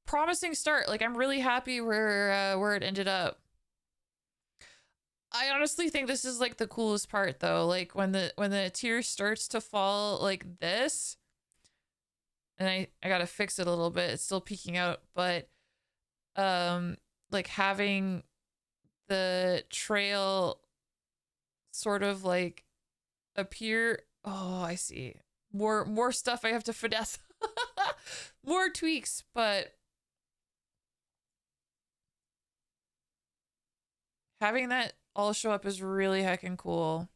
promising start. Like I'm really happy where it ended up. I honestly think this is like the coolest part though. Like when the tear starts to fall like this, and I gotta fix it a little bit. It's still peeking out, but like having the trail sort of like appear. Oh, I see. More stuff I have to finesse. More tweaks, but having that all show up is really heckin' cool.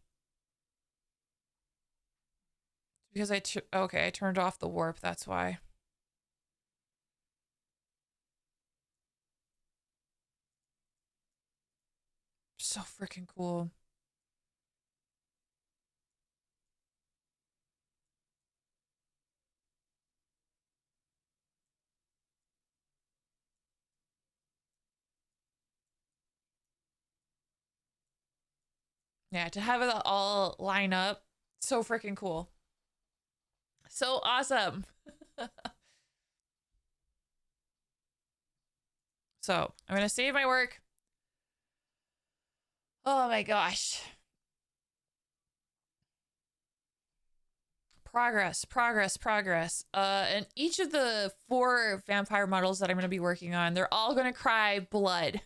Because okay, I turned off the warp, that's why. So freaking cool. Yeah, to have it all line up, so freaking cool. So awesome. So I'm gonna save my work. Oh my gosh. Progress, progress, progress. And each of the 4 vampire models that I'm gonna be working on, they're all gonna cry blood.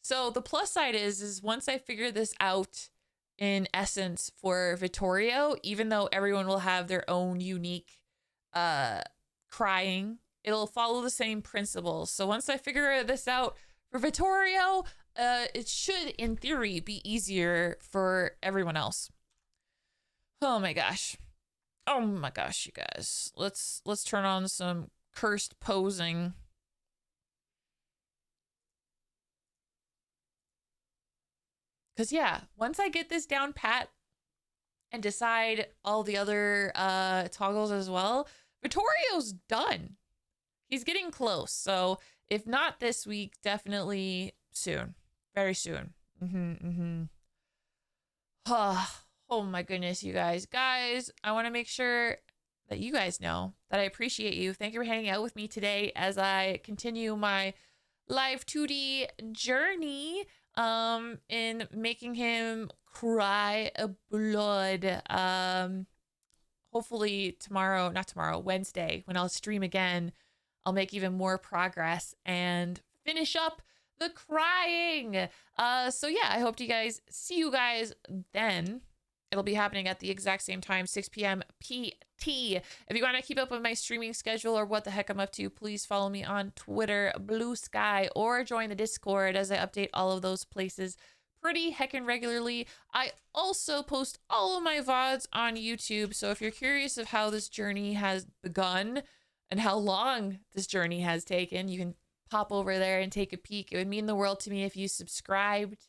So the plus side is once I figure this out in essence for Vittorio, even though everyone will have their own unique crying, it'll follow the same principles. So once I figure this out for Vittorio, it should in theory be easier for everyone else. Oh my gosh. Oh my gosh, you guys. Let's turn on some cursed posing. Cause yeah, once I get this down pat and decide all the other toggles as well, Vittorio's done. He's getting close. So if not this week, definitely soon. Very soon. Oh my goodness, you guys. Guys, I want to make sure that you guys know that I appreciate you. Thank you for hanging out with me today as I continue my live 2D journey in making him cry blood. Hopefully tomorrow, not tomorrow, Wednesday, when I'll stream again, I'll make even more progress and finish up the crying. So yeah, I hope to see you guys then. It'll be happening at the exact same time, 6 p.m. PT. If you want to keep up with my streaming schedule or what the heck I'm up to, please follow me on Twitter, Blue Sky, or join the Discord as I update all of those places pretty heckin' regularly. I also post all of my VODs on YouTube, so if you're curious of how this journey has begun and how long this journey has taken, you can pop over there and take a peek. It would mean the world to me if you subscribed.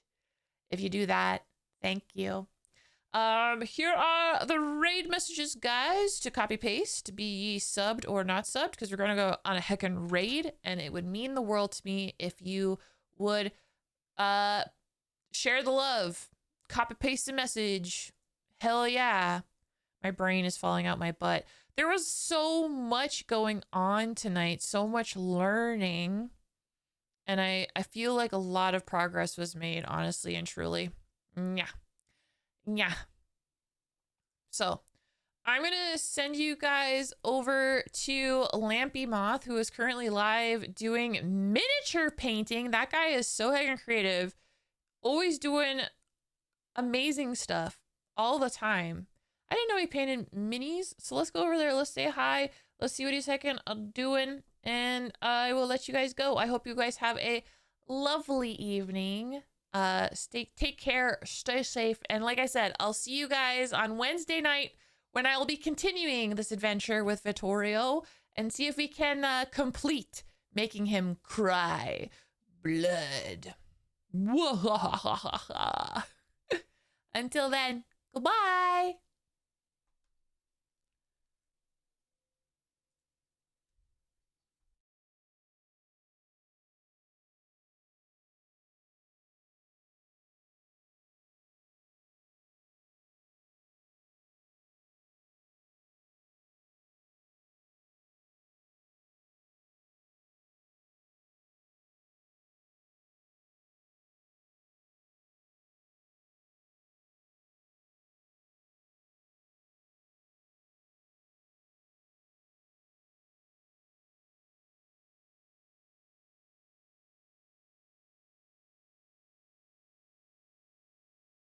If you do that, thank you. Here are the raid messages, guys, to copy paste, be ye subbed or not subbed, because we're gonna go on a heckin' raid, and it would mean the world to me if you would share the love, copy paste a message. Hell yeah. My brain is falling out my butt. There was so much going on tonight, so much learning, and I feel like a lot of progress was made, honestly and truly. Yeah. So I'm gonna send you guys over to Lampy Moth, who is currently live doing miniature painting. That guy is so heckin' creative, always doing amazing stuff all the time. I didn't know he painted minis, so let's go over there. Let's say hi. Let's see what he's heckin' doing, and I will let you guys go. I hope you guys have a lovely evening. Take care, stay safe, and like I said, I'll see you guys on Wednesday night when I will be continuing this adventure with Vittorio and see if we can complete making him cry blood. Until then, goodbye.